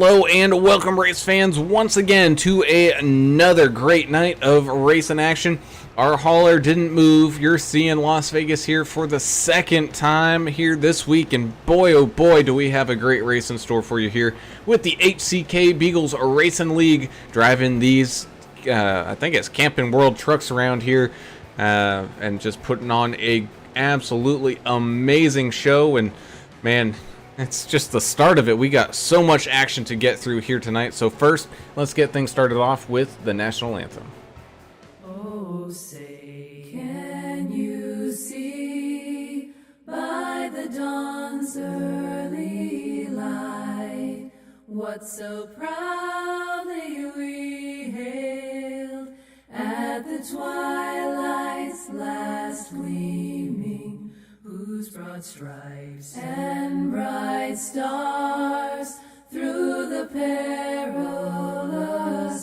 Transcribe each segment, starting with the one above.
Hello and welcome, race fans, once again to another great night of racing action. Our hauler didn't move. You're seeing Las Vegas here for the second time here this week, and boy oh boy do we have a great race in store for you here with the HCK Beagles Racing League, driving these I think it's Camping World trucks around here and just putting on a absolutely amazing show. And man, it's just the start of it. We got so much action to get through here tonight. So first, let's get things started off with the national anthem. Oh, say, can you see by the dawn's early light what so proudly we hailed at the twilight's last gleaming, whose broad stripes and bright stars through the perilous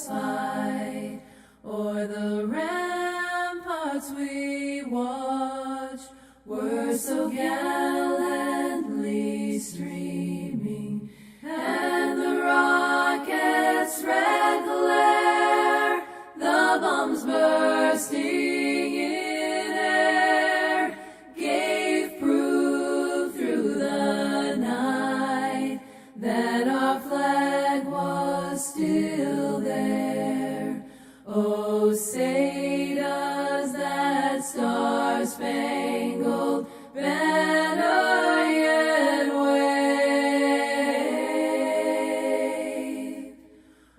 fight o'er the ramparts we watched were so gallantly streaming, and the rocket's red glare, the bombs bursting in air, gave proof through the night that our flag was still there. Oh, say does that star-spangled banner yet wave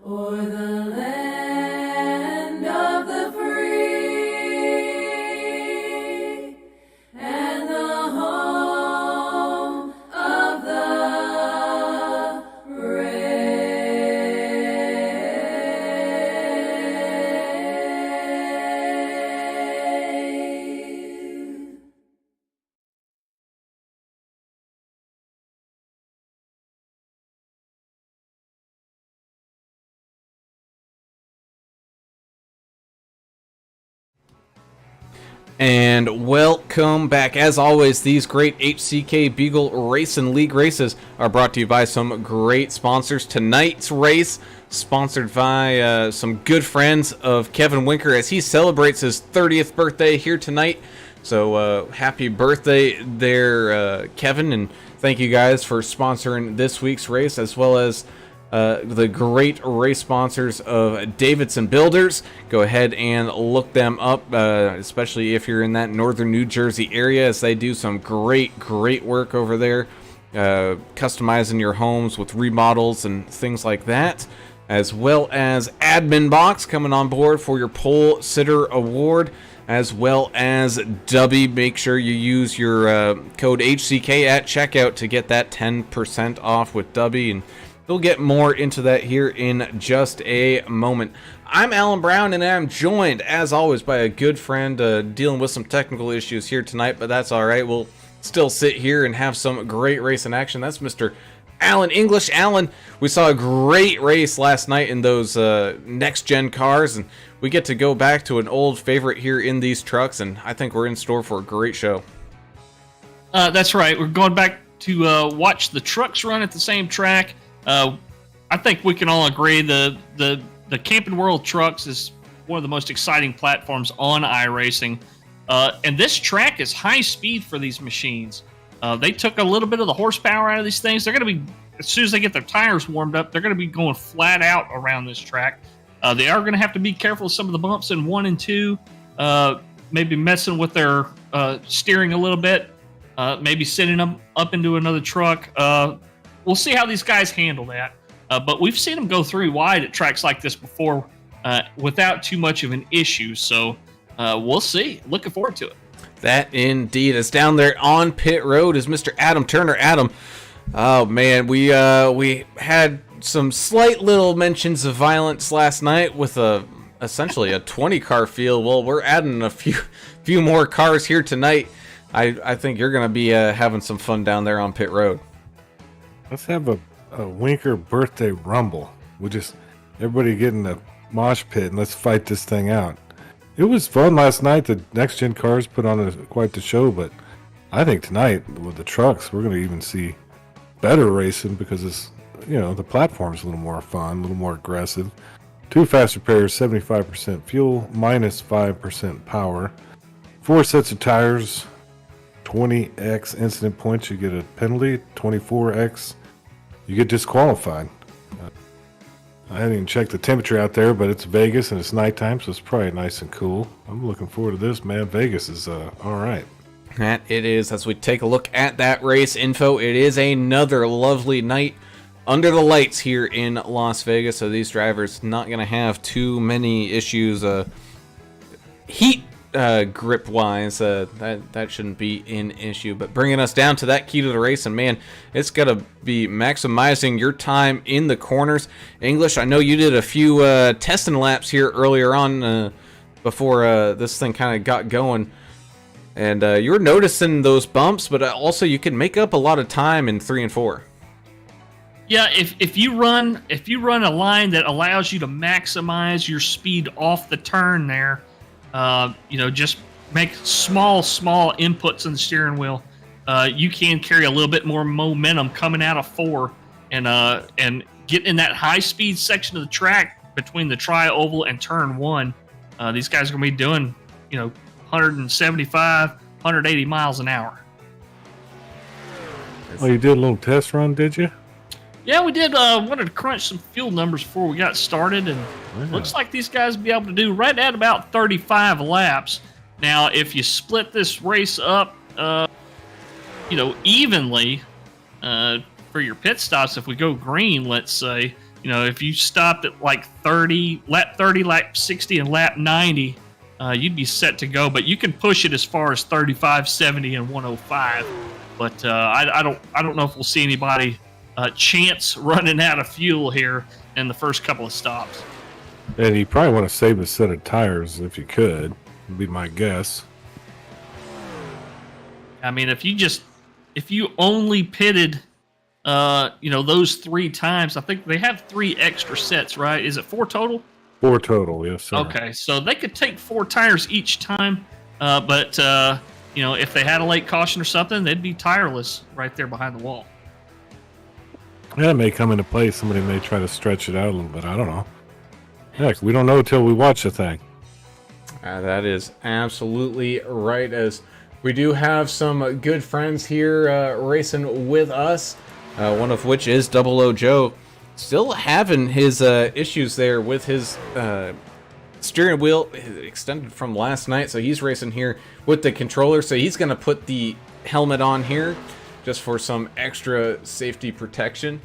o'er the land of the free and the home of the brave. And welcome back. As always, these great HCK Beagle Racing League races are brought to you by some great sponsors. Tonight's race sponsored by some good friends of Kevin Winker as he celebrates his 30th birthday here tonight. So happy birthday there, Kevin, and thank you guys for sponsoring this week's race, as well as the great race sponsors of Davidson Builders. Go ahead and look them up, especially if you're in that northern New Jersey area, as they do some great work over there, customizing your homes with remodels and things like that, as well as AdminBoxx coming on board for your Pole Sitter Award, as well as Dubby. Make sure you use your code HCK at checkout to get that 10% off with Dubby, and we'll get more into that here in just a moment. I'm Alan Brown, and I'm joined, as always, by a good friend dealing with some technical issues here tonight, but that's all right. We'll still sit here and have some great race in action. That's Mr. Alan English. Alan, we saw a great race last night in those next-gen cars, and we get to go back to an old favorite here in these trucks, and I think we're in store for a great show. That's right. We're going back to watch the trucks run at the same track. I think we can all agree the Camping World trucks is one of the most exciting platforms on iRacing. And this track is high speed for these machines. They took a little bit of the horsepower out of these things. They're going to be, as soon as they get their tires warmed up, they're going to be going flat out around this track. They are going to have to be careful of some of the bumps in 1 and 2, maybe messing with their steering a little bit, maybe sending them up into another truck. We'll see how these guys handle that. But we've seen them go 3 wide at tracks like this before without too much of an issue. So we'll see. Looking forward to it. That indeed is. Down there on pit road is Mr. Adam Turner. Adam, oh man, we had some slight little mentions of violence last night with essentially a 20-car field. Well, we're adding a few more cars here tonight. I think you're going to be having some fun down there on pit road. Let's have a Winker birthday rumble. We'll just everybody get in the mosh pit and let's fight this thing out. It was fun last night. The next gen cars put on quite the show, but I think tonight with the trucks we're going to even see better racing because it's the platform's a little more fun, a little more aggressive. 2 faster pairs, 75% fuel, minus 5% power. 4 sets of tires, 20x incident points, you get a penalty. 24x, you get disqualified. I haven't even checked the temperature out there, but it's Vegas and it's nighttime, so it's probably nice and cool. I'm looking forward to this, man. Vegas is all right. That it is. As we take a look at that race info, it is another lovely night under the lights here in Las Vegas. So these drivers not going to have too many issues heat grip wise. That shouldn't be an issue. But bringing us down to that key to the race, and man, it's got to be maximizing your time in the corners. English, I know you did a few testing laps here earlier on before this thing kind of got going. And you were noticing those bumps, but also you can make up a lot of time in 3 and 4. Yeah, if you run a line that allows you to maximize your speed off the turn there, just make small inputs in the steering wheel, you can carry a little bit more momentum coming out of 4 and get in that high speed section of the track between the tri-oval and turn 1. These guys are going to be doing 175, 180 miles an hour. Oh, you did a little test run, did you? Yeah, we did. Wanted to crunch some fuel numbers before we got started, and looks like these guys will be able to do right at about 35 laps. Now, if you split this race up, evenly for your pit stops, if we go green, let's say, if you stopped at like lap 30, lap 60, and lap 90, you'd be set to go. But you can push it as far as 35, 70, and 105. But I don't know if we'll see anybody chance running out of fuel here in the first couple of stops. And you probably want to save a set of tires if you could, would be my guess. I mean, if you only pitted, those 3 times, I think they have 3 extra sets, right? Is it 4 total? 4 total, yes, sir. Okay, so they could take 4 tires each time, but if they had a late caution or something, they'd be tireless right there behind the wall. Yeah, it may come into play. Somebody may try to stretch it out a little bit. I don't know. Heck, we don't know until we watch the thing. That is absolutely right, as we do have some good friends here racing with us, one of which is 00 Joe. Still having his issues there with his steering wheel extended from last night, so he's racing here with the controller. So he's going to put the helmet on here just for some extra safety protection.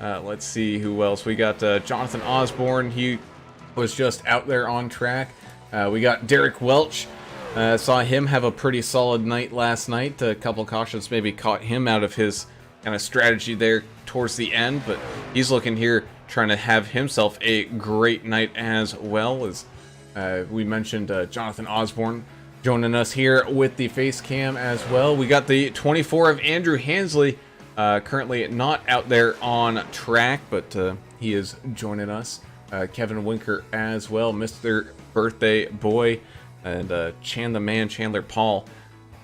Let's see who else. We got Jonathan Osborne. He was just out there on track. We got Derrick Welch. Saw him have a pretty solid night last night. A couple cautions maybe caught him out of his kind of strategy there towards the end, but he's looking here trying to have himself a great night as well. As we mentioned, Jonathan Osborne joining us here with the face cam as well. We got the 24 of Andrew Hansley, currently not out there on track, but he is joining us. Kevin Winker as well, Mr. Birthday Boy, and Chandler Paul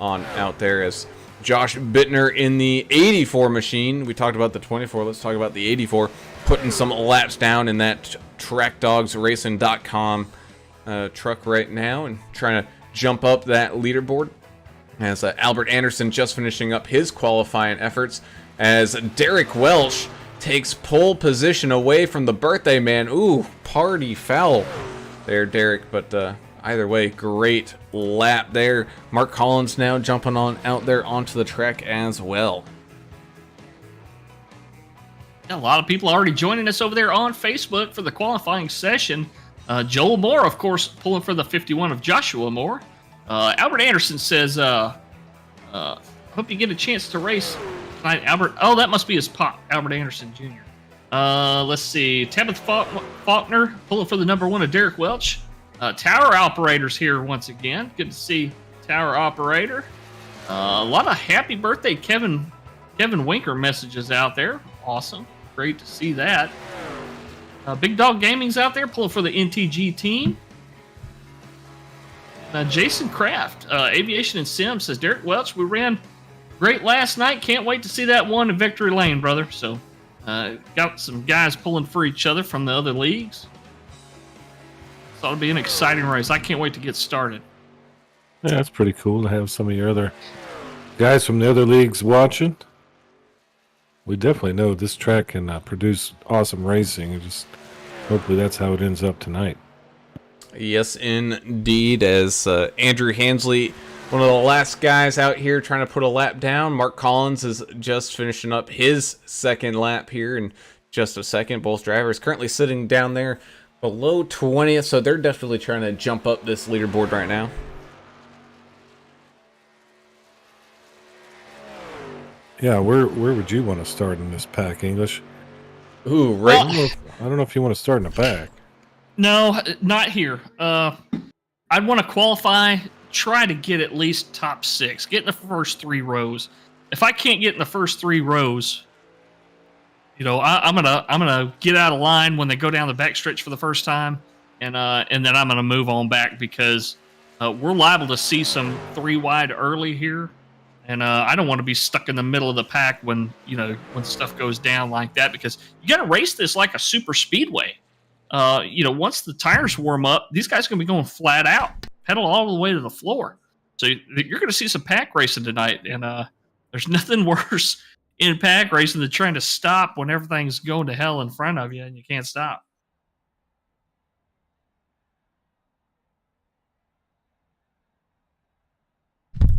on out there, as Josh Bittner in the 84 machine. We talked about the 24, let's talk about the 84, putting some laps down in that TrackDogsRacing.com truck right now and trying to jump up that leaderboard, as Albert Anderson just finishing up his qualifying efforts, as Derrick Welsh takes pole position away from the birthday man. Ooh, party foul there, Derrick, but either way, great lap there. Mark Collins now jumping on out there onto the track as well. A lot of people already joining us over there on Facebook for the qualifying session. Joel Moore, of course, pulling for the 51 of Joshua Moore. Albert Anderson says, hope you get a chance to race tonight, Albert. Oh, that must be his pop, Albert Anderson Jr. Let's see. Tabitha Faulkner pulling for the number 1 of Derrick Welch. Tower Operator's here once again. Good to see Tower Operator. A lot of happy birthday Kevin Winker messages out there. Awesome. Great to see that. Big Dog Gaming's out there pulling for the NTG team. Jason Kraft, Aviation and Sim, says, Derrick Welch, we ran great last night. Can't wait to see that one in Victory Lane, brother. So Got some guys pulling for each other from the other leagues. So it'll be an exciting race. I can't wait to get started. Yeah, that's pretty cool to have some of your other guys from the other leagues watching. We definitely know this track can produce awesome racing. Just hopefully that's how it ends up tonight. Yes, indeed. As Andrew Hansley, one of the last guys out here trying to put a lap down. Mark Collins is just finishing up his second lap here in just a second. Both drivers currently sitting down there below 20th, so they're definitely trying to jump up this leaderboard right now. Yeah, where would you want to start in this pack, English? Ooh, right. I don't know if you want to start in the back. No, not here. I'd want to qualify, try to get at least top 6, get in the first 3 rows. If I can't get in the first 3 rows, you know, I'm gonna get out of line when they go down the backstretch for the first time, and then I'm gonna move on back because we're liable to see some 3 wide early here, and I don't want to be stuck in the middle of the pack when stuff goes down like that, because you got to race this like a super speedway. Once the tires warm up, these guys are gonna be going flat out, pedal all the way to the floor. So you're gonna see some pack racing tonight, and there's nothing worse in pack racing than trying to stop when everything's going to hell in front of you and you can't stop.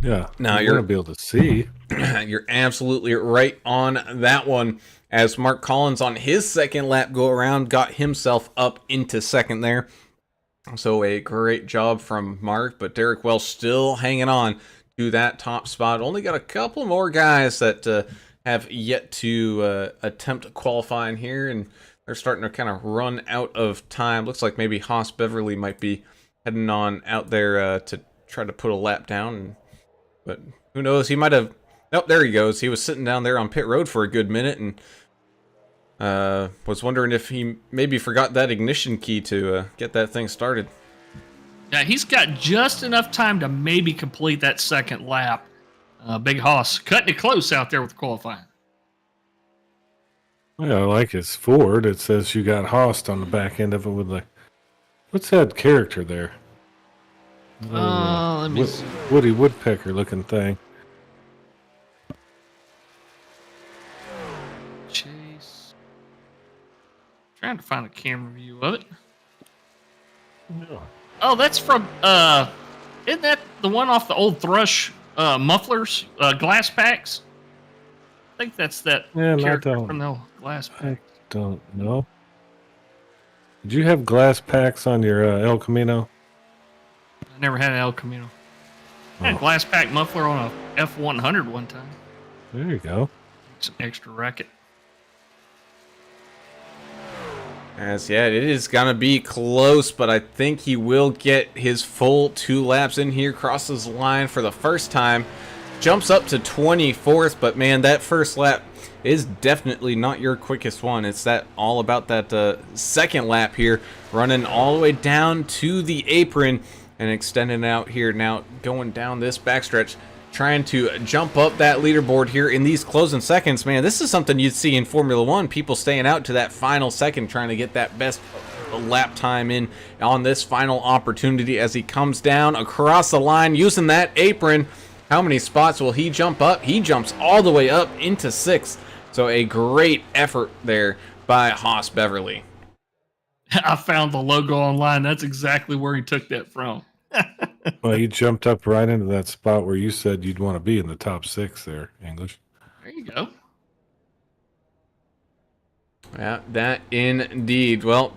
Yeah, Now you're going to be able to see. You're absolutely right on that one. As Mark Collins on his second lap go around got himself up into second there. So a great job from Mark, but Derrick Welsh still hanging on to that top spot. Only got a couple more guys that have yet to attempt qualifying here, and they're starting to kind of run out of time. Looks like maybe Haas Beverly might be heading on out there to try to put a lap down. But who knows? He might have... Oh, there he goes. He was sitting down there on pit road for a good minute and was wondering if he maybe forgot that ignition key to get that thing started. Yeah, he's got just enough time to maybe complete that second lap. Big Haas cutting it close out there with qualifying. Yeah, I like his Ford. It says you got Haas on the back end of it with like... What's that character there? Let me see. Woody Woodpecker looking thing. Chase. Trying to find a camera view of it. Yeah. Oh, that's from, isn't that the one off the old Thrush mufflers, glass packs? I think that's that character from the old glass pack. I don't know. Did you have glass packs on your El Camino? I never had an El Camino. I had a glass pack muffler on a F100 one time. There you go. Some extra racket. As yeah, it is gonna be close, but I think he will get his full 2 laps in here. Crosses the line for the first time, jumps up to 24th. But man, that first lap is definitely not your quickest one. It's that all about that second lap here, running all the way down to the apron and extending out here. Now going down this backstretch, trying to jump up that leaderboard here in these closing seconds. Man, this is something you'd see in Formula One. People staying out to that final second, trying to get that best lap time in on this final opportunity as he comes down across the line using that apron. How many spots will he jump up? He jumps all the way up into 6th. So a great effort there by Haas Beverly. I found the logo online. That's exactly where he took that from. Well, you jumped up right into that spot where you said you'd want to be in the top 6 there, English. There you go. Yeah, that indeed. Well,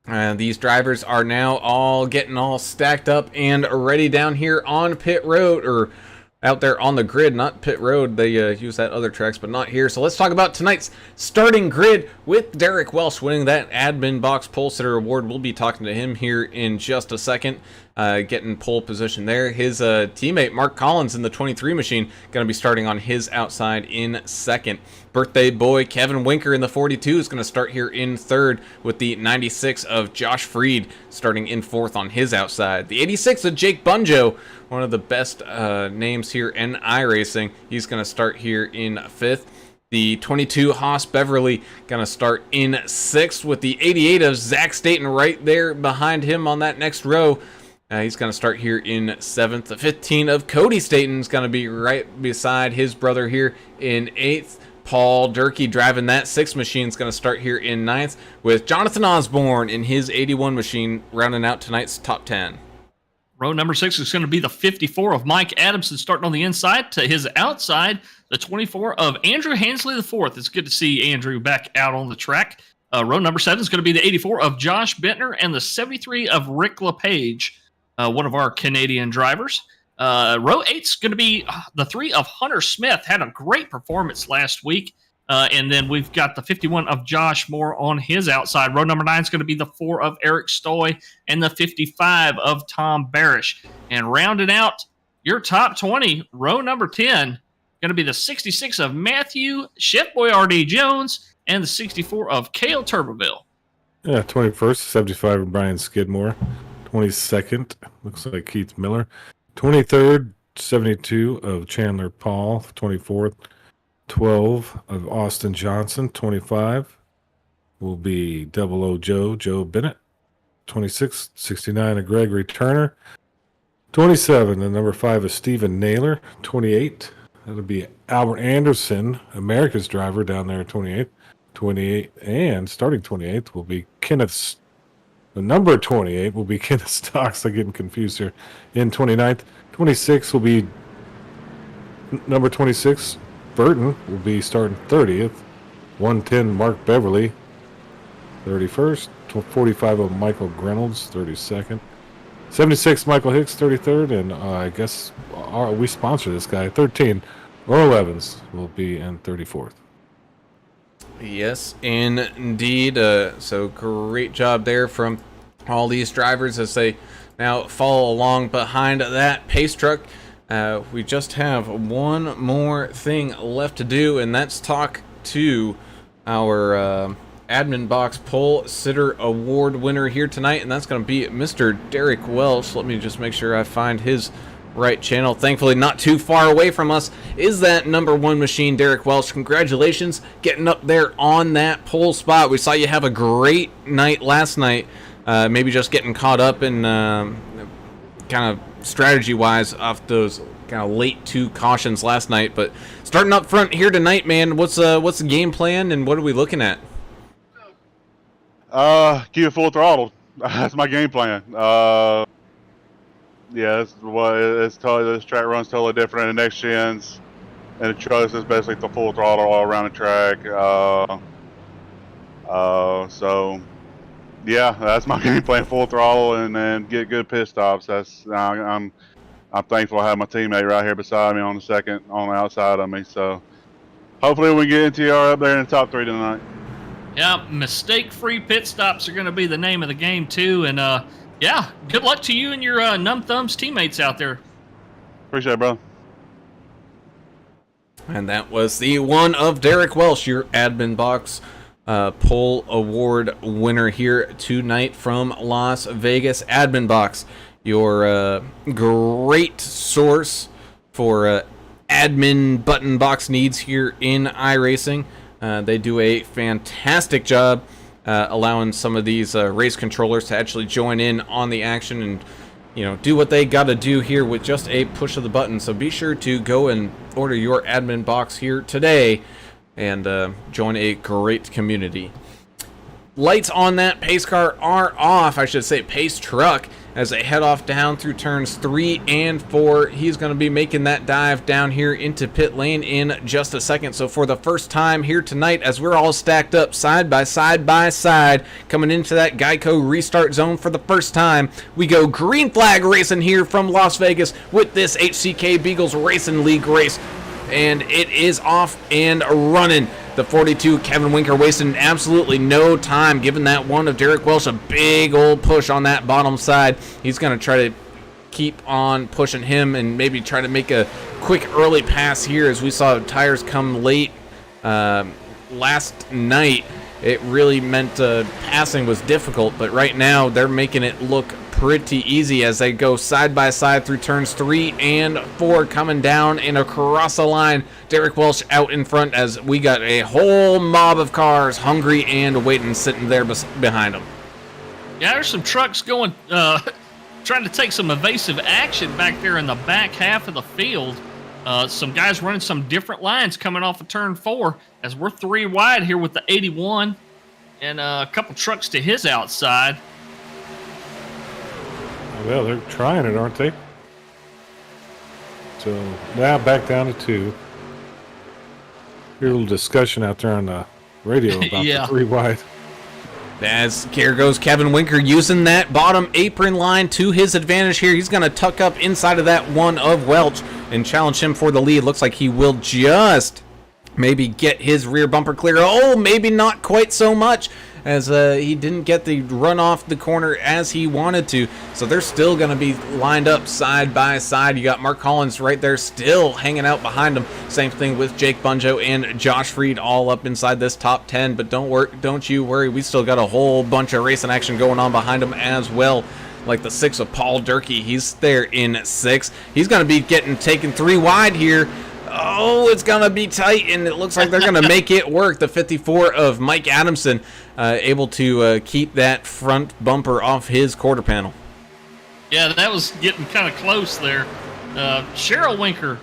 these drivers are now all getting all stacked up and ready down here on pit road, or out there on the grid, not pit road. They use that other tracks, but not here. So let's talk about tonight's starting grid with Derrick Welsh winning that AdminBoxx Pole Sitter Award. We'll be talking to him here in just a second, getting pole position there. His teammate Mark Collins in the 23 machine going to be starting on his outside in second. Birthday boy Kevin Winker in the 42 is going to start here in third, with the 96 of Josh Freed starting in fourth on his outside. The 86 of Jake Bunjo, one of the best names here in iRacing, he's going to start here in fifth. The 22 Haas Beverly going to start in 6th with the 88 of Zach Staten right there behind him on that next row. He's going to start here in 7th. The 15 of Cody Staten is going to be right beside his brother here in 8th. Paul Durkee driving that 6 machine is going to start here in 9th with Jonathan Osborne in his 81 machine rounding out tonight's top 10. Row number 6 is going to be the 54 of Mike Adamson starting on the inside. To his outside, the 24 of Andrew Hansley IV. It's good to see Andrew back out on the track. Row number 7 is going to be the 84 of Josh Bentner and the 73 of Rick LePage, one of our Canadian drivers. Row 8 is going to be the 3 of Hunter Smith. Had a great performance last week. And then we've got the 51 of Josh Moore on his outside. Row number 9 is going to be the 4 of Eric Stoy and the 55 of Tom Barish. And rounding out your top 20, row number 10, going to be the 66 of Matthew Chef Boyardee Jones and the 64 of Cale Turbeville. Yeah, 21st, 75 of Brian Skidmore. 22nd, looks like Keith Miller. 23rd, 72 of Chandler Paul. 24th, 12 of Austin Johnson. 25 will be 00 Joe Bennett. 26, 69 of Gregory Turner. 27, the number 5 of Stephen Naylor. 28, that'll be Albert Anderson, America's driver down there at 28. 28, and starting 28th will be Kenneth. The number 28 will be Kenneth Stocks. I'm getting confused here. In 29th, 26 will be number 26. Burton will be starting 30th. 110 Mark Beverly, 31st. 45 of Michael Reynolds, 32nd. 76 Michael Hicks, 33rd. And I guess we sponsor this guy. 13 Earl Evans will be in 34th. Yes, indeed. So great job there from all these drivers as they now follow along behind that pace truck. We just have one more thing left to do, and that's talk to our AdminBoxx Pole Sitter Award winner here tonight, and that's going to be Mr. Derrick Welsh. Let me just make sure I find his right channel. Thankfully, not too far away from us is that number 1 machine, Derrick Welsh. Congratulations, getting up there on that pole spot. We saw you have a great night last night. Maybe just getting caught up in kind of strategy-wise off those kind of late 2 cautions last night. But starting up front here tonight, man, what's the game plan and what are we looking at? Keep it full throttle. That's my game plan. Yeah, this track runs totally different in the next gens, and the trucks is basically the full throttle all around the track. So yeah, that's my game plan: full throttle and then get good pit stops. I'm thankful I have my teammate right here beside me on the outside of me. So hopefully we get NTR up there in the top 3 tonight. Yeah, mistake-free pit stops are going to be the name of the game too, and yeah, good luck to you and your Numb Thumbs teammates out there. Appreciate it, bro. And that was the one of Derrick Welsh, your AdminBoxx Pole Award winner here tonight from Las Vegas. AdminBoxx, your great source for admin button box needs here in iRacing. They do a fantastic job allowing some of these race controllers to actually join in on the action and do what they got to do here with just a push of the button. So be sure to go and order your AdminBoxx here today and join a great community. Lights on that pace car are off, I should say pace truck, as they head off down through turns 3 and 4. He's going to be making that dive down here into pit lane in just a second. So for the first time here tonight, as we're all stacked up side by side, coming into that Geico Restart zone for the first time, we go green flag racing here from Las Vegas with this HCK Beagles Racing League race. And it is off and running. The 42, Kevin Winker, wasting absolutely no time, giving that one of Derrick Welsh a big old push on that bottom side. He's going to try to keep on pushing him and maybe try to make a quick early pass here, as we saw tires come late last night. it really meant passing was difficult, but right now they're making it look pretty easy as they go side by side through turns 3 and 4, coming down and across the line. Derrick Welsh out in front as we got a whole mob of cars hungry and waiting, sitting there behind them. Yeah, there's some trucks going, trying to take some evasive action back there in the back half of the field. Some guys running some different lines coming off of turn 4 as we're 3 wide here with the 81 and a couple trucks to his outside. Well, they're trying it, aren't they? So now back down to 2. Hear a little discussion out there on the radio about Yeah. the 3 wide. As here goes Kevin Winker using that bottom apron line to his advantage here. He's going to tuck up inside of that one of Welch and challenge him for the lead. Looks like he will just maybe get his rear bumper clear. Oh, maybe not quite so much, as he didn't get the run off the corner as he wanted to. So they're still going to be lined up side by side. You got Mark Collins right there still hanging out behind him. Same thing with Jake Bunjo and Josh Freed all up inside this top 10. But don't you worry, we still got a whole bunch of racing action going on behind them as well. Like the 6 of Paul Durkee, he's there in 6th. He's going to be getting taken 3 wide here. Oh, it's going to be tight, and it looks like they're going to make it work. The 54 of Mike Adamson able to keep that front bumper off his quarter panel. Yeah, that was getting kind of close there. Cheryl Winker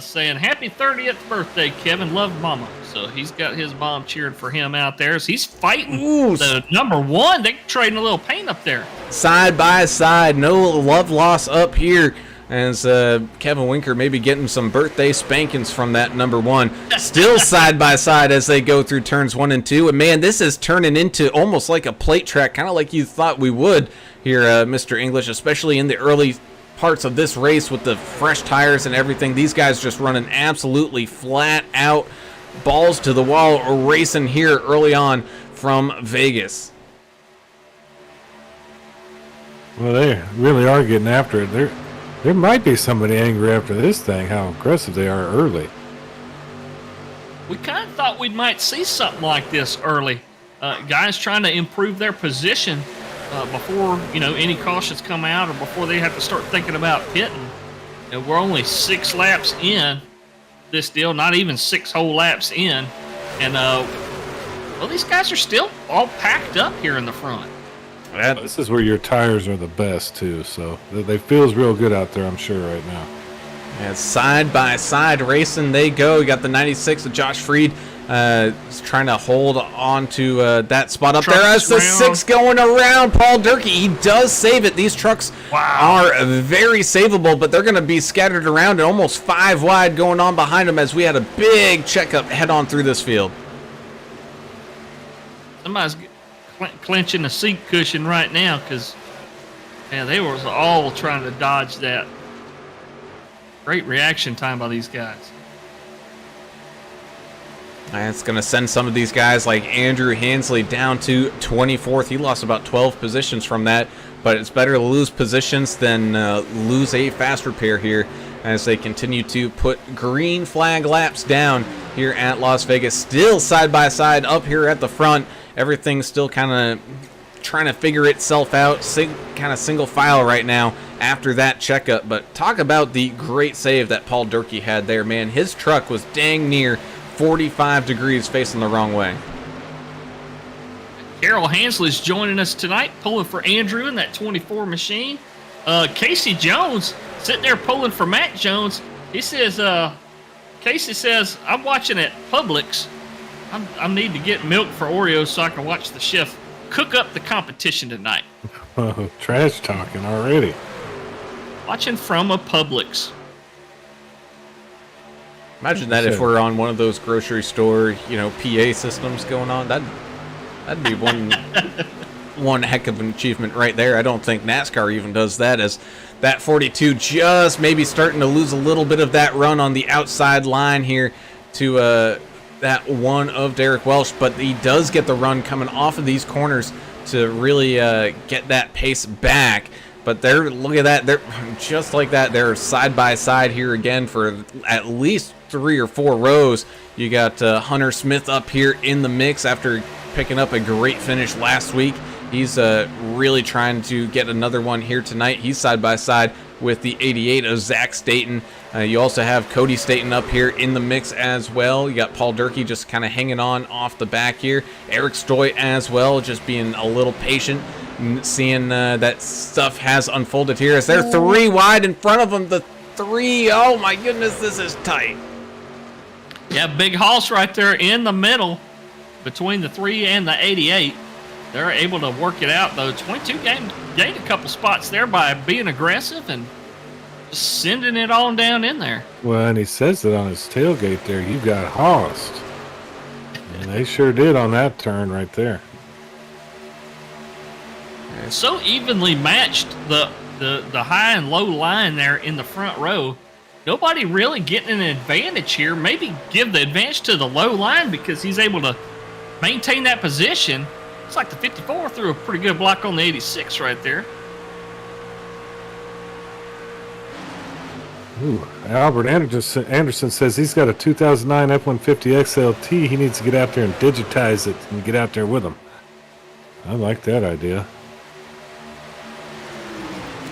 saying, happy 30th birthday, Kevin. Love Mama. So he's got his mom cheering for him out there. So he's fighting the number 1. They're trading a little paint up there. Side by side, no love loss up here. As Kevin Winker maybe getting some birthday spankings from that number 1. Still side by side as they go through turns 1 and 2. And man, this is turning into almost like a plate track, kind of like you thought we would here, Mr. English, especially in the early parts of this race with the fresh tires and everything. These guys just running absolutely flat out, balls to the wall, racing here early on from Vegas. Well, they really are getting after it. There might be somebody angry after this thing, how aggressive they are early. We kind of thought we might see something like this early. Guys trying to improve their position before, any cautions come out or before they have to start thinking about pitting. And we're only 6 laps in this deal, not even 6 whole laps in. And, these guys are still all packed up here in the front. This is where your tires are the best, too, so they feels real good out there, I'm sure, right now. And side by side racing they go. You got the 96 of Josh Freed trying to hold on to that spot up there. As the 6 going around Paul Durkee. He does save it. These trucks are very savable, but they're going to be scattered around and almost 5 wide going on behind them as we had a big checkup head on through this field. Somebody's clenching the seat cushion right now because they were all trying to dodge that. Great reaction time by these guys. And it's going to send some of these guys like Andrew Hansley down to 24th. He lost about 12 positions from that, but it's better to lose positions than lose a fast repair here as they continue to put green flag laps down here at Las Vegas. Still side by side up here at the front. Everything's still kind of trying to figure itself out, kind of single file right now after that checkup. But talk about the great save that Paul Durkee had there, man. His truck was dang near 45 degrees facing the wrong way. Carol Hansley's joining us tonight, pulling for Andrew in that 24 machine. Casey Jones sitting there pulling for Matt Jones. He says, Casey says, I'm watching at Publix. I need to get milk for Oreos so I can watch the chef cook up the competition tonight. Oh, trash talking already. Watching from a Publix. Imagine that if we're on one of those grocery store, PA systems going on. That'd be one heck of an achievement right there. I don't think NASCAR even does that, as that 42 just maybe starting to lose a little bit of that run on the outside line here to that one of Derrick Welsh, but he does get the run coming off of these corners to really get that pace back. But look at that, they're just like that. They're side by side here again for at least 3 or 4 rows. You got Hunter Smith up here in the mix after picking up a great finish last week. He's really trying to get another one here tonight. He's side by side with the 88 of Zach Staten. You also have Cody Staten up here in the mix as well. You got Paul Durkee just kind of hanging on off the back here. Eric Stoy as well, just being a little patient, seeing that stuff has unfolded here. As they're 3 wide in front of them, the 3, oh my goodness, this is tight. Yeah, big hoss right there in the middle between the 3 and the 88. They're able to work it out, though. 22 gained a couple spots there by being aggressive and just sending it on down in there. Well, and he says it on his tailgate there. You got hossed. And they sure did on that turn right there. So evenly matched, the high and low line there in the front row. Nobody really getting an advantage here. Maybe give the advantage to the low line because he's able to maintain that position. It's like the 54 threw a pretty good block on the 86 right there. Ooh, Albert Anderson says he's got a 2009 F-150 XLT. He needs to get out there and digitize it and get out there with him. I like that idea.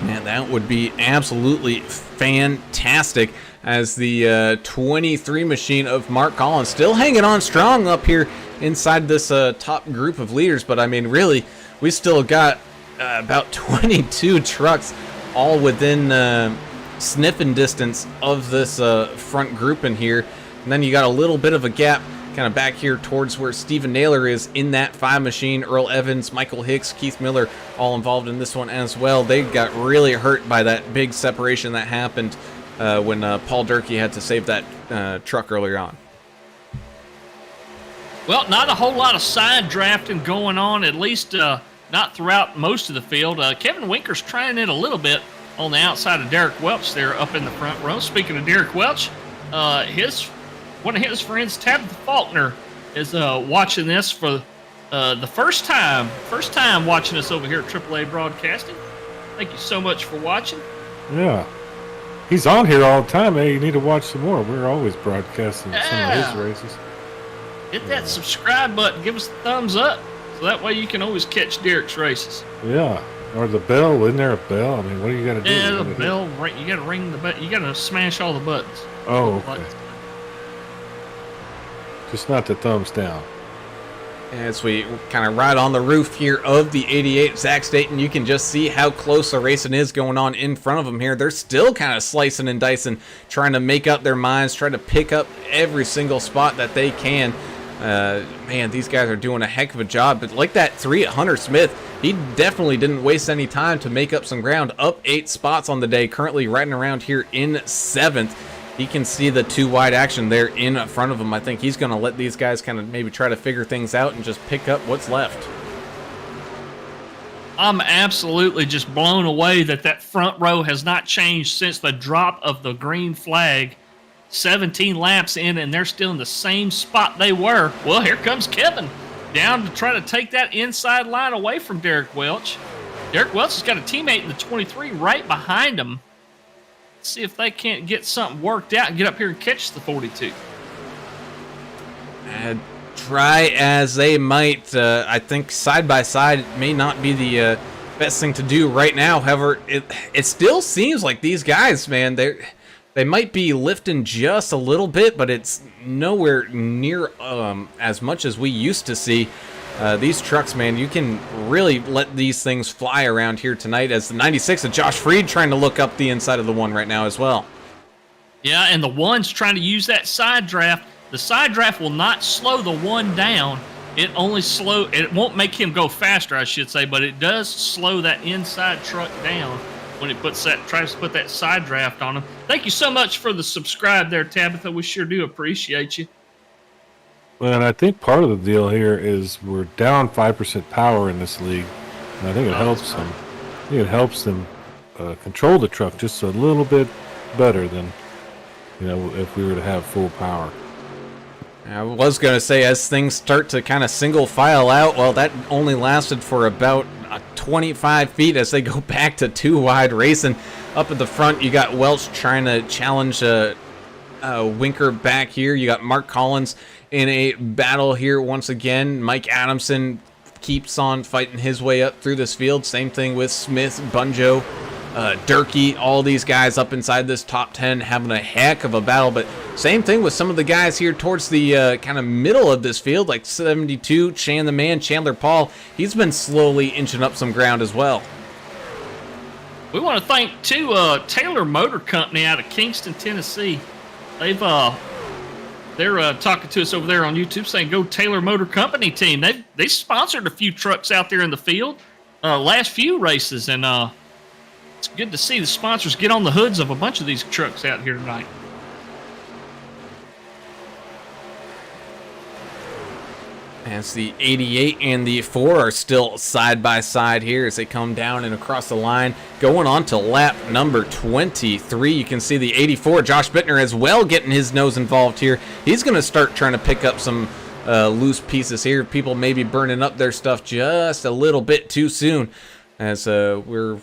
Man, that would be absolutely fantastic, as the 23 machine of Mark Collins still hanging on strong up here inside this top group of leaders. But I mean, really, we still got about 22 trucks all within sniffing distance of this front group in here. And then you got a little bit of a gap kind of back here towards where Steven Naylor is in that 5 machine. Earl Evans, Michael Hicks, Keith Miller all involved in this one as well. They got really hurt by that big separation that happened when Paul Durkee had to save that truck earlier on. Well, not a whole lot of side drafting going on, at least not throughout most of the field. Kevin Winker's trying it a little bit on the outside of Derrick Welch there up in the front row. Speaking of Derrick Welch, one of his friends, Tabitha Faulkner, is watching this for the first time. First time watching us over here at AAA Broadcasting. Thank you so much for watching. Yeah. He's on here all the time. Hey, you need to watch some more. We're always broadcasting some of his races. Hit that subscribe button. Give us a thumbs up. So that way you can always catch Derrick's races. Yeah. Or the bell. Isn't there a bell? I mean, what do you got to do? Yeah, the bell. You got to ring the button. You got to smash all the buttons. Oh, okay. Just not the thumbs down. As we kind of ride on the roof here of the 88 Zach Staten, you can just see how close the racing is going on in front of them here. They're still kind of slicing and dicing, trying to make up their minds, trying to pick up every single spot that they can. Man, these guys are doing a heck of a job. But like that 3 at Hunter Smith, he definitely didn't waste any time to make up some ground. Up 8 spots on the day, currently riding around here in 7th. He can see the 2 wide action there in front of him. I think he's going to let these guys kind of maybe try to figure things out and just pick up what's left. I'm absolutely just blown away that front row has not changed since the drop of the green flag. 17 laps in, and they're still in the same spot they were. Well, here comes Kevin down to try to take that inside line away from Derrick Welch. Derrick Welch has got a teammate in the 23 right behind him. See if they can't get something worked out and get up here and catch the 42. And try as they might, I think side by side may not be the best thing to do right now. However, it still seems like these guys, man, they might be lifting just a little bit, but it's nowhere near as much as we used to see. These trucks, man, you can really let these things fly around here tonight, as the 96 of Josh Freed trying to look up the inside of the 1 right now as well. Yeah, and the 1's trying to use that side draft. The side draft will not slow the 1 down. It won't make him go faster, I should say, but it does slow that inside truck down when it tries to put that side draft on him. Thank you so much for the subscribe there, Tabitha. We sure do appreciate you. Well, and I think part of the deal here is we're down 5% power in this league. And I think it helps them. I think it helps them control the truck just a little bit better than, if we were to have full power. I was going to say, as things start to kind of single file out, well, that only lasted for about 25 feet as they go back to 2 wide racing. Up at the front, you got Welch trying to challenge Winker back here. You got Mark Collins in a battle here once again. Mike Adamson keeps on fighting his way up through this field. Same thing with Smith, Bunjo, Durkee, all these guys up inside this top 10 having a heck of a battle. But same thing with some of the guys here towards the kind of middle of this field, like 72, Chan the Man, Chandler Paul. He's been slowly inching up some ground as well. We want to thank, too, Taylor Motor Company out of Kingston, Tennessee. They're talking to us over there on YouTube saying, go Taylor Motor Company team. They sponsored a few trucks out there in the field last few races, and it's good to see the sponsors get on the hoods of a bunch of these trucks out here tonight. As the 88 and the 4 are still side by side here as they come down and across the line. Going on to lap number 23. You can see the 84, Josh Bittner, as well getting his nose involved here. He's going to start trying to pick up some loose pieces here. People maybe burning up their stuff just a little bit too soon as we're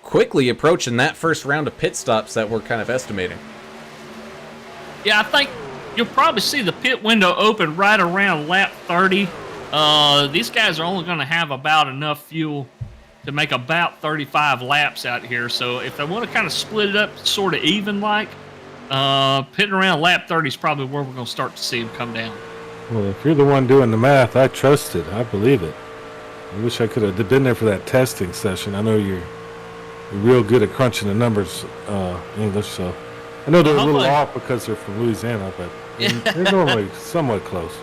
quickly approaching that first round of pit stops that we're kind of estimating. Yeah, I think you'll probably see the pit window open right around lap 30. These guys are only going to have about enough fuel to make about 35 laps out here. So if they want to kind of split it up sort of even like, pitting around lap 30 is probably where we're going to start to see them come down. Well, if you're the one doing the math, I trust it. I believe it. I wish I could have been there for that testing session. I know you're real good at crunching the numbers, English, so I know they're a little off because they're from Louisiana, but they're normally somewhat close.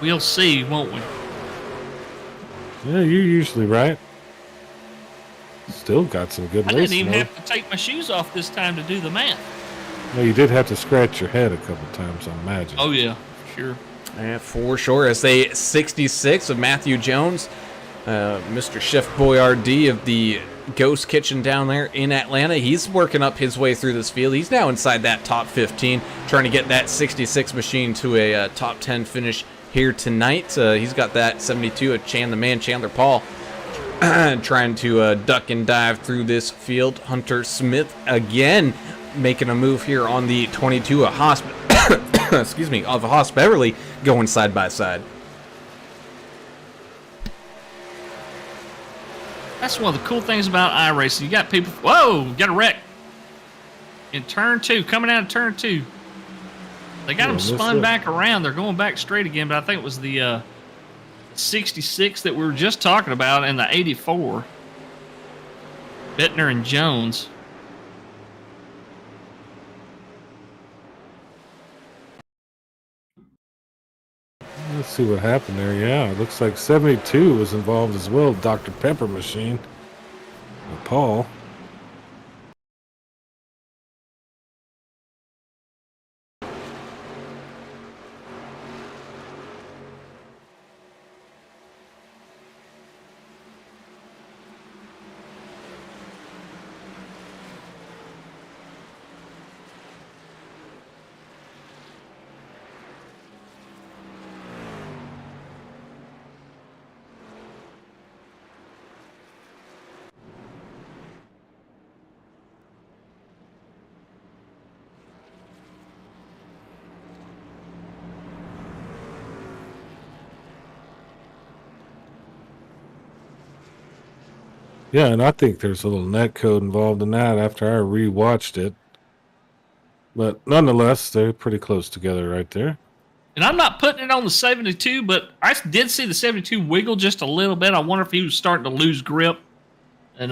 We'll see, won't we? Yeah, you're usually right. Still got some good I racing. didn't even have to take my shoes off this time to do the math. No, you did have to scratch your head a couple times, I imagine. Oh, yeah, sure. Yeah, for sure. As they 66 of Matthew Jones, Mr. Chef Boyardee of the Ghost Kitchen down there in Atlanta. He's working up his way through this field. He's now inside that top 15, trying to get that 66 machine to a top 10 finish here tonight. He's got that 72 of Chan the Man, Chandler Paul, trying to duck and dive through this field. Hunter Smith again making a move here on the 22 of Haas, excuse me, of Haas Beverly, going side by side. That's one of the cool things about iRacing. You got people, whoa, got a wreck in turn 2, coming out of turn 2. They got them spun back around. They're going back straight again, but I think it was the 66 that we were just talking about and the 84. Bittner and Jones. Let's see what happened there. Yeah, it looks like 72 was involved as well. Dr. Pepper machine. And Paul. Yeah, and I think there's a little net code involved in that after I rewatched it. But nonetheless, they're pretty close together right there. And I'm not putting it on the 72, but I did see the 72 wiggle just a little bit. I wonder if he was starting to lose grip and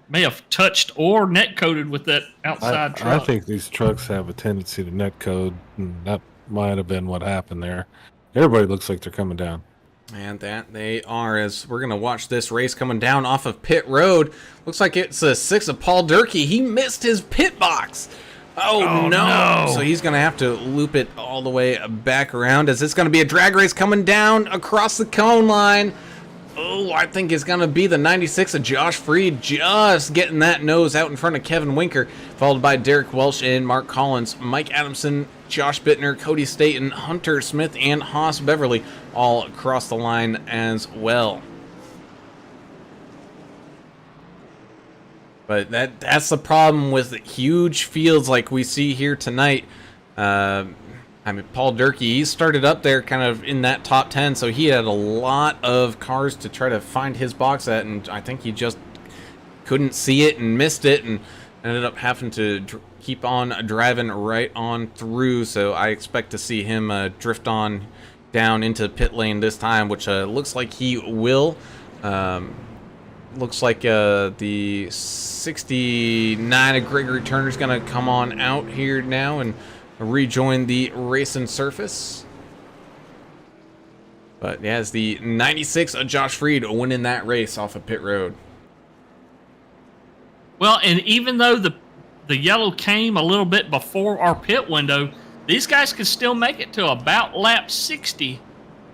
may have touched or net coded with that outside truck. I think these trucks have a tendency to net code, and that might have been what happened there. Everybody looks like they're coming down. And that they are, as we're going to watch this race coming down off of pit road. Looks like it's a 6 of Paul Durkee. He missed his pit box. Oh, no. So he's going to have to loop it all the way back around, as it's going to be a drag race coming down across the cone line. Oh, I think it's going to be the 96 of Josh Freed, just getting that nose out in front of Kevin Winker, followed by Derrick Welsh and Mark Collins, Mike Adamson, Josh Bittner, Cody Staten, Hunter Smith, and Haas Beverly all across the line as well. But that's the problem with huge fields like we see here tonight. I mean, Paul Durkee, he started up there kind of in that top 10, so he had a lot of cars to try to find his box at, and I think he just couldn't see it and missed it and ended up having to keep on driving right on through. So I expect to see him drift on down into pit lane this time, which looks like he will. Looks like the 69 of Gregory Turner's going to come on out here now and rejoin the racing surface. But yeah, it's the 96 of Josh Freed winning that race off of pit road. Well, and even though the yellow came a little bit before our pit window, these guys can still make it to about lap 60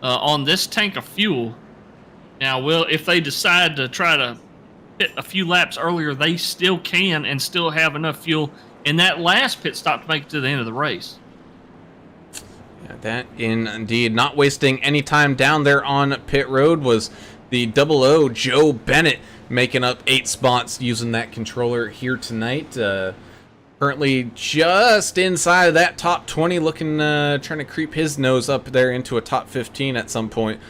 on this tank of fuel. Now, if they decide to try to pit a few laps earlier, they still can and still have enough fuel in that last pit stop to make it to the end of the race. Yeah, that indeed. Not wasting any time down there on pit road was the 00 Joe Bennett, making up 8 spots using that controller here tonight. Currently just inside of that top 20, looking, trying to creep his nose up there into a top 15 at some point.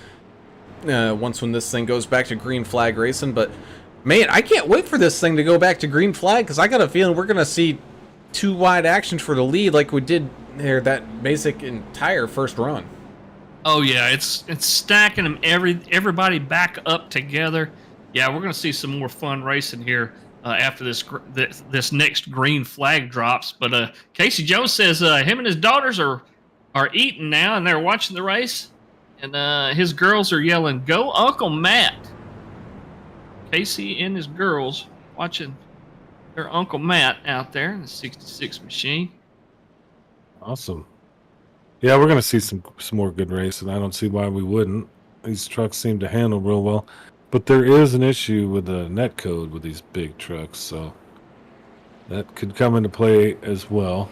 Once when this thing goes back to green flag racing. But man, I can't wait for this thing to go back to green flag, because I got a feeling we're gonna see 2 wide actions for the lead like we did there that basic entire first run. Oh yeah, it's stacking them everybody back up together. Yeah, we're gonna see some more fun racing here after this next green flag drops. But Casey Jones says him and his daughters are eating now and they're watching the race. And his girls are yelling, "Go Uncle Matt!" Casey and his girls watching their Uncle Matt out there in the 66 machine. Awesome. Yeah, we're going to see some more good racing. I don't see why we wouldn't. These trucks seem to handle real well. But there is an issue with the net code with these big trucks, so that could come into play as well.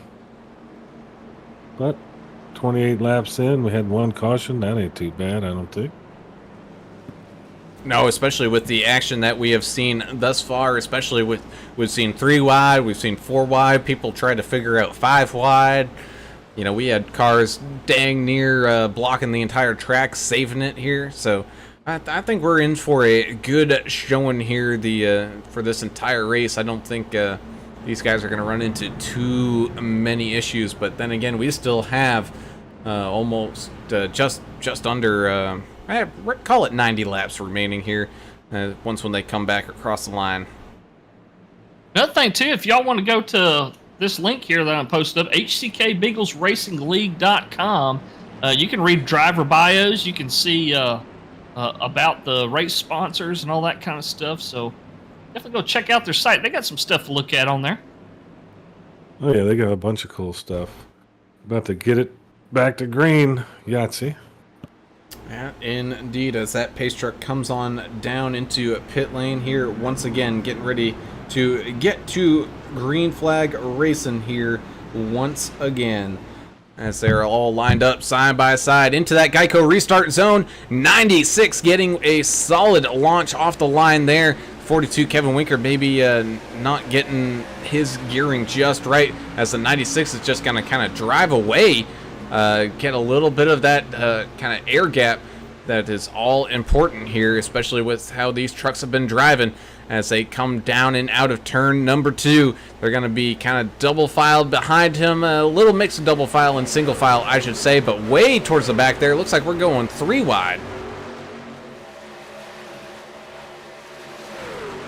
But 28 laps in, we had 1 caution. That ain't too bad, I don't think. No, especially with the action that we have seen thus far, especially we've seen 3 wide, we've seen 4 wide, people try to figure out 5 wide. You know, we had cars dang near blocking the entire track, saving it here. So I think we're in for a good showing here for this entire race. I don't think these guys are going to run into too many issues, but then again, we still have almost just under call it 90 laps remaining here once when they come back across the line. Another thing too, if y'all want to go to this link here that I posted up, HCKBeaglesRacingLeague.com, you can read driver bios, you can see about the race sponsors and all that kind of stuff. So definitely go check out their site. They got some stuff to look at on there. Oh yeah, they got a bunch of cool stuff. About to get it back to green, Yahtzee. Yeah, indeed, as that pace truck comes on down into pit lane here, once again getting ready to get to green flag racing here once again. As they're all lined up side by side into that Geico restart zone. 96 getting a solid launch off the line there. 42 Kevin Winker maybe not getting his gearing just right, as the 96 is just going to kind of drive away, get a little bit of that kind of air gap that is all important here, especially with how these trucks have been driving. As they come down and out of turn number 2, they're going to be kind of double filed behind him, a little mix of double file and single file, I should say, but way towards the back there. Looks like we're going 3 wide.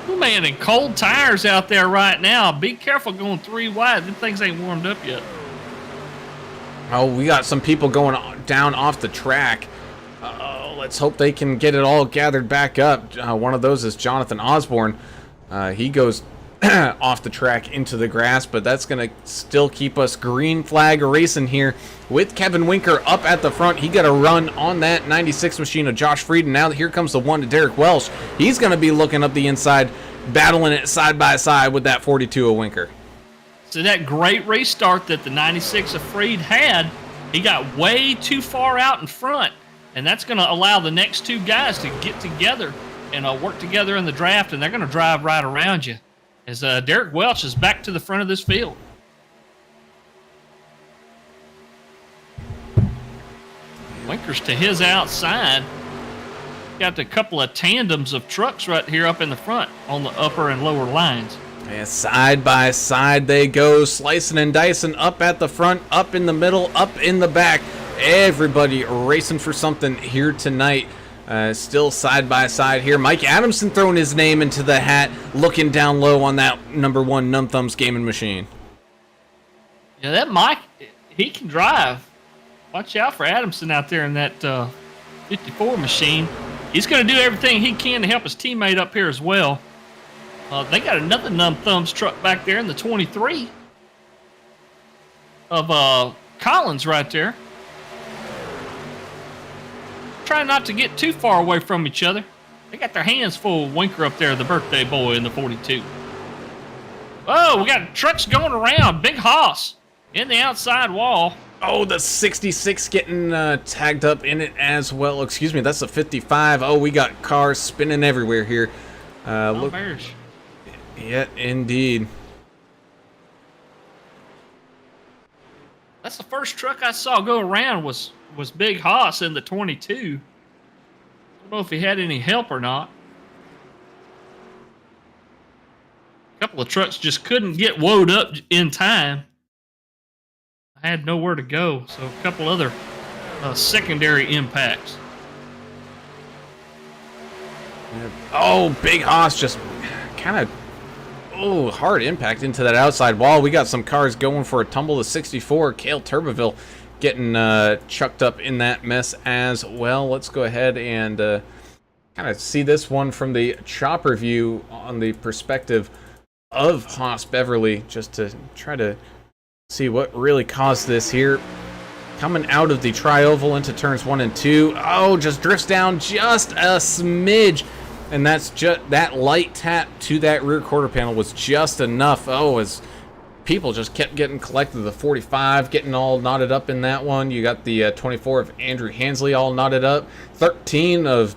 Oh man, and cold tires out there right now. Be careful going 3 wide. Them things ain't warmed up yet. Oh, we got some people going down off the track. Let's hope they can get it all gathered back up. One of those is Jonathan Osborne. He goes off the track into the grass, but that's going to still keep us green flag racing here with Kevin Winker up at the front. He got a run on that 96 machine of Josh Freed, and now here comes the one to Derrick Welsh. He's going to be looking up the inside, battling it side by side with that 42 of Winker. So that great restart that the 96 of Freed had, he got way too far out in front. And that's going to allow the next 2 guys to get together and work together in the draft, and they're going to drive right around you. as Derrick Welch is back to the front of this field. Winkers to his outside. Got a couple of tandems of trucks right here up in the front on the upper and lower lines. Yeah, side by side they go, slicing and dicing, up at the front, up in the middle, up in the back. Everybody racing for something here tonight. Still side by side here. Mike Adamson throwing his name into the hat, looking down low on that #1 Numb Thumbs gaming machine. Yeah, that Mike, he can drive. Watch out for Adamson out there in that 54 machine. He's going to do everything he can to help his teammate up here as well. They got another Numb Thumbs truck back there in the 23 of Collins right there. Trying not to get too far away from each other. They got their hands full. Winker up there, the birthday boy in the 42. Oh, we got trucks going around. Big Hoss in the outside wall. Oh, the 66 getting tagged up in it as well. Excuse me, that's a 55. Oh, we got cars spinning everywhere here. Look, Bears. yeah, indeed. That's the first truck I saw go around was Big Hoss in the 22. Don't know if he had any help or not. A couple of trucks just couldn't get woed up in time. I had nowhere to go, so a couple other secondary impacts. Oh, Big Hoss just kind of, hard impact into that outside wall. We got some cars going for a tumble to 64. Cale Turbeville getting chucked up in that mess as well. Let's go ahead and kind of see this one from the chopper view on the perspective of Hoss Beverly, just to try to see what really caused this here. Coming out of the tri-oval into turns 1 and 2. Oh, just drifts down just a smidge. And that's just that light tap to that rear quarter panel was just enough. Oh, as people just kept getting collected. The 45 getting all knotted up in that one. You got the 24 of Andrew Hansley all knotted up. 13 of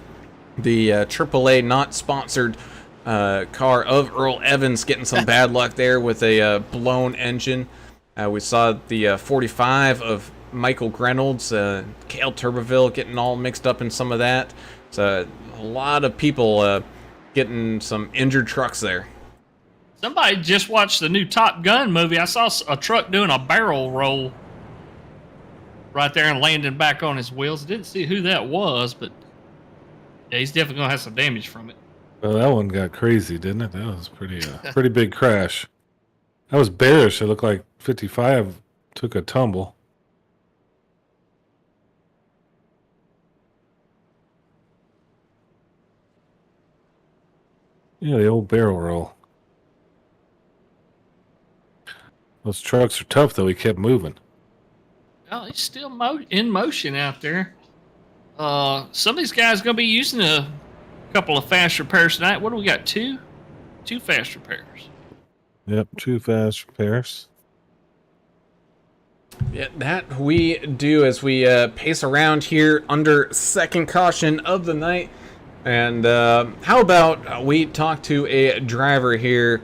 the AAA not sponsored car of Earl Evans getting some bad luck there with a blown engine. We saw the 45 of Michael Reynolds, Cale Turbeville getting all mixed up in some of that. So a lot of people getting some injured trucks there. Somebody just watched the new Top Gun movie. I saw a truck doing a barrel roll right there and landing back on his wheels. Didn't see who that was, but yeah, he's definitely gonna have some damage from it. Well, that one got crazy, didn't it? That was pretty big crash. That was bearish. It looked like 55 took a tumble. Yeah, the old barrel roll. Those trucks are tough, though. He kept moving. Oh, he's still in motion out there. Some of these guys going to be using a couple of fast repairs tonight. What do we got? Two fast repairs. Yep, 2 fast repairs. Yeah, that we do as we pace around here under second caution of the night. And how about we talk to a driver here,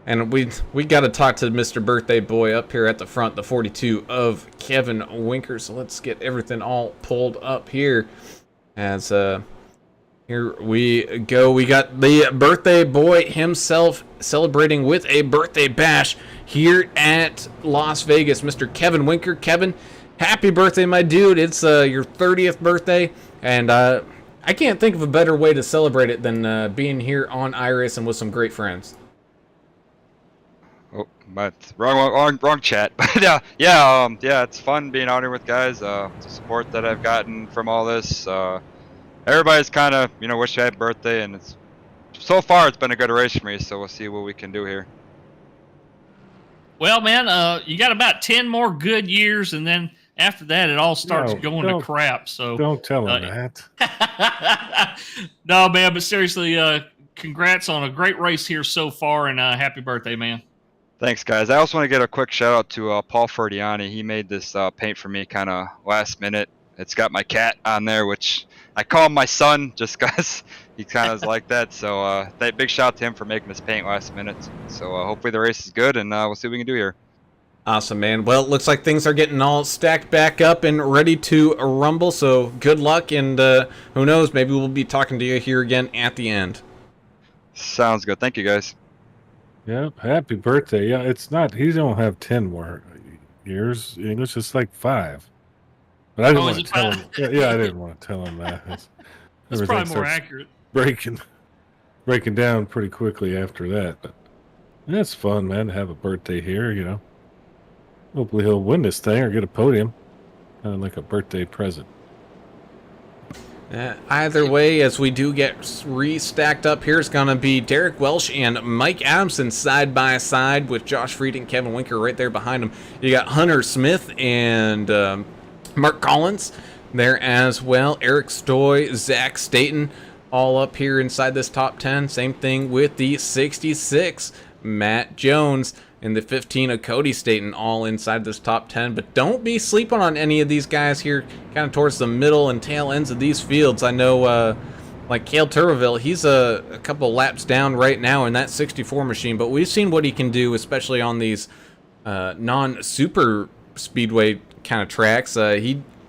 and we got to talk to Mr. Birthday Boy up here at the front, the 42 of Kevin Winker. So let's get everything all pulled up here. As here we go. We got the Birthday Boy himself celebrating with a birthday bash here at Las Vegas. Mr. Kevin Winker. Kevin, happy birthday, my dude. It's your 30th birthday, and I can't think of a better way to celebrate it than being here on iRacing with some great friends. Oh, but wrong chat. But yeah, it's fun being out here with guys. The support that I've gotten from all this. Everybody's kind of, wish I had birthday, and so far it's been a good race for me. So we'll see what we can do here. Well, man, you got about 10 more good years, and then after that, it all starts going to crap. So don't tell him that. No, man, but seriously, congrats on a great race here so far, and happy birthday, man. Thanks, guys. I also want to get a quick shout out to Paul Ferdiani. He made this paint for me kind of last minute. It's got my cat on there, which I call him my son just because he kind of is like that. So that big shout out to him for making us paint last minute. So hopefully the race is good, and we'll see what we can do here. Awesome, man. Well, it looks like things are getting all stacked back up and ready to rumble, so good luck, and who knows, maybe we'll be talking to you here again at the end. Sounds good. Thank you, guys. Yeah, happy birthday. Yeah, it's not. He don't have 10 more years. English is like 5. But I didn't want to tell him. Yeah, I didn't want to tell him that. That's probably more accurate. Breaking down pretty quickly after that. But that's fun, man, to have a birthday here. Hopefully he'll win this thing or get a podium. Kind of like a birthday present. Either way, as we do get restacked up here, it's going to be Derrick Welsh and Mike Adamson side by side with Josh Freed and Kevin Winker right there behind them. You got Hunter Smith and Mark Collins there as well. Eric Stoy, Zach Staten, all up here inside this top 10. Same thing with the 66. Matt Jones and the 15 of Cody Staten, all inside this top 10. But don't be sleeping on any of these guys here, kind of towards the middle and tail ends of these fields. I know, like Cale Turville, he's a couple laps down right now in that 64 machine, but we've seen what he can do, especially on these non-super speedway kind of tracks.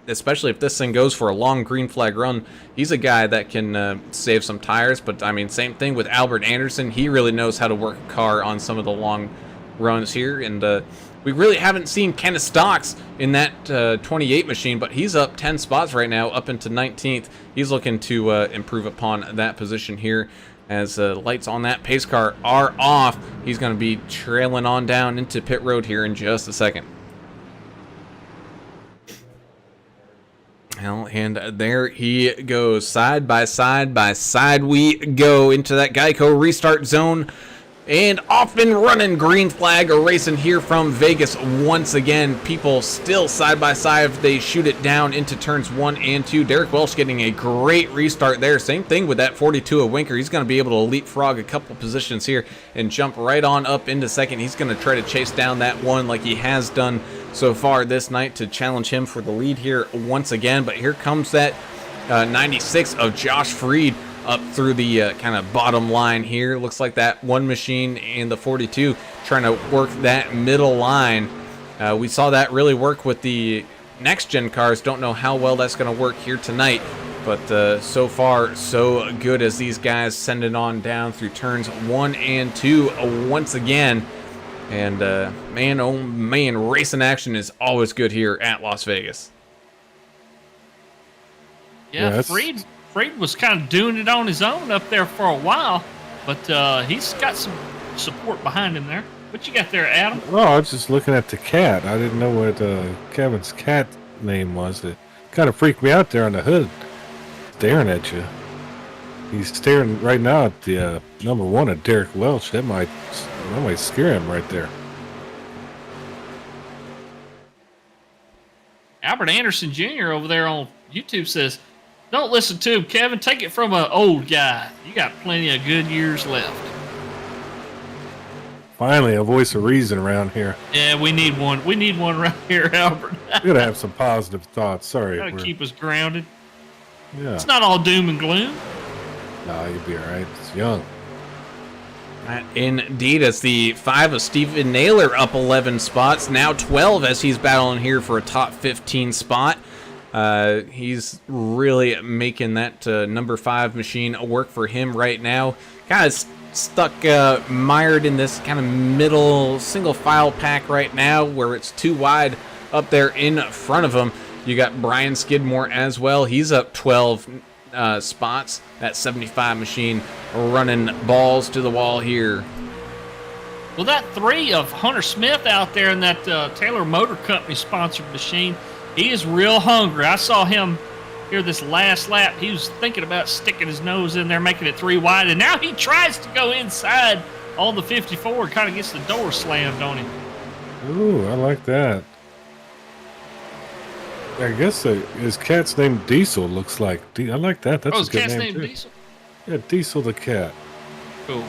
Especially if this thing goes for a long green flag run, he's a guy that can save some tires. But I mean, same thing with Albert Anderson. He really knows how to work a car on some of the long runs here, and we really haven't seen Kenneth Stocks in that 28 machine, but he's up 10 spots right now, up into 19th. He's looking to improve upon that position here as lights on that pace car are off. He's going to be trailing on down into pit road here in just a second. Well, and there he goes. Side by side by side we go into that Geico restart zone. And off and running, green flag racing here from Vegas once again. People still side by side. They shoot it down into turns 1 and 2. Derrick Welsh getting a great restart there. Same thing with that 42 of Winker. He's going to be able to leapfrog a couple positions here and jump right on up into second. He's going to try to chase down that one like he has done so far this night to challenge him for the lead here once again. But here comes that 96 of Josh Freed up through the kind of bottom line here. Looks like that one machine and the 42 trying to work that middle line. We saw that really work with the next gen cars. Don't know how well that's going to work here tonight, but so far so good as these guys send it on down through turns 1 and 2 once again. And man, oh man, racing action is always good here at Las Vegas. Yeah, Freed was kind of doing it on his own up there for a while, but he's got some support behind him there. What you got there, Adam? Oh, I was just looking at the cat. I didn't know what Kevin's cat name was. It kind of freaked me out there on the hood, staring at you. He's staring right now at the number 1 of Derrick Welch. That might scare him right there. Albert Anderson Jr. over there on YouTube says, "Don't listen to him, Kevin. Take it from an old guy. You got plenty of good years left." Finally, a voice of reason around here. Yeah, we need one. We need one right here, Albert. We gotta have some positive thoughts. Sorry. Gotta keep us grounded. Yeah. It's not all doom and gloom. No, you'll be all right. It's young. Indeed, as the 5 of Steven Naylor up 11 spots, now 12 as he's battling here for a top 15 spot. He's really making that number 5 machine work for him right now. Kind of stuck mired in this kind of middle single file pack right now where it's too wide up there in front of him. You got Brian Skidmore as well. He's up 12 spots. That 75 machine running balls to the wall here. Well, that 3 of Hunter Smith out there in that Taylor Motor Company sponsored machine, he is real hungry. I saw him here this last lap. He was thinking about sticking his nose in there, making it 3 wide, and now he tries to go inside on the 54 and kind of gets the door slammed on him. Ooh, I like that. I guess his cat's name Diesel looks like. I like that. That's his a good cat's name too. Diesel? Yeah, Diesel the cat. Cool.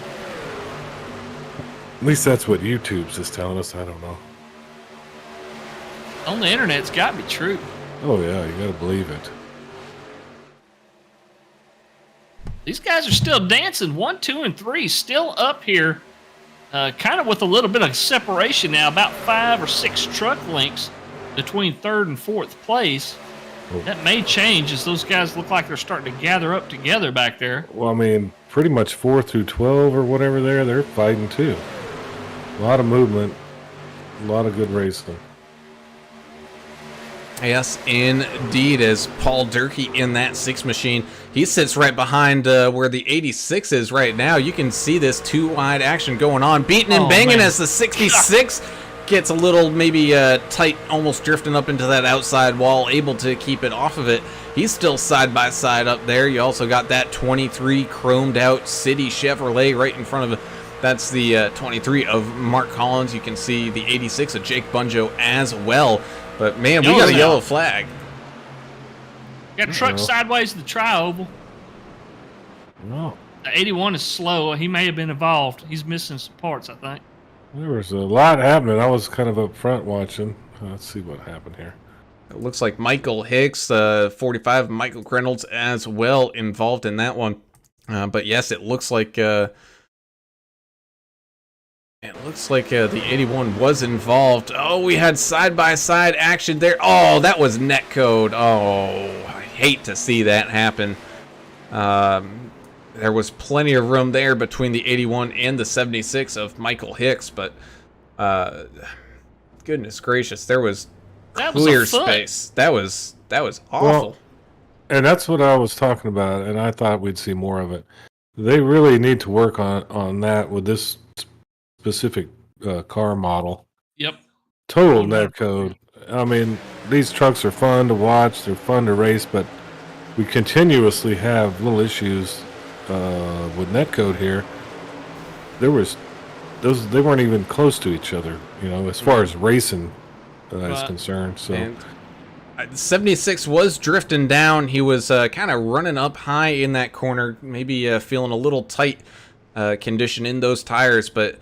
At least that's what YouTube's is telling us. I don't know. On the internet, it's got to be true. Oh yeah, you gotta believe it. These guys are still dancing. 1, 2, and 3 still up here, kind of with a little bit of separation now, about 5 or 6 truck lengths between 3rd and 4th place. That may change as those guys look like they're starting to gather up together back there. Well, I mean, pretty much 4 through 12 or whatever they're fighting too. A lot of movement, a lot of good racing. Yes, indeed, as Paul Durkee in that 6 machine. He sits right behind where the 86 is right now. You can see this 2-wide action going on. Beating and banging as the 66 gets a little maybe tight, almost drifting up into that outside wall, able to keep it off of it. He's still side by side up there. You also got that 23 chromed out City Chevrolet right in front of it. That's the 23 of Mark Collins. You can see the 86 of Jake Bunjo as well. But, man, we got a yellow flag. Got a truck sideways to the tri-oval. No. The 81 is slow. He may have been involved. He's missing some parts, I think. There was a lot happening. I was kind of up front watching. Let's see what happened here. It looks like Michael Hicks, 45, Michael Reynolds as well involved in that one. But, yes, it looks like... the 81 was involved. Oh, we had side-by-side action there. Oh, that was netcode. Oh, I hate to see that happen. There was plenty of room there between the 81 and the 76 of Michael Hicks, but goodness gracious, there was clear space. That was awful. Well, and that's what I was talking about, and I thought we'd see more of it. They really need to work on that with this specific car model. Yep. Total net code. I mean, these trucks are fun to watch. They're fun to race, but we continuously have little issues with netcode here. They weren't even close to each other, as far as racing is concerned. So. And 76 was drifting down. He was kind of running up high in that corner, maybe feeling a little tight condition in those tires, but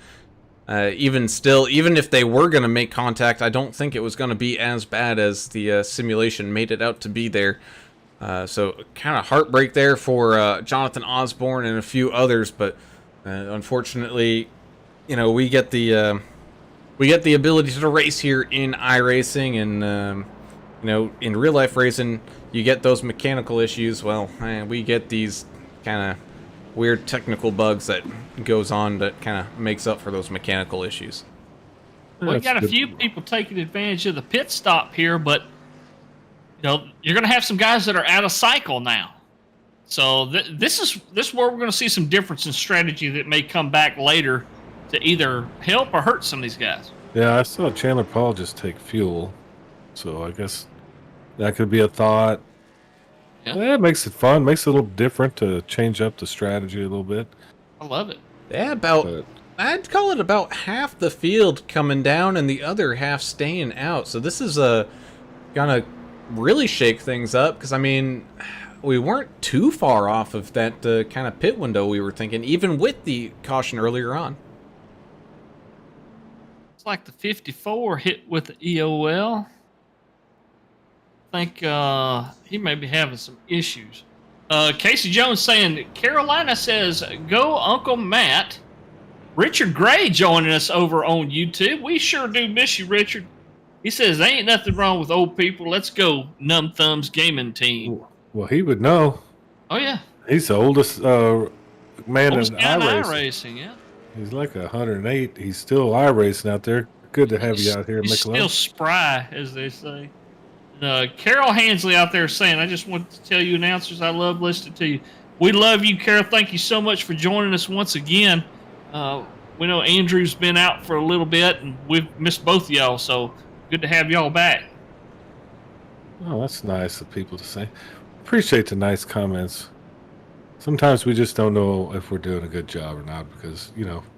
even still, even if they were going to make contact, I don't think it was going to be as bad as the simulation made it out to be there. So kind of heartbreak there for Jonathan Osborne and a few others, but unfortunately, we get the ability to race here in iRacing, and in real life racing, you get those mechanical issues. Well, we get these kind of weird technical bugs that goes on that kind of makes up for those mechanical issues. Well, we got a few people taking advantage of the pit stop here, but you're going to have some guys that are out of cycle now. So this is where we're going to see some difference in strategy that may come back later to either help or hurt some of these guys. Yeah, I saw Chandler Paul just take fuel, so I guess that could be a thought. Yeah, it makes it fun, makes it a little different to change up the strategy a little bit. I love it. Yeah, I'd call it about half the field coming down and the other half staying out. So this is gonna really shake things up, because I mean, we weren't too far off of that kind of pit window we were thinking, even with the caution earlier on. It's like the 54 hit with the EOL. I think he may be having some issues. Casey Jones saying, Carolina says, go Uncle Matt. Richard Gray joining us over on YouTube. We sure do miss you, Richard. He says, there ain't nothing wrong with old people. Let's go, Numb Thumbs Gaming Team. Well, he would know. Oh, yeah. He's the oldest man oldest in iRacing. iRacing. Yeah. He's like 108. He's still iRacing out there. Good to have you out here, He's Michelob. still spry, as they say. Carol Hansley out there saying, I just want to tell you, announcers, I love listening to you. We love you, Carol. Thank you so much for joining us once again. We know Andrew's been out for a little bit, and we've missed both of y'all, so good to have y'all back. Oh, that's nice of people to say. Appreciate the nice comments. Sometimes we just don't know if we're doing a good job or not, because,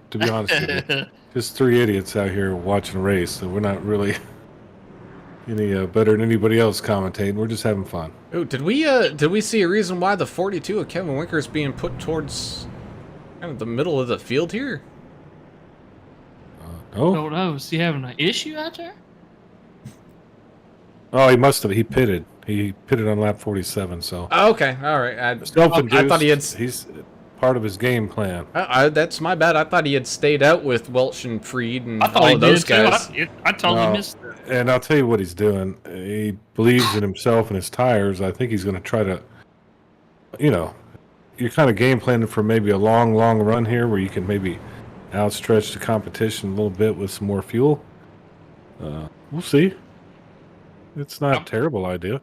to be honest with you, just 3 idiots out here watching a race, so we're not really any better than anybody else commentating. We're just having fun. Oh, did we see a reason why the 42 of Kevin Winker is being put towards kind of the middle of the field here? No. Don't know. Is he having an issue out there? Oh, he must have. He pitted. He pitted on lap 47. So. Oh, okay, all right. I Self-induced. thought he had. He's part of his game plan. That's my bad. I thought he had stayed out with Welch and Freed and I thought all he of those did guys. too. I totally No. missed that. And I'll tell you what he's doing. He believes in himself and his tires. I think he's going to try to, you're kind of game planning for maybe a long run here where you can maybe outstretch the competition a little bit with some more fuel. We'll see. It's not a terrible idea.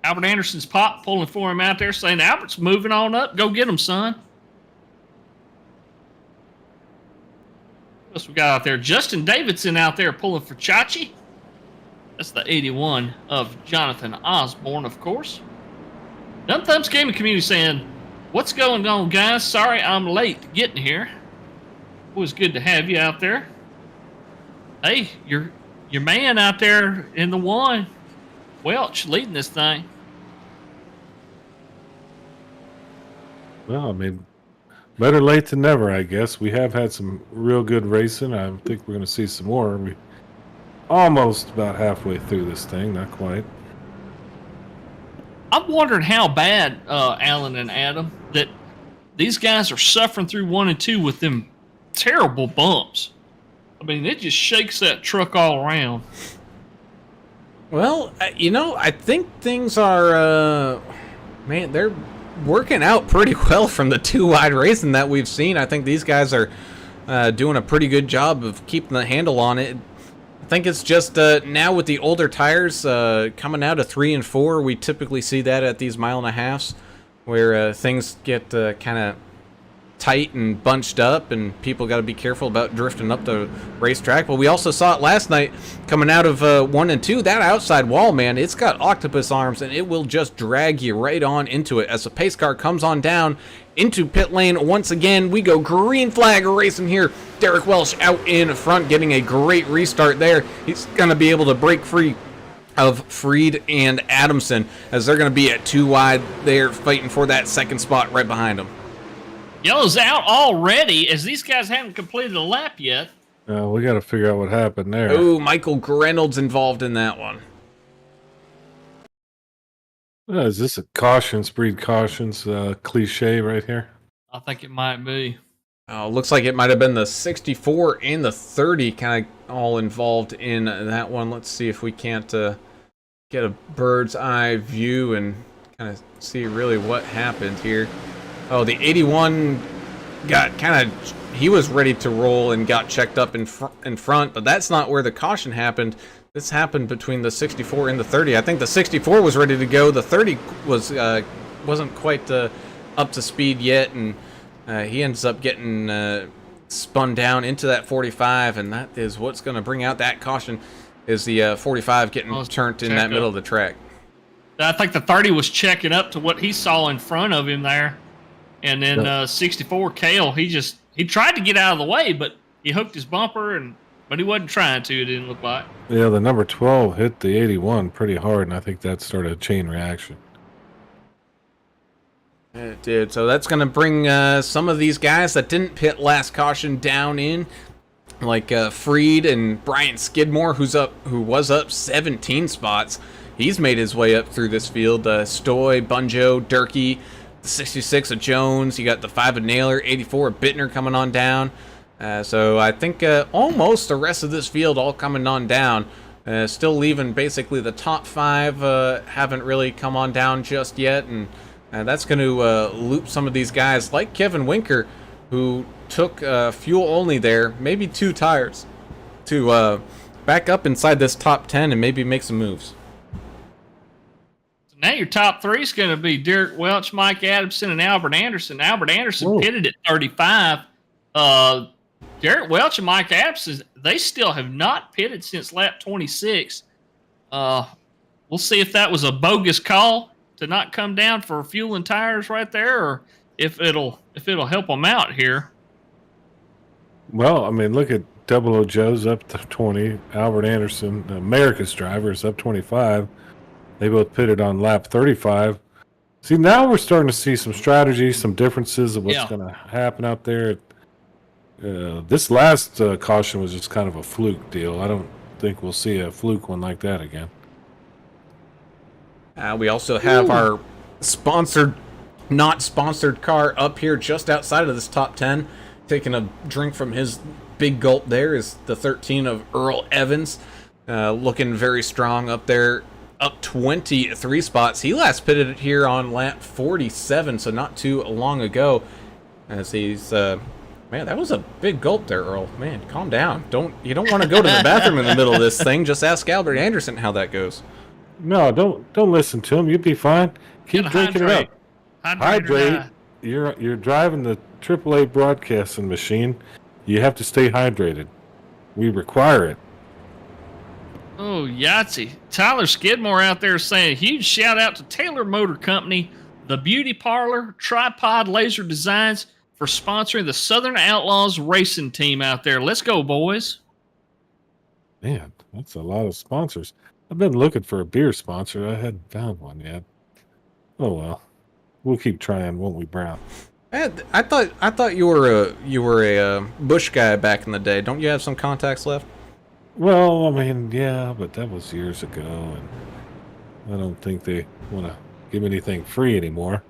Albert Anderson's pop pulling for him out there, saying, Albert's moving on up. Go get him, son. What else we got out there? Justin Davidson out there pulling for Chachi. That's the 81 of Jonathan Osborne, of course. Dumb Thumbs Gaming Community saying, what's going on, guys? Sorry I'm late getting here. Always good to have you out there. Hey, your man out there in the one, Welch, leading this thing. Well, I mean, better late than never, I guess. We have had some real good racing. I think we're going to see some more. We almost about halfway through this thing, not quite. I'm wondering how bad, Alan and Adam, that these guys are suffering through 1 and 2 with them terrible bumps. I mean, it just shakes that truck all around. Well, I think things are, they're working out pretty well from the 2-wide racing that we've seen. I think these guys are doing a pretty good job of keeping the handle on it. I think it's just now with the older tires coming out of 3 and 4, we typically see that at these 1.5 miles where things get kind of tight and bunched up, and people got to be careful about drifting up the racetrack. But we also saw it last night coming out of 1 and 2. That outside wall, man, it's got octopus arms, and it will just drag you right on into it. As the pace car comes on down into pit lane once again, we go green flag racing here. Derrick Welsh out in front, getting a great restart there. He's going to be able to break free of Freed and Adamson, as they're going to be at 2 wide there, fighting for that second spot right behind them. Yellow's out already, as these guys haven't completed a lap yet. We got to figure out what happened there. Oh, Michael Reynolds involved in that one. Is this a cautions breed cautions cliche right here? I think it might be. Looks like it might have been the 64 and the 30 kind of all involved in that one. Let's see if we can't get a bird's eye view and kind of see really what happened here. Oh, the 81 got he was ready to roll and got checked up in front, but that's not where the caution happened. This happened between the 64 and the 30. I think the 64 was ready to go. The 30 wasn't quite up to speed yet, and he ends up getting spun down into that 45, and that is what's going to bring out that caution, is the 45 getting turned in that middle of the track. I think the 30 was checking up to what he saw in front of him there. And then 64 Kale, he tried to get out of the way, but he hooked his bumper, but he wasn't trying to, it didn't look like. Yeah, the number 12 hit the 81 pretty hard, and I think that started a chain reaction. It did. So that's going to bring some of these guys that didn't pit last caution down in, like Freed and Brian Skidmore, who was up 17 spots. He's made his way up through this field. Stoy, Bunjo, Durkee, the 66 of Jones. You got the 5 of Naylor, 84 of Bittner coming on down. So I think almost the rest of this field all coming on down. Still leaving basically the top 5 haven't really come on down just yet. And that's going to loop some of these guys like Kevin Winker, who took fuel only there, maybe 2 tires, to back up inside this top 10 and maybe make some moves. Now your top 3 is going to be Derrick Welch, Mike Adamson, and Albert Anderson. Albert Anderson pitted at 35. Derrick Welch and Mike Adamson, they still have not pitted since lap 26. We'll see if that was a bogus call to not come down for fuel and tires right there, or if it'll help them out here. Well, I mean, look at Double O Joe's up to 20. Albert Anderson, America's driver, is up 25. They both pitted on lap 35. See, now we're starting to see some strategy, some differences of what's going to happen out there. This last caution was just kind of a fluke deal. I don't think we'll see a fluke one like that again. We also have our sponsored not sponsored car up here just outside of this top 10. Taking a drink from his big gulp there is the 13 of Earl Evans. Looking very strong up there, up 23 spots. He last pitted it here on lap 47, so not too long ago. As he's, man, that was a big gulp there, Earl. Man, calm down. You don't want to go to the bathroom in the middle of this thing. Just ask Albert Anderson how that goes. No, don't listen to him. You'll be fine. Keep drinking it up. Hydrate. You're driving the AAA broadcasting machine. You have to stay hydrated. We require it. Oh, Yahtzee. Tyler Skidmore out there saying, huge shout out to Taylor Motor Company, the Beauty Parlor, Tripod Laser Designs for sponsoring the Southern Outlaws racing team out there. Let's go, boys. Man, that's a lot of sponsors. I've been looking for a beer sponsor. I hadn't found one yet. Oh well, we'll keep trying, won't we, Brown? I thought you were a Bush guy back in the day. Don't you have some contacts left? Well, I mean, yeah, but that was years ago, and I don't think they want to give anything free anymore.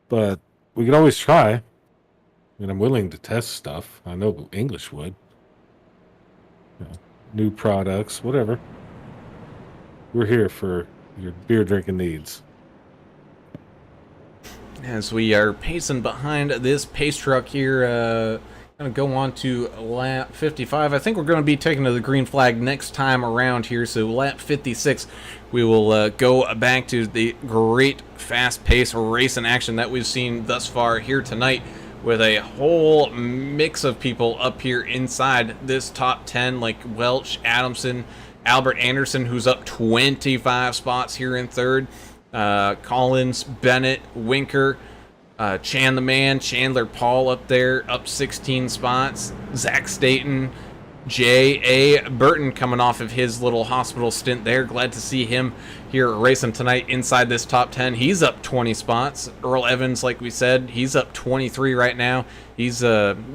But we could always try. I mean, I'm willing to test stuff. I know English would. New products, whatever. We're here for your beer drinking needs. As we are pacing behind this pace truck here, going to go on to lap 55. I think we're going to be taking to the green flag next time around here. So lap 56, we will go back to the great fast-paced racing action that we've seen thus far here tonight, with a whole mix of people up here inside this top 10, like Welch, Adamson, Albert Anderson, who's up 25 spots here in third. Collins, Bennett, Winker, Chan the Man, Chandler Paul up there, up 16 spots. Zach Staten, J.A. Burton coming off of his little hospital stint there. Glad to see him here racing tonight inside this top 10. He's up 20 spots. Earl Evans, like we said, he's up 23 right now. He's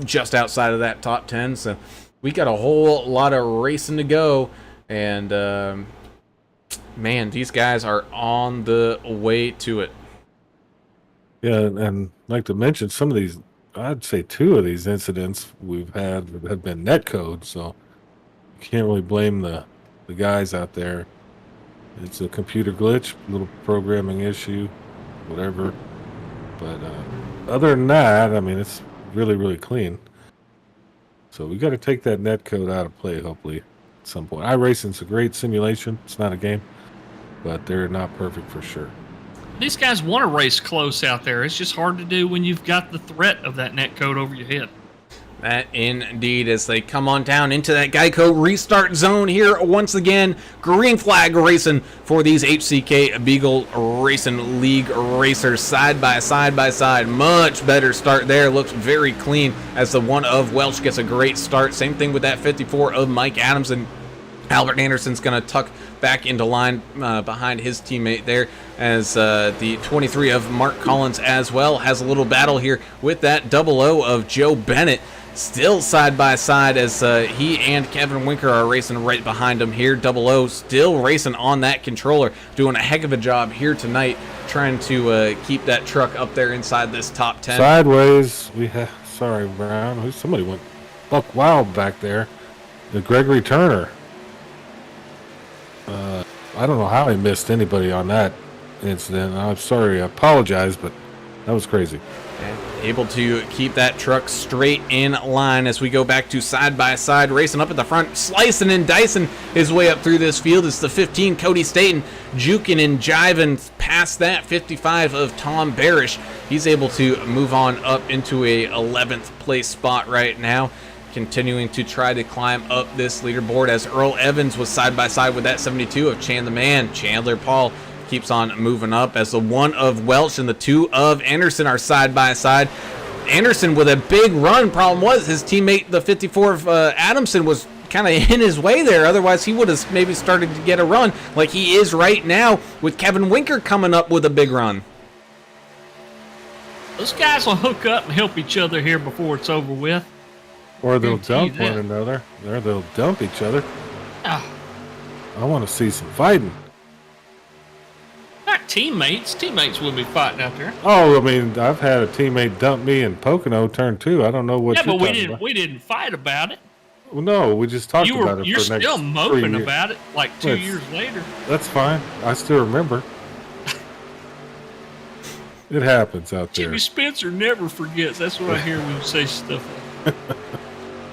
just outside of that top 10. So we got a whole lot of racing to go. And, man, these guys are on the way to it. Yeah, and I'd like to mention some of these, I'd say 2 of these incidents we've had have been netcode, so you can't really blame the guys out there. It's a computer glitch, little programming issue, whatever. But other than that, I mean, it's really, really clean. So we got to take that netcode out of play, hopefully, at some point. iRacing's a great simulation. It's not a game, but they're not perfect for sure. These guys want to race close out there. It's just hard to do when you've got the threat of that netcode over your head. That indeed, as they come on down into that Geico Restart zone here once again. Green flag racing for these HCK Beagle Racing League racers side by side. Much better start there. Looks very clean as the one of Welch gets a great start. Same thing with that 54 of Mike Adams, and Albert Anderson's going to tuck back into line behind his teammate there, as the 23 of Mark Collins as well has a little battle here with that 00 of Joe Bennett. Still side by side as he and Kevin Winker are racing right behind him here. 00 still racing on that controller, doing a heck of a job here tonight, trying to keep that truck up there inside this top 10. Sideways, sorry, Brown. Somebody went buck wild back there. The Gregory Turner. I don't know how he missed anybody on that incident. I'm sorry, I apologize, but that was crazy. And able to keep that truck straight in line as we go back to side by side racing up at the front, slicing and dicing his way up through this field. It's the 15 Cody Staten, juking and jiving past that 55 of Tom Barish. He's able to move on up into a 11th place spot right now, continuing to try to climb up this leaderboard, as Earl Evans was side by side with that 72 of Chan the Man. Chandler Paul keeps on moving up as the 1 of Welch and the 2 of Anderson are side by side. Anderson with a big run. Problem was his teammate, the 54 of Adamson, was kind of in his way there. Otherwise, he would have maybe started to get a run like he is right now, with Kevin Winker coming up with a big run. Those guys will hook up and help each other here before it's over with. Or they'll dump one another. Or they'll dump each other. Oh. I want to see some fighting. teammates. Teammates will be fighting out there. Oh, I mean, I've had a teammate dump me in Pocono turn 2. I don't know what Yeah, you're but talking about. we didn't fight about it. Well, no, we just talked about it You're for the next still 3 moping years. about it like 2 Well, years later. That's fine. I still remember. It happens out there. Jimmy Spencer never forgets. That's what I hear when you say stuff like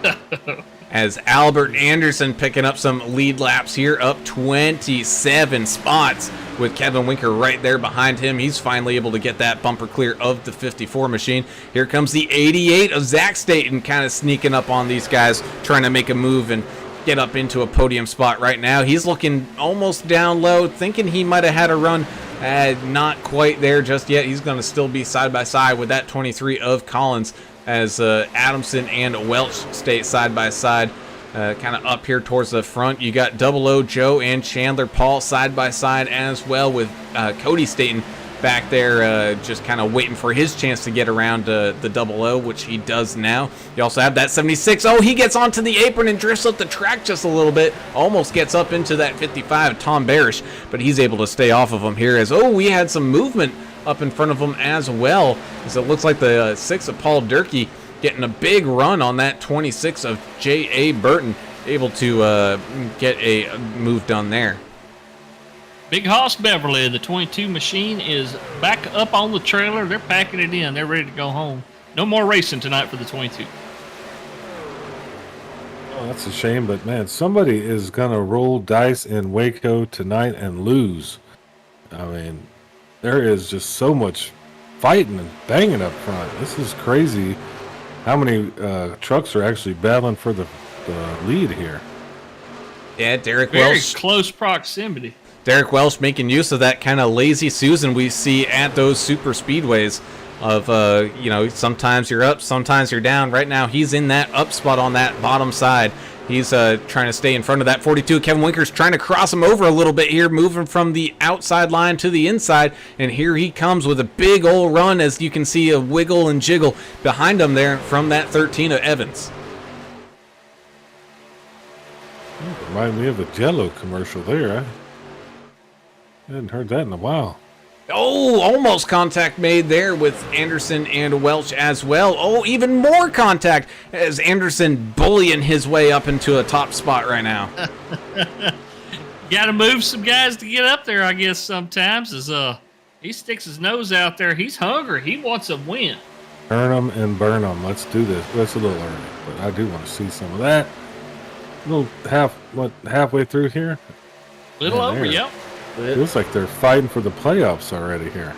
that. As Albert Anderson picking up some lead laps here, up 27 spots with Kevin Winker right there behind him. He's finally able to get that bumper clear of the 54 machine. Here comes the 88 of Zach Staten, kind of sneaking up on these guys, trying to make a move and get up into a podium spot right now. He's looking almost down low, thinking he might have had a run. Not quite there just yet. He's going to still be side by side with that 23 of Collins, as Adamson and Welch stay side by side, kind of up here towards the front. You got Double O Joe and Chandler Paul side by side as well, with Cody Staten back there just kind of waiting for his chance to get around the Double O, which he does now. You also have that 76. Oh, he gets onto the apron and drifts up the track just a little bit. Almost gets up into that 55, Tom Barish, but he's able to stay off of him here as, oh, we had some movement up in front of him as well, as it looks like the 6 of Paul Durkee getting a big run on that 26 of J.A. Burton, able to get a move done there. Big Hoss Beverly, the 22 machine, is back up on the trailer. They're packing it in. They're ready to go home. No more racing tonight for the 22. Oh, that's a shame, but man, somebody is going to roll dice in Waco tonight and lose. I mean, there is just so much fighting and banging up front. This is crazy how many trucks are actually battling for the lead here. Yeah, Derrick Very Welsh. close proximity. Derrick Welsh making use of that kind of lazy Susan we see at those super speedways of, sometimes you're up, sometimes you're down. Right now, he's in that up spot on that bottom side. He's trying to stay in front of that 42. Kevin Winker's trying to cross him over a little bit here, moving from the outside line to the inside. And here he comes with a big old run, as you can see a wiggle and jiggle behind him there from that 13 of Evans. Remind me of a Jell-O commercial there. I hadn't heard that in a while. Oh, almost contact made there with Anderson and Welch as well. Oh, even more contact as Anderson bullying his way up into a top spot right now. Got to move some guys to get up there, I guess, sometimes. As he sticks his nose out there. He's hungry. He wants a win. Turn them and burn them. Let's do this. That's a little early, but I do want to see some of that. A little halfway through here? Little Man, over, there. yep. Feels like they're fighting for the playoffs already here.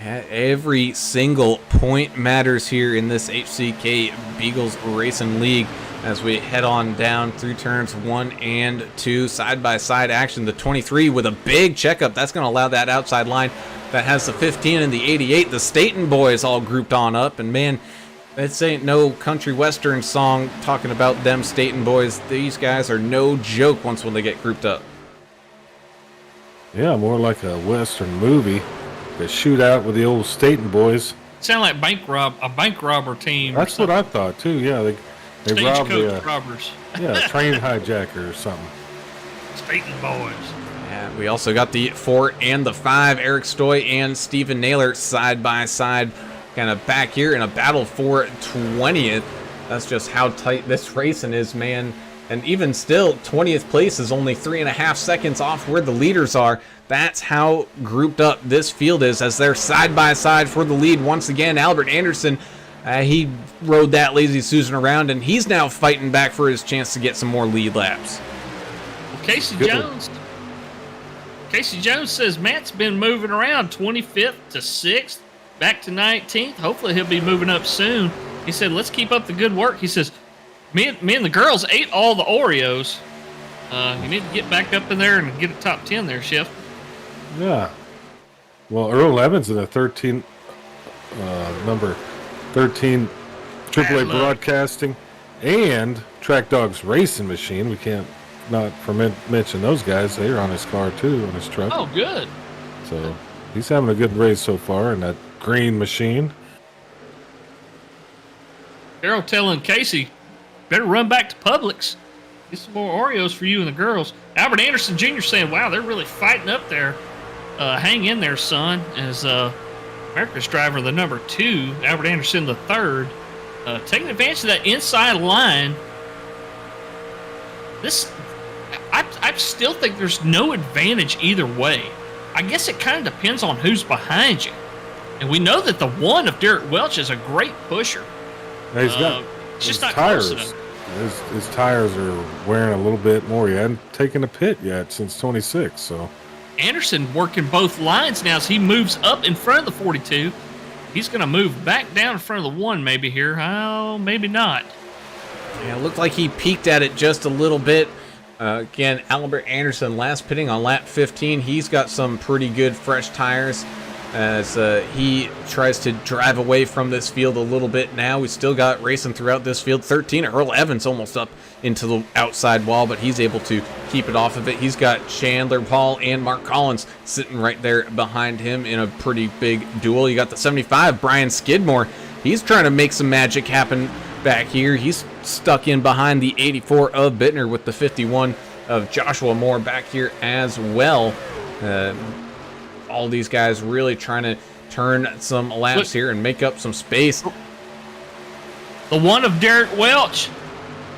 Every single point matters here in this HCK Beagles Racing League as we head on down through turns 1 and 2. Side-by-side action. The 23 with a big checkup. That's going to allow that outside line that has the 15 and the 88. The Staten boys all grouped on up. And, man, this ain't no country western song talking about them Staten boys. These guys are no joke once when they get grouped up. Yeah, more like a western movie. The shootout with the old Staten boys. Sound like a bank robber team. That's what I thought too. Yeah, they robbed Stagecoach robbers. a train hijacker or something. Staten boys. Yeah, we also got the 4 and the 5. Eric Stoy and Stephen Naylor side by side, kind of back here in a battle for 20th. That's just how tight this racing is, man. And even still, 20th place is only 3.5 seconds off where the leaders are. That's how grouped up this field is, as they're side by side for the lead once again. Albert Anderson, he rode that lazy Susan around, and he's now fighting back for his chance to get some more lead laps. Well, Casey Jones says Matt's been moving around 25th to 6th, back to 19th. Hopefully he'll be moving up soon. He said, let's keep up the good work. He says, me and the girls ate all the Oreos. You need to get back up in there and get a top 10 there, Chef. Yeah. Well, Earl Evans in the number 13 AAA Broadcasting and Track Dogs Racing Machine. We can't not mention those guys. They're on his car too, on his truck. Oh, good. So he's having a good race so far in that green machine. Carol telling Casey, better run back to Publix. Get some more Oreos for you and the girls. Albert Anderson Jr. saying, wow, they're really fighting up there. hang in there, son, as America's driver, the number 2, Albert Anderson, the 3rd, taking advantage of that inside line. I still think there's no advantage either way. I guess it kind of depends on who's behind you. And we know that the 1 of Derrick Welch is a great pusher. Yeah, he's got it's just his not tires. close enough. His tires are wearing a little bit more. He hadn't taken a pit yet since 26, so. Anderson working both lines now as he moves up in front of the 42. He's going to move back down in front of the 1 maybe here. Oh, maybe not. Yeah, it looked like he peaked at it just a little bit. Again, Albert Anderson last pitting on lap 15. He's got some pretty good fresh tires as he tries to drive away from this field a little bit now. We still got racing throughout this field. 13, Earl Evans almost up into the outside wall, but he's able to keep it off of it. He's got Chandler Paul and Mark Collins sitting right there behind him in a pretty big duel. You got the 75, Brian Skidmore. He's trying to make some magic happen back here. He's stuck in behind the 84 of Bittner with the 51 of Joshua Moore back here as well. All these guys really trying to turn some laps here and make up some space. The 1 of Derrick Welch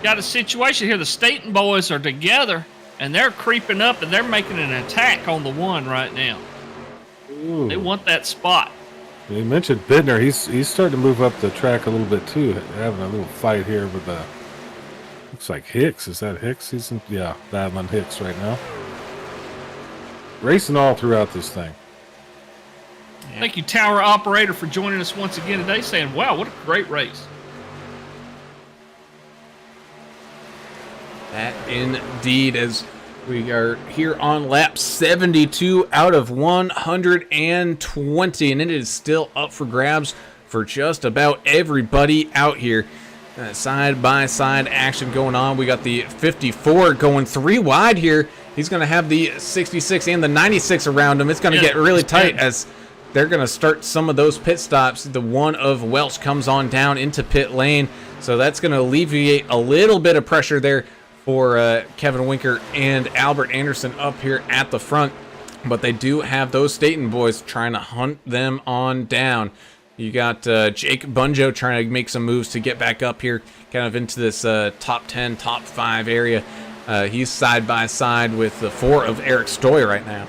got a situation here. The Staten boys are together, and they're creeping up, and they're making an attack on the 1 right now. Ooh. They want that spot. You mentioned Bittner. He's starting to move up the track a little bit too, having a little fight here with looks like Hicks. Is that Hicks? Battling Hicks right now. Racing all throughout this thing. Yeah. Thank you, Tower Operator, for joining us once again today, saying, wow, what a great race. That indeed, as we are here on lap 72 out of 120, and it is still up for grabs for just about everybody out here. Side-by-side action going on. We got the 54 going 3 wide here. He's going to have the 66 and the 96 around him. It's going to get really tight as they're going to start some of those pit stops. The 1 of Welch comes on down into pit lane, so that's going to alleviate a little bit of pressure there for Kevin Winker and Albert Anderson up here at the front. But they do have those Staten boys trying to hunt them on down. You got Jake Bunjo trying to make some moves to get back up here, kind of into this top 10, top 5 area. He's side by side with the 4 of Eric Stoy right now.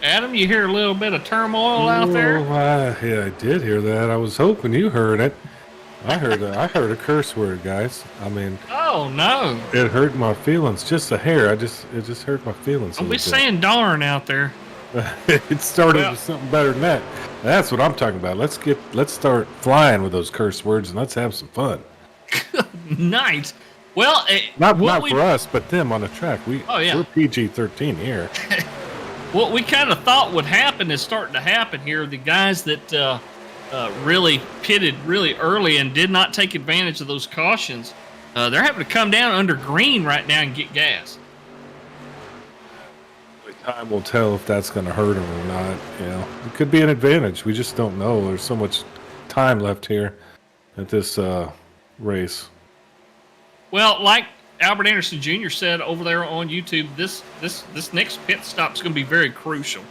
Adam, you hear a little bit of turmoil out there? Yeah, I did hear that. I was hoping you heard it. I heard a curse word, guys. I mean, oh no, it hurt my feelings just a hair. It just hurt my feelings. Don't be saying darn out there. It started with something better than that. That's what I'm talking about. Let's start flying with those curse words and let's have some fun. Nice. Well, not for us, but them on the track. We're PG-13 here. What we kind of thought would happen is starting to happen here. The guys that really pitted really early and did not take advantage of those cautions, they're having to come down under green right now and get gas. Time will tell if that's going to hurt them or not. You know, it could be an advantage. We just don't know. There's so much time left here at this race. Well, like Albert Anderson Jr. said over there on YouTube, this next pit stop is going to be very crucial.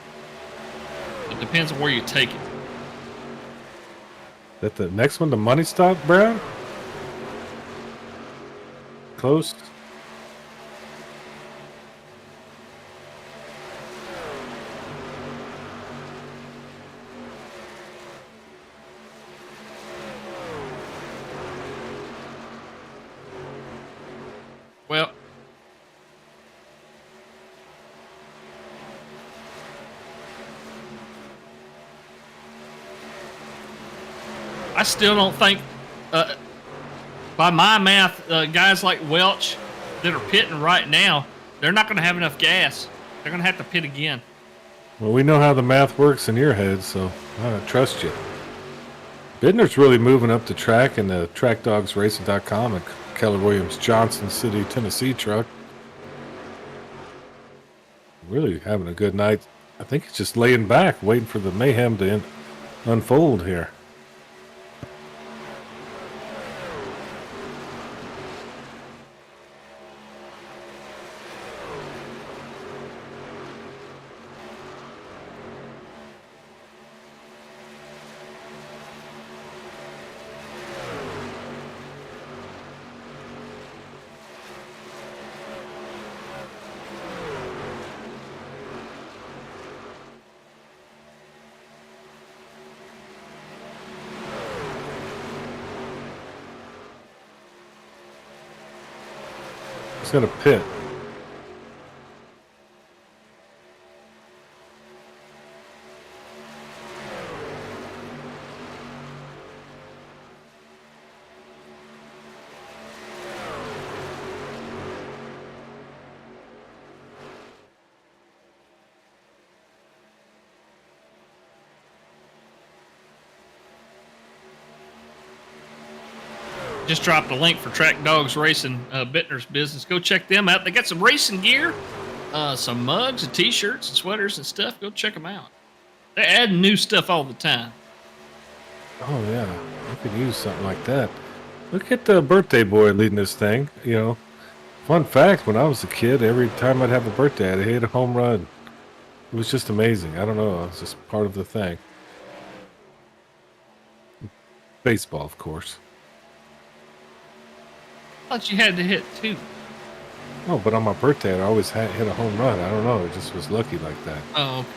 It depends on where you take it. Is that the next one, the money stop, Brown? Close. Well, I still don't think, by my math, guys like Welch that are pitting right now, they're not going to have enough gas. They're going to have to pit again. Well, we know how the math works in your head, so I trust you. Bittner's really moving up the track in the TrackDogsRacing.com and Keller Williams Johnson City, Tennessee truck. Really having a good night. I think he's just laying back, waiting for the mayhem to unfold here. He's gonna pit. Just dropped a link for Track Dogs Racing, Bittner's business. Go check them out. They got some racing gear, some mugs and t-shirts and sweaters and stuff. Go check them out. They're adding new stuff all the time. Oh yeah, I could use something like that. Look at the birthday boy leading this thing. You know, fun fact: when I was a kid, every time I'd have a birthday, I'd hit a home run. It was just amazing. I don't know. It was just part of the thing. Baseball, of course. I thought you had to hit 2. Oh, but on my birthday, I always hit a home run. I don't know. It just was lucky like that. Oh, okay.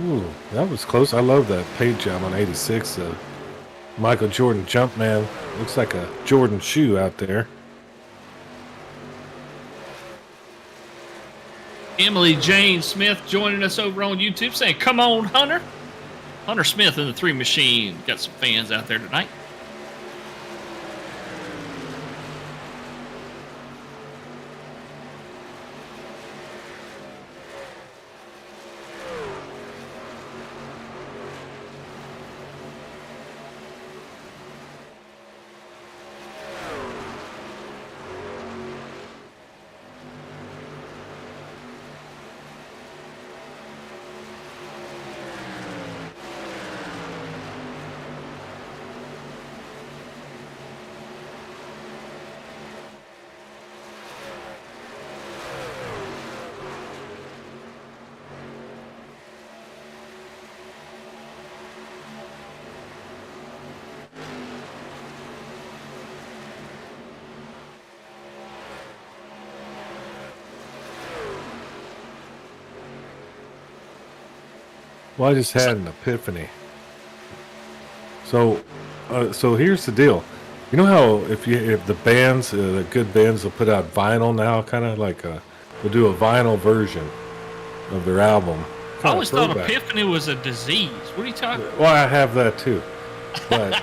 Ooh, that was close. I love that paint job on 86. Michael Jordan Jumpman. Looks like a Jordan shoe out there. Emily Jane Smith joining us over on YouTube saying, come on, Hunter. Hunter Smith and the 3 Machine. Got some fans out there tonight. Well, I just had an epiphany. So here's the deal. You know how if the bands, the good bands, will put out vinyl now, kind of like they'll do a vinyl version of their album. I always thought epiphany was a disease. What are you talking about? Well, I have that too. But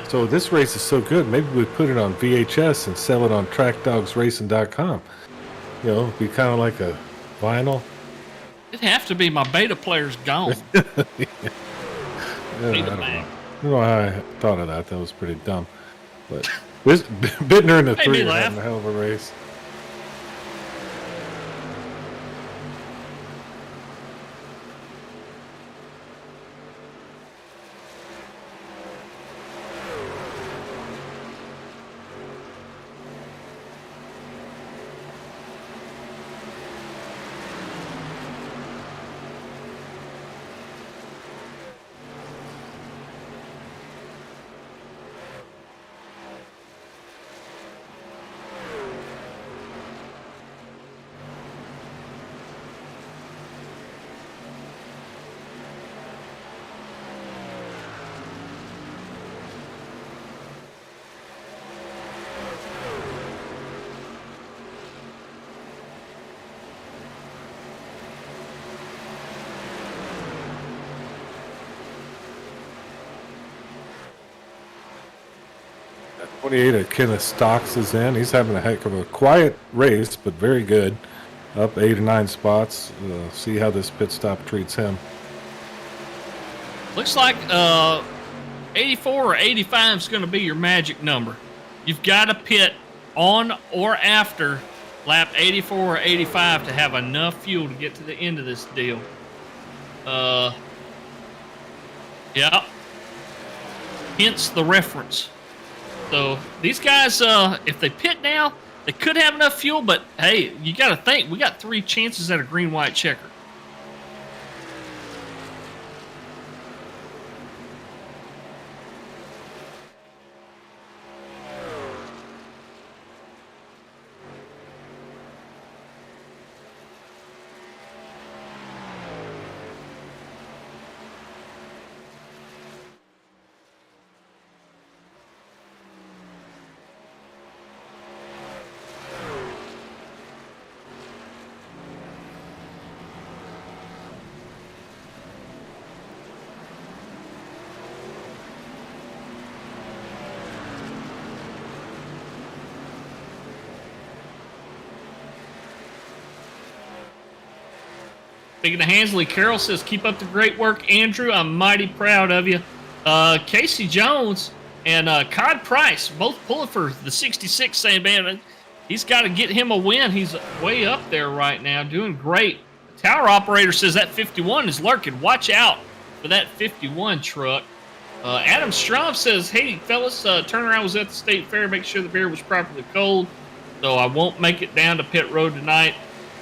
so this race is so good, maybe we put it on VHS and sell it on TrackDogsRacing.com. You know, be kind of like a vinyl. It'd have to be. My beta player's gone. Yeah, I don't know how I thought of that. That was pretty dumb. But Bittner and the 3 are having a hell of a race. At 28, Kenneth Stocks is in. He's having a heck of a quiet race, but very good. Up 8 or 9 spots. See how this pit stop treats him. Looks like 84 or 85 is going to be your magic number. You've got to pit on or after lap 84 or 85 to have enough fuel to get to the end of this deal. Yeah. Hence the reference. So these guys, if they pit now, They could have enough fuel, but hey, you got to think we got 3 chances at a green-white checker. Speaking of Hansley, Carol says, keep up the great work, Andrew. I'm mighty proud of you. Casey Jones and Cod Price both pulling for the 66, saying, man, he's got to get him a win. He's way up there right now, doing great. The tower operator says that 51 is lurking. Watch out for that 51 truck. Adam Strom says, hey, fellas, turnaround was at the state fair. Make sure the beer was properly cold. So I won't make it down to pit road tonight.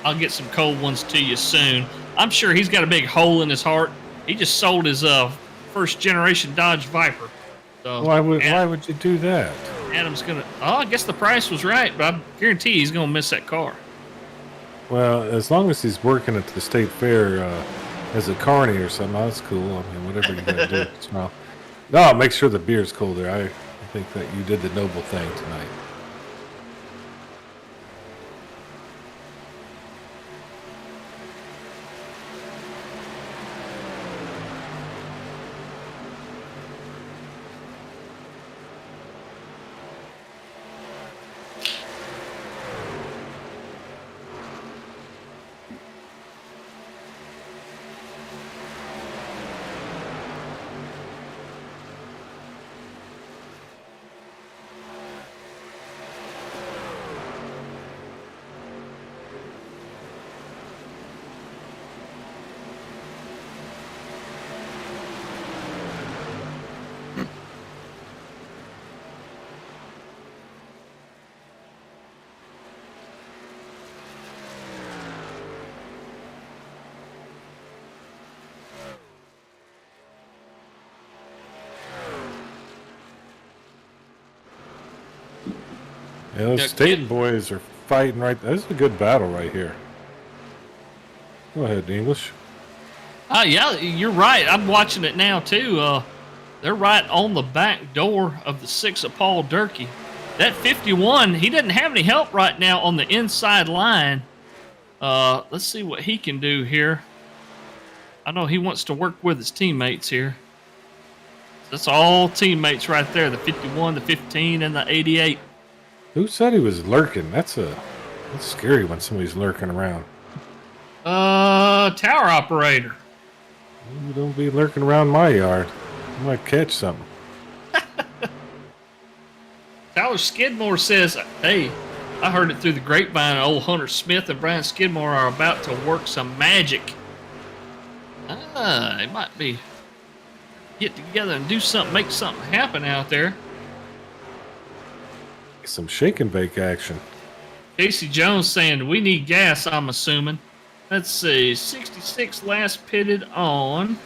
I'll get some cold ones to you soon. I'm sure he's got a big hole in his heart. He just sold his first generation Dodge Viper. So why would you do that? Adam's gonna. Oh, I guess the price was right, but I guarantee he's gonna miss that car. Well, as long as he's working at the state fair as a carny or something, that's cool. I mean, whatever you gotta do. Smile. No, make sure the beer's colder. I think that you did the noble thing tonight. Yeah, those Staten boys are fighting right. This is a good battle right here. Go ahead, English. Yeah, you're right. I'm watching it now too. They're right on the back door of the 6 of Paul Durkee. That 51, he doesn't have any help right now on the inside line. Let's see what he can do here. I know he wants to work with his teammates here. That's all teammates right there. The 51, the 15, and the 88. Who said he was lurking? That's scary when somebody's lurking around. Tower operator. You don't be lurking around my yard. You might catch something. Tyler Skidmore says, hey, I heard it through the grapevine. Old Hunter Smith and Brian Skidmore are about to work some magic. It might be get together and do something, make something happen out there. Some shake and bake action. Casey Jones saying, we need gas, I'm assuming. Let's see, 66 last pitted on. I'm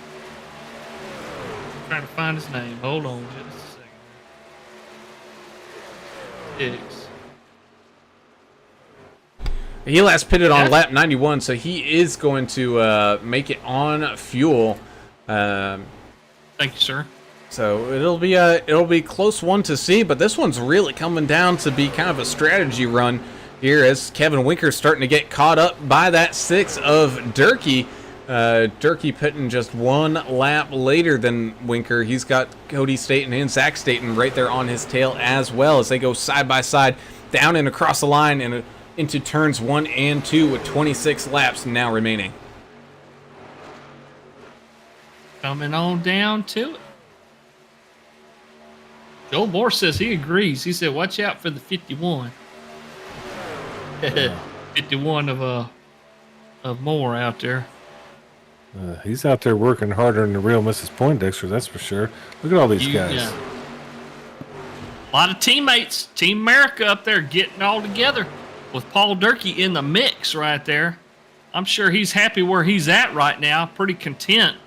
trying to find his name. Hold on just a second. He last pitted on lap 91, so he is going to make it on fuel. Thank you, sir. So it'll be a close one to see, but this one's really coming down to be kind of a strategy run here as Kevin Winker's starting to get caught up by that 6 of Durkee. Durkee pitting just 1 lap later than Winker. He's got Cody Staten and Zach Staten right there on his tail as well as they go side by side down and across the line and into turns 1 and 2 with 26 laps now remaining. Coming on down to it. Joel Moore says he agrees. He said, watch out for the 51. 51 of Moore out there. He's out there working harder than the real Mrs. Poindexter, that's for sure. Look at all these guys. A lot of teammates, Team America up there getting all together with Paul Durkee in the mix right there. I'm sure he's happy where he's at right now, pretty content.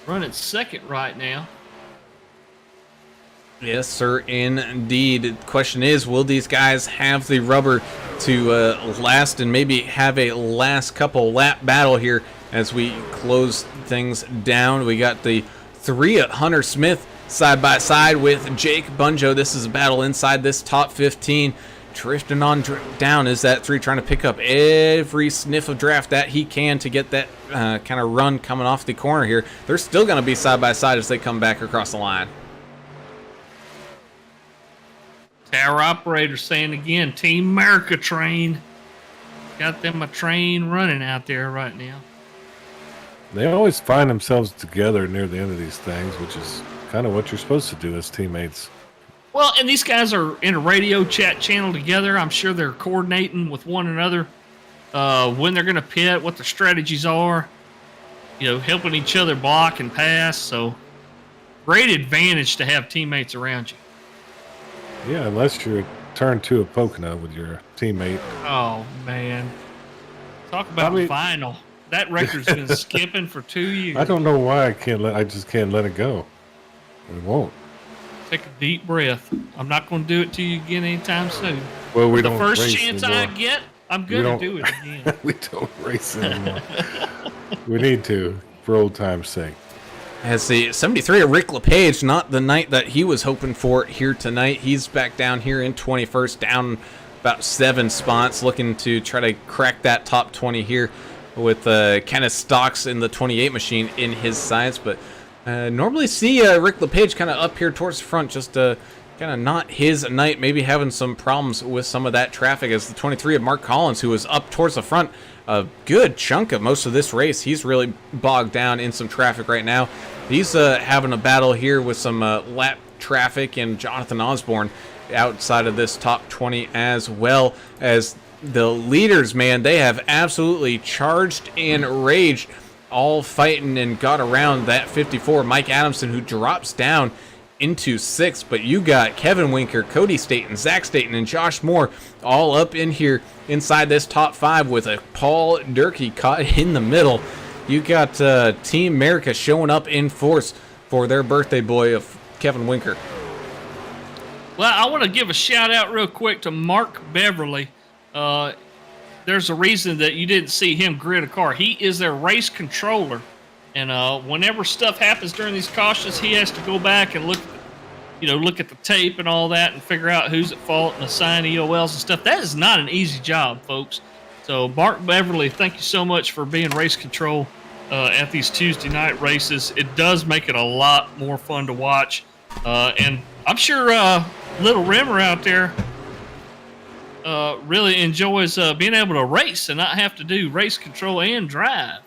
Running second right now. Yes, sir, indeed. The question is, will these guys have the rubber to last and maybe have a last couple lap battle here as we close things down? We got the 3 at Hunter Smith side by side with Jake Bunjo. This is a battle inside this top 15. Drifting on down is that 3, trying to pick up every sniff of draft that he can to get that kind of run coming off the corner here. They're still going to be side by side as they come back across the line. Tower operator saying again, Team America train. Got them a train running out there right now. They always find themselves together near the end of these things, which is kind of what you're supposed to do as teammates. Well, and these guys are in a radio chat channel together. I'm sure they're coordinating with one another when they're going to pit, what their strategies are, you know, helping each other block and pass. So, great advantage to have teammates around you. Yeah, unless you're turned to a Pocono with your teammate. Oh, man. Talk about final. That record's been skipping for 2 years. I don't know why I just can't let it go. It won't. Take a deep breath. I'm not going to do it to you again anytime soon. Well, we The don't first race chance anymore. I get, I'm going to do it again. We don't race anymore. We need to, for old time's sake. As the 73 of Rick LePage, not the night that he was hoping for here tonight. He's back down here in 21st, down about 7 spots, looking to try to crack that top 20 here with Kenneth Stocks in the 28 machine in his sights. But normally see Rick LePage kind of up here towards the front, just kind of not his night, maybe having some problems with some of that traffic, as the 23 of Mark Collins, who was up towards the front a good chunk of most of this race. He's really bogged down in some traffic right now. He's having a battle here with some lap traffic and Jonathan Osborne outside of this top 20, as well as the leaders, man. They have absolutely charged and raged, all fighting and got around that 54, Mike Adamson, who drops down into 6th. But you got Kevin Winker, Cody Staten, Zach Staten, and Josh Moore all up in here inside this top 5 with a Paul Durkee caught in the middle. You got Team America showing up in force for their birthday boy of Kevin Winker. Well, I want to give a shout out real quick to Mark Beverly. There's a reason that you didn't see him grid a car. He is their race controller, and whenever stuff happens during these cautions, he has to go back and look at the tape and all that, and figure out who's at fault and assign EOLs and stuff. That is not an easy job, folks. So, Mark Beverly, thank you so much for being race control at these Tuesday night races. It does make it a lot more fun to watch, and I'm sure Little Rimmer out there really enjoys being able to race and not have to do race control and drive.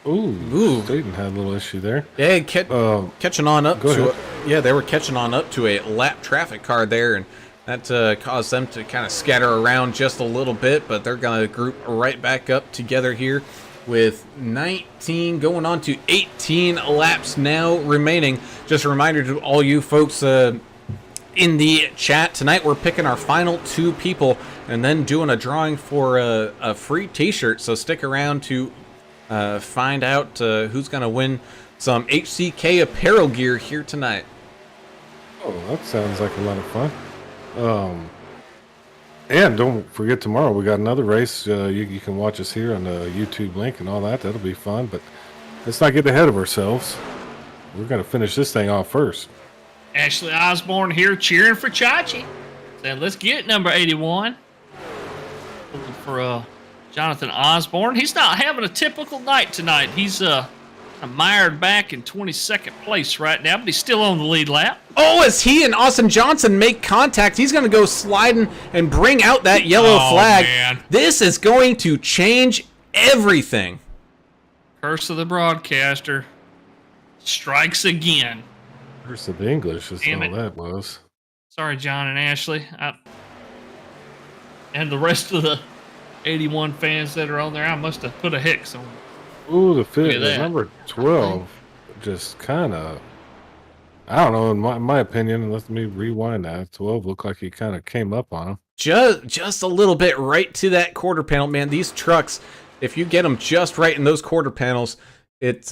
Ooh. Staten had a little issue there. Yeah, catching on up go to ahead. they were catching on up to a lap traffic car there, and that caused them to kind of scatter around just a little bit, but they're going to group right back up together here with 19 going on to 18 laps now remaining. Just a reminder to all you folks in the chat, tonight we're picking our final 2 people and then doing a drawing for a free t-shirt, so stick around to find out who's going to win some HCK apparel gear here tonight. Oh, that sounds like a lot of fun. And don't forget, tomorrow we got another race. You can watch us here on the YouTube link and all that. That'll be fun, but let's not get ahead of ourselves. We're going to finish this thing off first. Ashley Osborne here cheering for Chachi. Said, let's get number 81. Looking for Jonathan Osborne. He's not having a typical night tonight. He's mired back in 22nd place right now, but he's still on the lead lap. Oh, as he and Austin Johnson make contact, he's going to go sliding and bring out that yellow flag. Man. This is going to change everything. Curse of the broadcaster strikes again. Curse of English is Damn all it. that was. Sorry, John and Ashley. And the rest of the 81 fans that are on there, I must have put a hex on them. Ooh, Look at that. number 12 just kind of I don't know. In my opinion, let me rewind that. 12 looked like he kind of came up on him. Just a little bit right to that quarter panel, man. These trucks, if you get them just right in those quarter panels, it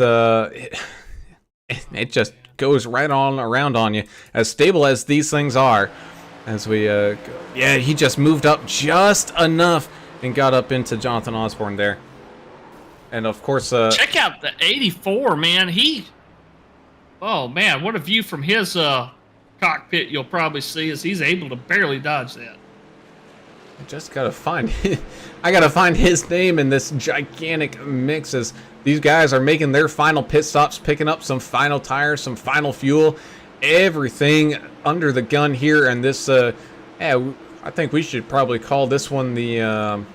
just goes right on around on you. As stable as these things are, as we go. Yeah, he just moved up just enough and got up into Jonathan Osborne there. And of course, check out the 84, man. Oh man, what a view from his cockpit you'll probably see as he's able to barely dodge that. I just gotta find I gotta find his name in this gigantic mix as these guys are making their final pit stops, picking up some final tires, some final fuel, everything under the gun here. And this I think we should probably call this one the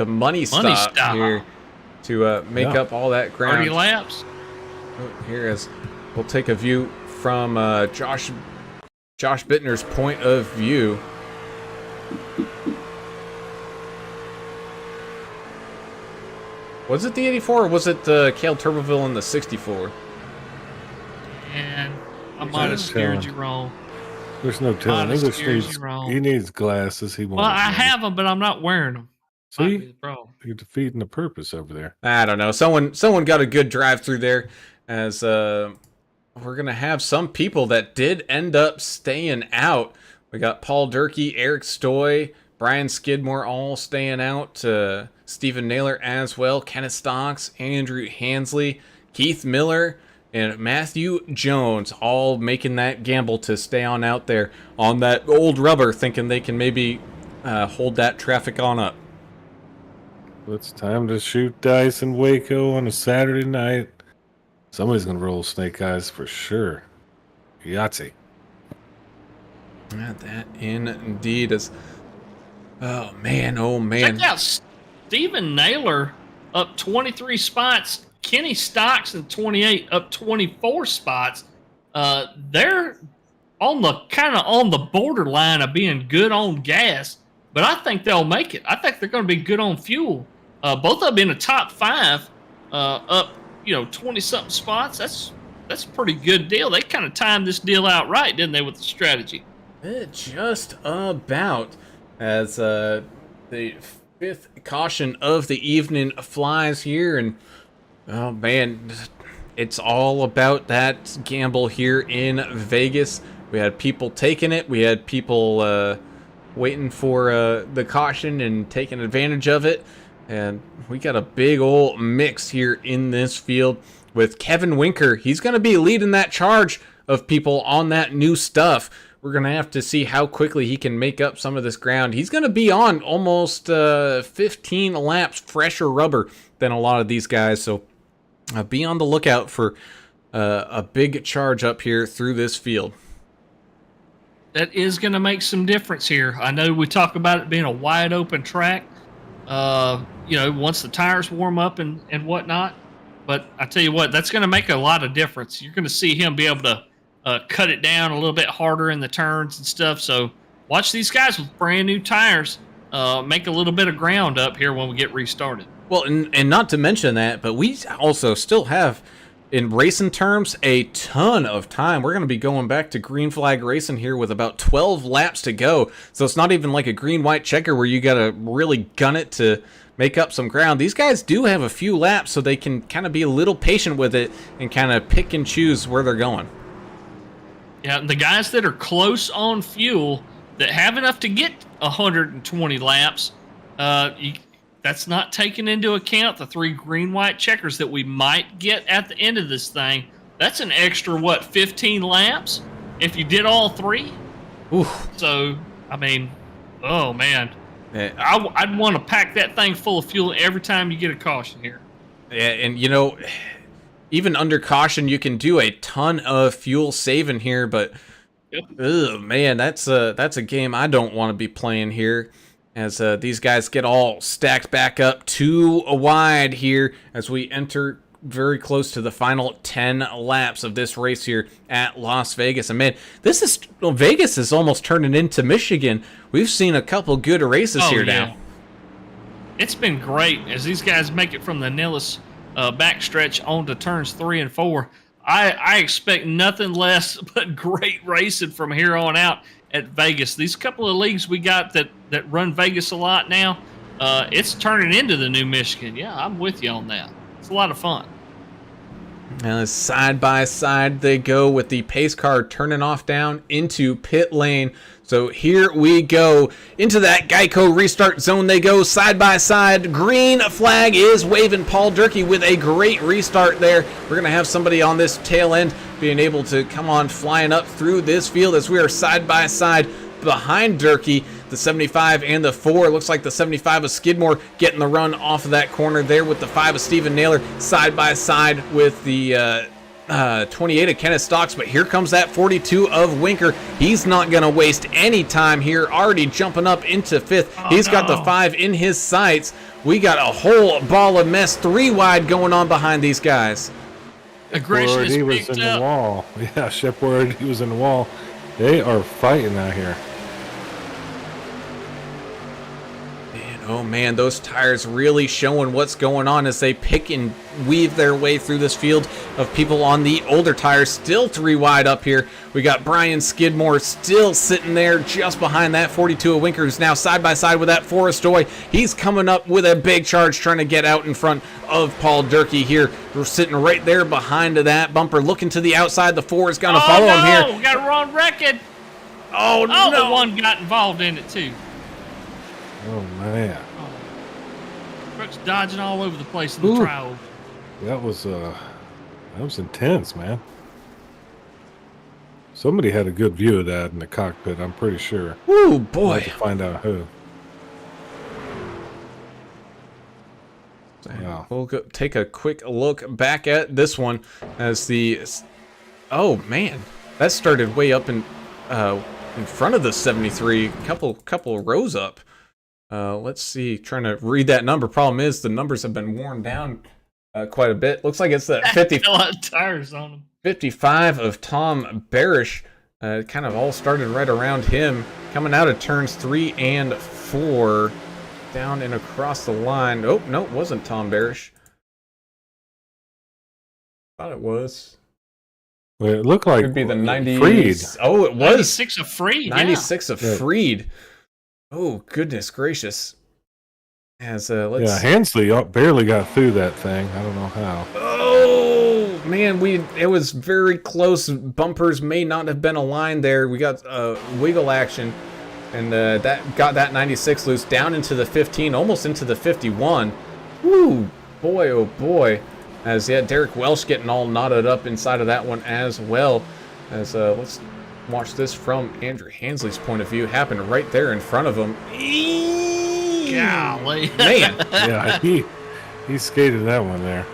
money stop here to make up all that ground. 30 laps. Here is we'll take a view from Josh Bittner's point of view. Was it the 84 or was it Cale Turbeville in the 64? And I might have steered you wrong. There's no telling. He needs glasses. He won't. Well, I have them, but I'm not wearing them. See, you're defeating the purpose over there. I don't know. Someone got a good drive through there, as we're gonna have some people that did end up staying out. We got Paul Durkee, Eric Stoy, Brian Skidmore all staying out. Stephen Naylor as well. Kenneth Stocks, Andrew Hansley, Keith Miller, and Matthew Jones all making that gamble to stay on out there on that old rubber, thinking they can maybe hold that traffic on up. It's time to shoot dice in Waco on a Saturday night. Somebody's going to roll snake eyes for sure. Yahtzee. Yeah, that indeed is. Oh, man. Oh, man. Check out Stephen Naylor up 23 spots. Kenny Stocks in 28 up 24 spots. They're on the borderline of being good on gas, but I think they'll make it. I think they're going to be good on fuel. Both of them in the top 5, up 20-something spots. That's a pretty good deal. They kind of timed this deal out right, didn't they, with the strategy? Just about, as the 5th caution of the evening flies here, and oh man, it's all about that gamble here in Vegas. We had people taking it. We had people waiting for the caution and taking advantage of it. And we got a big old mix here in this field with Kevin Winker. He's going to be leading that charge of people on that new stuff. We're going to have to see how quickly he can make up some of this ground. He's going to be on almost 15 laps fresher rubber than a lot of these guys. So be on the lookout for a big charge up here through this field. That is going to make some difference here. I know we talk about it being a wide open track, once the tires warm up and whatnot. But I tell you what, that's going to make a lot of difference. You're going to see him be able to cut it down a little bit harder in the turns and stuff. So watch these guys with brand new tires make a little bit of ground up here when we get restarted. Well, and not to mention that, but we also still have, in racing terms, a ton of time. We're going to be going back to green flag racing here with about 12 laps to go. So it's not even like a green-white checker where you got to really gun it to make up some ground. These guys do have a few laps, so they can kind of be a little patient with it and kind of pick and choose where they're going. Yeah, the guys that are close on fuel, that have enough to get 120 laps, that's not taking into account the 3 green-white checkers that we might get at the end of this thing. That's an extra, 15 laps if you did all 3? Oof. So, I mean, oh, man. Yeah. I'd want to pack that thing full of fuel every time you get a caution here. Yeah, and even under caution, you can do a ton of fuel saving here, but oh man, that's a game I don't want to be playing here. As these guys get all stacked back up too wide here as we enter very close to the final 10 laps of this race here at Las Vegas. And man, Vegas is almost turning into Michigan. We've seen a couple good races here now. It's been great as these guys make it from the Nilles backstretch onto turns 3 and 4. I expect nothing less but great racing from here on out at Vegas. These couple of leagues we got that run Vegas a lot now, it's turning into the new Michigan. Yeah, I'm with you on that. It's a lot of fun. And side by side they go with the pace car turning off down into pit lane. So here we go into that Geico restart zone. They go side by side. Green flag is waving. Paul Durkee with a great restart there. We're going to have somebody on this tail end being able to come on flying up through this field as we are side by side behind Durkee. The 75 and the 4. Looks like the 75 of Skidmore getting the run off of that corner there with the 5 of Stephen Naylor side by side with the 28 of Kenneth Stocks. But here comes that 42 of Winker. He's not going to waste any time here. Already jumping up into 5th. He's got the 5 in his sights. We got a whole ball of mess 3 wide going on behind these guys. Aggression is He was picked in up. the wall. Yeah, Shep Word, he was in the wall. They are fighting out here. Oh man, those tires really showing what's going on as they pick and weave their way through this field of people on the older tires. Still 3 wide up here. We got Brian Skidmore still sitting there just behind that 42 of Winker, who's now side by side with that Forrest Oy. He's coming up with a big charge trying to get out in front of Paul Durkee here. We're sitting right there behind that bumper looking to the outside. The 4 is going to follow him here. We got a wrong record. Oh Oh, no. the 1 got involved in it too. Oh, man. Truck's dodging all over the place in the Ooh. trial. That was intense, man. Somebody had a good view of that in the cockpit, I'm pretty sure. Ooh, I'll boy. have to find out who. Wow. We'll go take a quick look back at this one as the... Oh, man. That started way up in front of the 73, couple rows up. Let's see, trying to read that number. Problem is, the numbers have been worn down quite a bit. Looks like it's the 50, A lot of tires on them. 55 of Tom Barish. Kind of all started right around him. Coming out of turns 3 and 4. Down and across the line. Oh, no, it wasn't Tom Barish. Thought it was. Well, it looked like Could be the 90. Freed. Oh, it was 96 of Freed. 96 of Yeah. Freed. Oh, goodness gracious. As let's. Yeah, Hansley barely got through that thing. I don't know how. Oh man, it was very close. Bumpers may not have been aligned there. We got wiggle action, and that got that 96 loose down into the 15, almost into the 51. Woo, boy, oh boy. As Derrick Welsh getting all knotted up inside of that one as well. As let's watch this from Andrew Hansley's point of view. Happened right there in front of him. Golly. Man. Yeah, he skated that one there.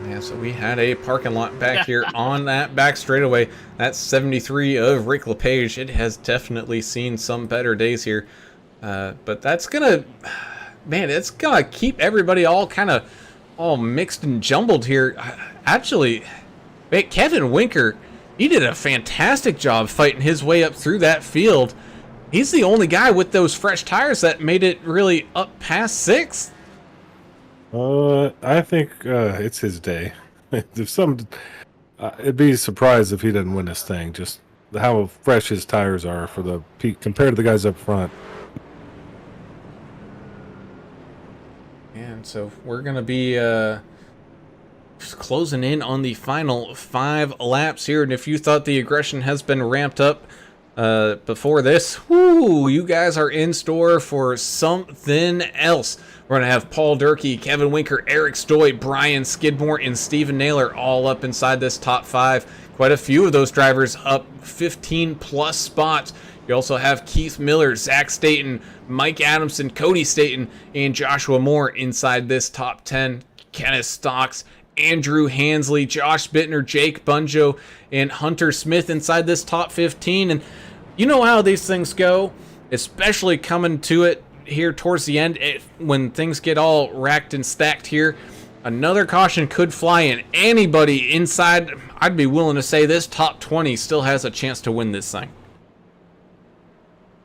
Yeah, so we had a parking lot back here on that back straightaway. That's 73 of Rick LePage. It has definitely seen some better days here. But that's gonna, man, it's gonna keep everybody all kind of all mixed and jumbled here. Actually, wait, Kevin Winker, he did a fantastic job fighting his way up through that field. He's the only guy with those fresh tires that made it really up past 6th. I think it's his day. If it'd be surprised if he didn't win this thing. Just how fresh his tires are for the peak compared to the guys up front. And so we're going to be just closing in on the final 5 laps here. And if you thought the aggression has been ramped up before this, whoo, you guys are in store for something else. We're going to have Paul Durkee, Kevin Winker, Eric Stoy, Brian Skidmore, and Stephen Naylor all up inside this top 5. Quite a few of those drivers up 15-plus spots. You also have Keith Miller, Zach Staten, Mike Adamson, Cody Staten, and Joshua Moore inside this top 10. Kenneth Stocks, Andrew Hansley, Josh Bittner, Jake Bunjo, and Hunter Smith inside this top 15. And you know how these things go, especially coming to it here towards the end, when things get all racked and stacked here. Another caution could fly, and anybody inside, I'd be willing to say this top 20 still has a chance to win this thing.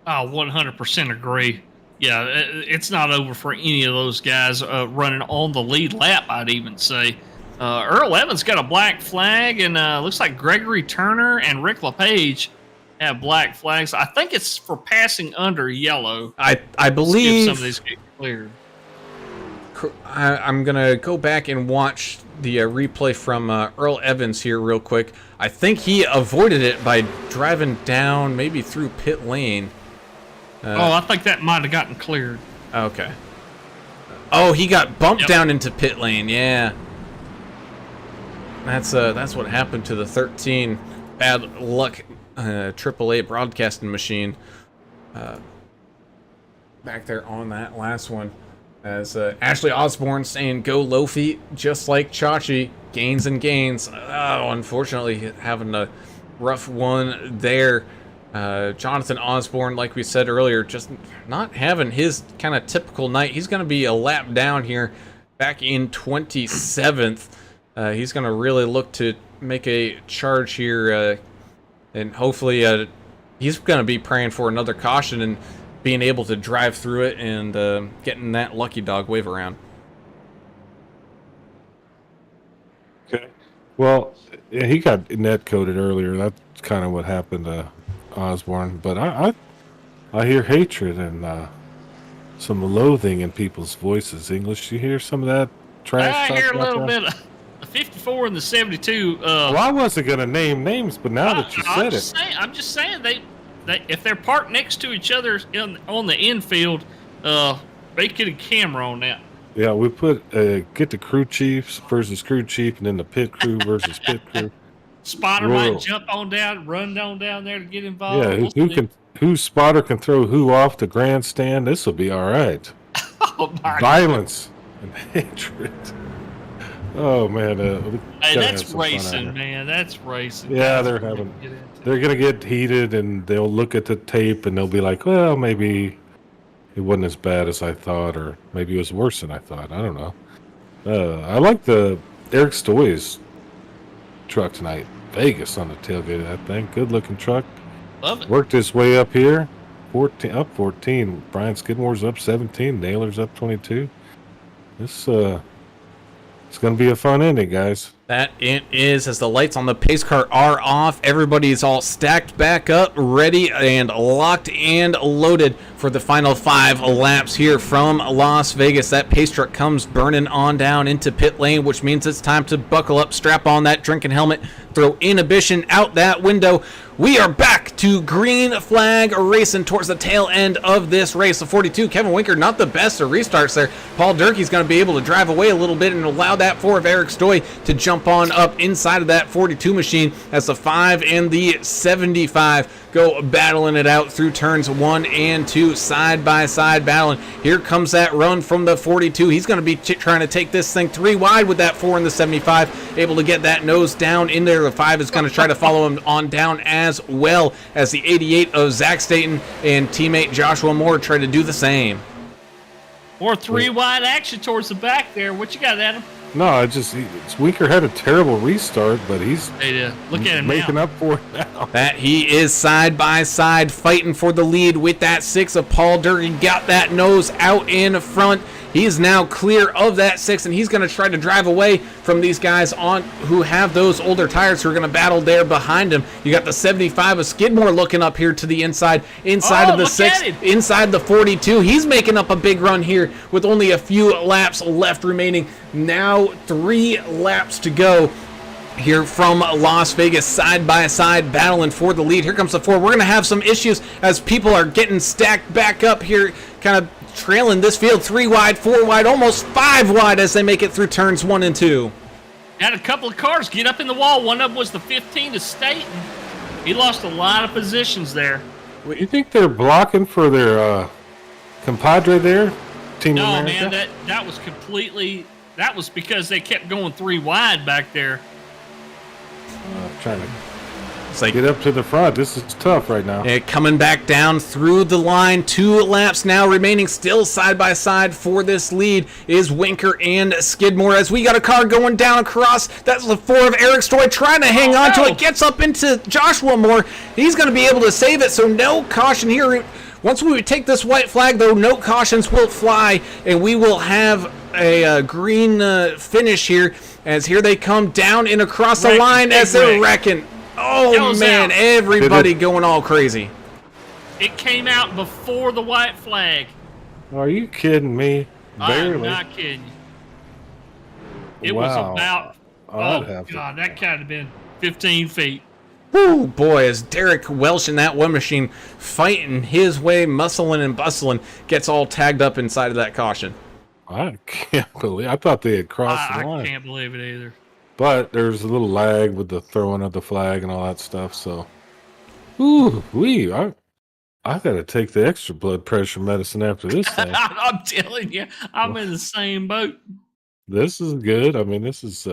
I 100% agree. Yeah, it's not over for any of those guys running on the lead lap, I'd even say. Earl Evans got a black flag, and looks like Gregory Turner and Rick LePage have black flags. I think it's for passing under yellow. I Let's believe give some of these get cleared. I'm gonna go back and watch the replay from Earl Evans here real quick. I think he avoided it by driving down, maybe through pit lane. I think that might have gotten cleared. Okay. Oh, he got bumped down into pit lane. Yeah. That's what happened to the 13 bad luck AAA broadcasting machine back there on that last one. As Ashley Osborne saying, "Go low feet, just like Chachi. Gains and gains." Oh, unfortunately, having a rough one there. Jonathan Osborne, like we said earlier, just not having his kind of typical night. He's going to be a lap down here, back in 27th. He's going to really look to make a charge here, and hopefully he's going to be praying for another caution and being able to drive through it and getting that lucky dog wave around. Okay. Well, yeah, he got net coded earlier. That's kind of what happened to Osborne. But I hear hatred and some loathing in people's voices. English, you hear some of that trash? I hear a talk little about bit of the 54 and the 72. Well, I wasn't gonna name names, but now that you said it, I'm just saying they if they're parked next to each other on the infield, they get a camera on that. yeah, we put get the crew chiefs versus crew chief, and then the pit crew versus pit crew. Spotter Royal. might jump on down, run on down there to get involved. Yeah, whose spotter can throw who off the grandstand? This will be all right. Oh my! Violence and hatred. Oh man, Hey, that's racing, man. That's racing. Yeah, That's they're what we having- get into. They're gonna get heated, and they'll look at the tape, and they'll be like, "Well, maybe it wasn't as bad as I thought, or maybe it was worse than I thought." I don't know. I like the Eric Stoy's truck tonight. Vegas on the tailgate of that thing. Good looking truck. Love it. Worked his way up here. 14. Brian Skidmore's up 17. Naylor's up 22. This it's gonna be a fun ending, guys. That it is, as the lights on the pace car are off. Everybody's all stacked back up, ready and locked and loaded for the final 5 laps here from Las Vegas. That pace truck comes burning on down into pit lane, which means it's time to buckle up, strap on that drinking helmet, throw inhibition out that window. We are back to green flag racing towards the tail end of this race. The 42, Kevin Winker, not the best of restarts there. Paul Durkee's going to be able to drive away a little bit and allow that 4 of Eric Stoy to jump on up inside of that 42 machine as the 5 and the 75 go battling it out through turns 1 and 2, side by side battling. Here comes that run from the 42. He's going to be trying to take this thing 3 wide with that 4 and the 75, able to get that nose down in there. The 5 is going to try to follow him on down as well, as the 88 of Zach Staten and teammate Joshua Moore try to do the same. Or 3 wide action towards the back there. What you got, Adam? No, Winker had a terrible restart, but he's Look at him making now. up for it now. That he is side by side fighting for the lead with that 6 of Paul Durkee. Got that nose out in front. He is now clear of that 6, and he's going to try to drive away from these guys on who have those older tires who are going to battle there behind him. You got the 75 of Skidmore looking up here to the inside of the 6, inside the 42. He's making up a big run here with only a few laps left remaining. Now 3 laps to go here from Las Vegas, side by side battling for the lead. Here comes the 4. We're going to have some issues as people are getting stacked back up here, kind of trailing this field 3 wide, 4 wide, almost 5 wide as they make it through turns 1 and 2. Had a couple of cars get up in the wall. One of them was the 15 to Staten. He lost a lot of positions there. Well, you think they're blocking for their compadre there? Team No, America? man, that was completely. That was because they kept going 3 wide back there. Trying to It's like get up to the front. This is tough right now. coming back down through the line. 2 laps now remaining, still side by side for this lead is Winker and Skidmore, as we got a car going down across. That's the 4 of Eric Stoy trying to hang on to it. Gets up into Joshua Moore. He's going to be able to save it, so no caution here. Once we take this white flag, though, no cautions will fly, and we will have a green finish here as here they come down and across the Wreck, line big as they're wreck. wrecking. Oh, Goes man, out. everybody going all crazy. It came out before the white flag. Are you kidding me? I'm Barely. not kidding you. It was Wow. about, I'd oh, have to- God, that could have been 15 feet. Whoo, boy, as Derrick Welsh in that one machine fighting his way, muscling and bustling, gets all tagged up inside of that caution. I can't believe. I thought they had crossed I the line, can't believe it either. but there's a little lag with the throwing of the flag and all that stuff. So, ooh, I gotta take the extra blood pressure medicine after this thing. I'm telling you, I'm in the same boat. This is good. I mean, this is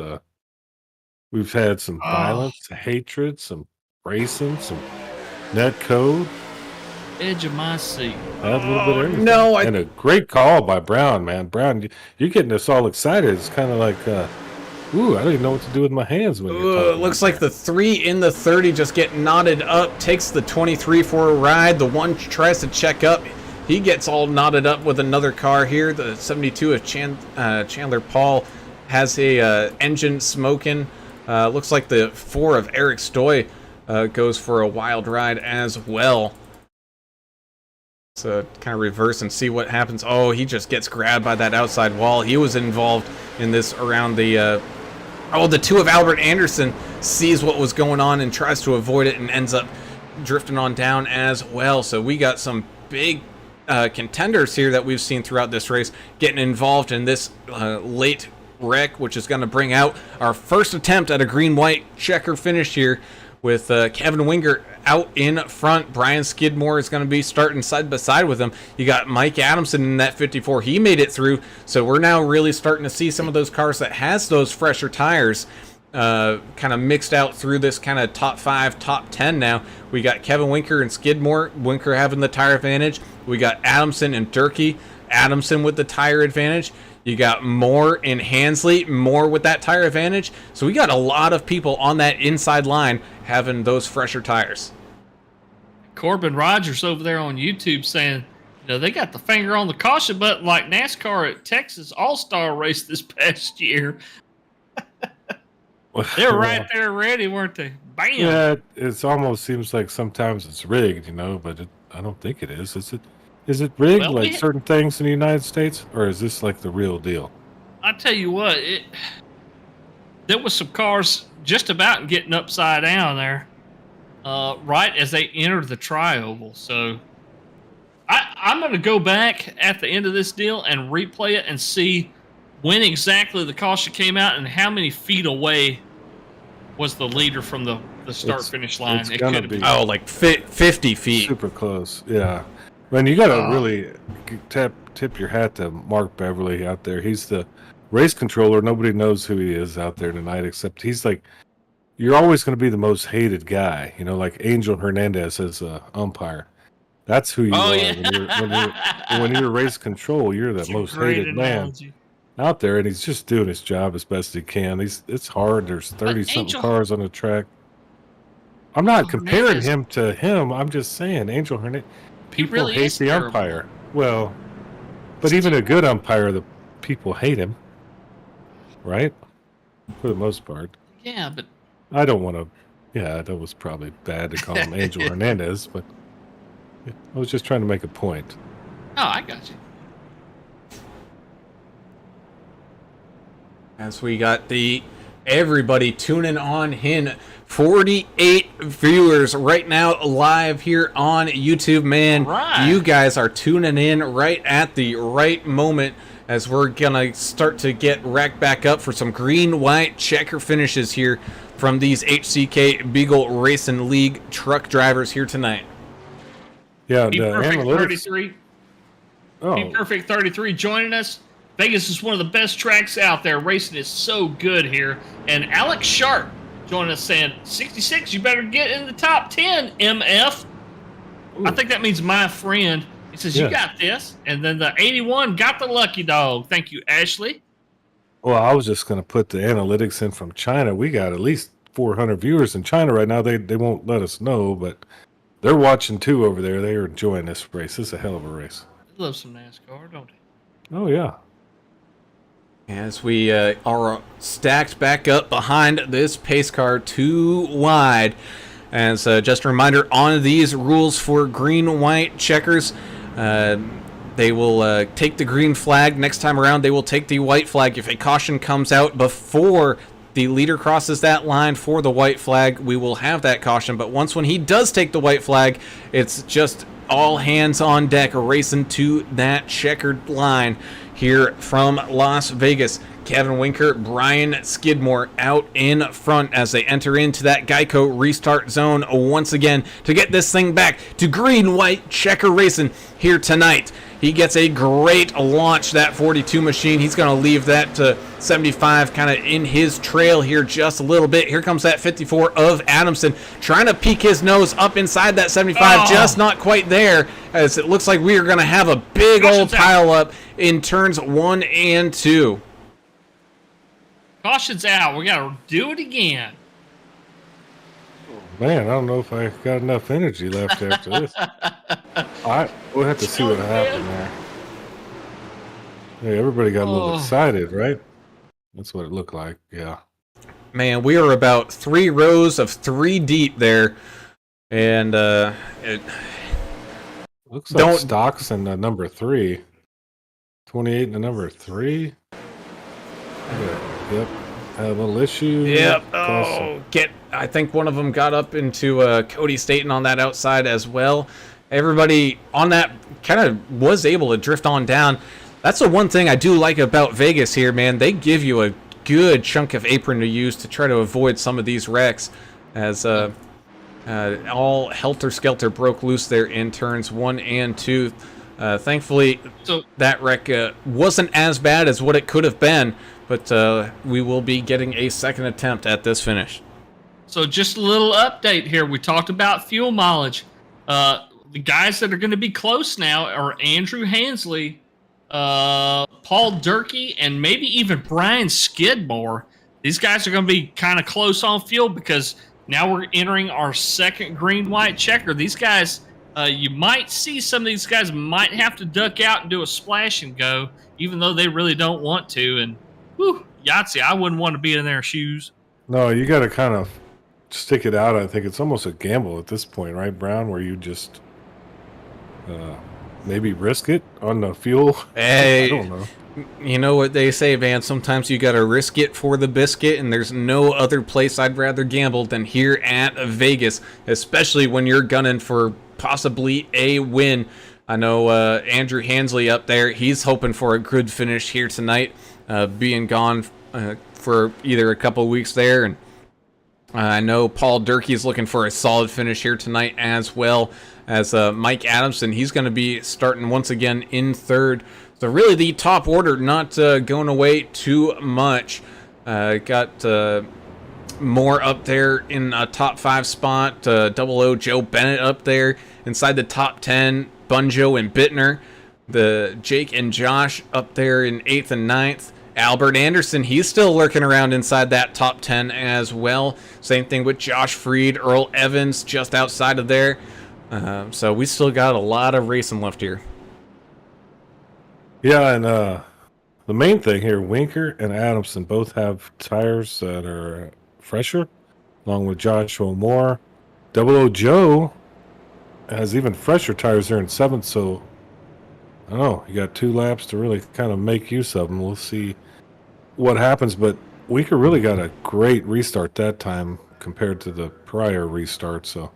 we've had some Oh. violence, hatred, some racing, some net code, Edge of my seat. had a little bit of everything. No, and a great call by Brown, man. Brown, you're getting us all excited. It's kind of like, ooh, I don't even know what to do with my hands when you're talking. Looks like like the 3 in the 30 just get knotted up, takes the 23 for a ride. The 1 tries to check up. He gets all knotted up with another car here. The 72 of Chandler Paul has a engine smoking. Looks like the 4 of Eric Stoy goes for a wild ride as well. So kind of reverse and see what happens. Oh, he just gets grabbed by that outside wall. He was involved in this around the... the 2 of Albert Anderson sees what was going on and tries to avoid it and ends up drifting on down as well. So we got some big contenders here that we've seen throughout this race getting involved in this late wreck, which is going to bring out our first attempt at a green-white checker finish here with Kevin Wingert out in front. Brian Skidmore is going to be starting side by side with him. You got Mike Adamson in that 54. He made it through. So we're now really starting to see some of those cars that has those fresher tires kind of mixed out through this kind of top 5, top 10 now. We got Kevin Winker and Skidmore. Winker having the tire advantage. We got Adamson and Durkee. Adamson with the tire advantage. You got Moore and Hansley, Moore with that tire advantage. So we got a lot of people on that inside line having those fresher tires. Corbin Rogers over there on YouTube saying, they got the finger on the caution button like NASCAR at Texas All-Star race this past year. They're right there ready, weren't they? Bam! Yeah, it almost seems like sometimes it's rigged, but I don't think it is. Is it rigged Well, like certain things in the United States, or is this like the real deal? I tell you what, there was some cars just about getting upside down there, right as they entered the tri-oval. So I'm going to go back at the end of this deal and replay it and see when exactly the caution came out and how many feet away was the leader from the start-finish line. It's It gonna could have be- been. Oh, like 50 feet. Super close, yeah. Man, you got to really tip your hat to Mark Beverly out there. He's the race controller. Nobody knows who he is out there tonight, except he's like, you're always going to be the most hated guy. Like Angel Hernandez as an umpire. That's who you Oh, are. yeah. When you're race control, you're the That's a most great hated man analogy. out there, and he's just doing his job as best he can. It's hard. There's 30-something Angel- cars on the track. I'm not comparing Hernandez- him to him. I'm just saying, Angel Hernandez. People really hate is the terrible. umpire. Well, but even a good umpire, the people hate him, right? For the most part. Yeah, but I don't want to. Yeah, that was probably bad to call him Angel Hernandez, but I was just trying to make a point. oh, I got you. As we got everybody tuning on in. 48 viewers right now live here on YouTube. Man, Right. you guys are tuning in right at the right moment as we're gonna start to get racked back up for some green-white checker finishes here from these HCK Beagle Racing League truck drivers here tonight. Yeah, Be the Perfect analytics. 33. Be Oh, Perfect 33 joining us. Vegas is one of the best tracks out there. Racing is so good here. And Alex Sharp joining us saying, 66, you better get in the top 10, MF. I think that means my friend. He says, Yeah. you got this. And then the 81 got the lucky dog. Thank you, Ashley. well, I was just going to put the analytics in from China. We got at least 400 viewers in China right now. They won't let us know, but they're watching too over there. They are enjoying this race. This is a hell of a race. I love some NASCAR, don't they? Oh, yeah. As we are stacked back up behind this pace car, too wide. As just a reminder on these rules for green-white checkers, they will take the green flag. Next time around, they will take the white flag. If a caution comes out before the leader crosses that line for the white flag, we will have that caution. But once when he does take the white flag, it's just all hands on deck racing to that checkered line here from Las Vegas. Kevin Winker, Brian Skidmore out in front as they enter into that Geico Restart zone once again to get this thing back to green-white checker racing here tonight. He gets a great launch, that 42 machine. He's going to leave that to 75 kind of in his trail here just a little bit. Here comes that 54 of Adamson trying to peek his nose up inside that 75, just not quite there, as it looks like we are going to have a big old pile up in turns 1 and 2. Caution's out. We got to do it again. Man, I don't know if I got enough energy left after this. We'll have to see what happened there. Hey, everybody got a little excited, right? That's what it looked like, yeah. Man, we are about 3 rows of 3 deep there. And it looks like Stocks in the number 3. 28 in the number 3. Yep. Had a little issue. Yep. I think one of them got up into Cody Staten on that outside as well. Everybody on that kind of was able to drift on down. That's the one thing I do like about Vegas here, man. They give you a good chunk of apron to use to try to avoid some of these wrecks, as all helter-skelter broke loose there in turns 1 and 2. Thankfully, that wreck wasn't as bad as what it could have been, but we will be getting a second attempt at this finish. So just a little update here. We talked about fuel mileage. The guys that are going to be close now are Andrew Hansley, Paul Durkee, and maybe even Brian Skidmore. These guys are going to be kind of close on fuel because now we're entering our second green-white checker. These guys, you might see some of these guys might have to duck out and do a splash and go, even though they really don't want to. And whew, Yahtzee, I wouldn't want to be in their shoes. No, you got to kind of stick it out. I think it's almost a gamble at this point, right, Brown, where you just maybe risk it on the fuel. Hey, I don't know. You know what they say, man. Sometimes you got to risk it for the biscuit, and there's no other place I'd rather gamble than here at Vegas, especially when you're gunning for possibly a win. I know Andrew Hansley up there, he's hoping for a good finish here tonight, being gone for either a couple weeks there, and I know Paul Durkee is looking for a solid finish here tonight as well as Mike Adamson. He's going to be starting once again in third. So really the top order not going away too much. Got more up there in a top 5 spot. 00 Joe Bennett up there inside the top 10. Bunjo and Bittner. The Jake and Josh up there in 8th and 9th. Albert Anderson, he's still lurking around inside that top 10 as well. Same thing with Josh Freed, Earl Evans just outside of there. So we still got a lot of racing left here. Yeah, and the main thing here, Winker and Adamson both have tires that are fresher, along with Joshua Moore. 00 Joe has even fresher tires there in 7th, so I don't know. You got 2 laps to really kind of make use of them. We'll see what happens, but Winker really got a great restart that time compared to the prior restart, so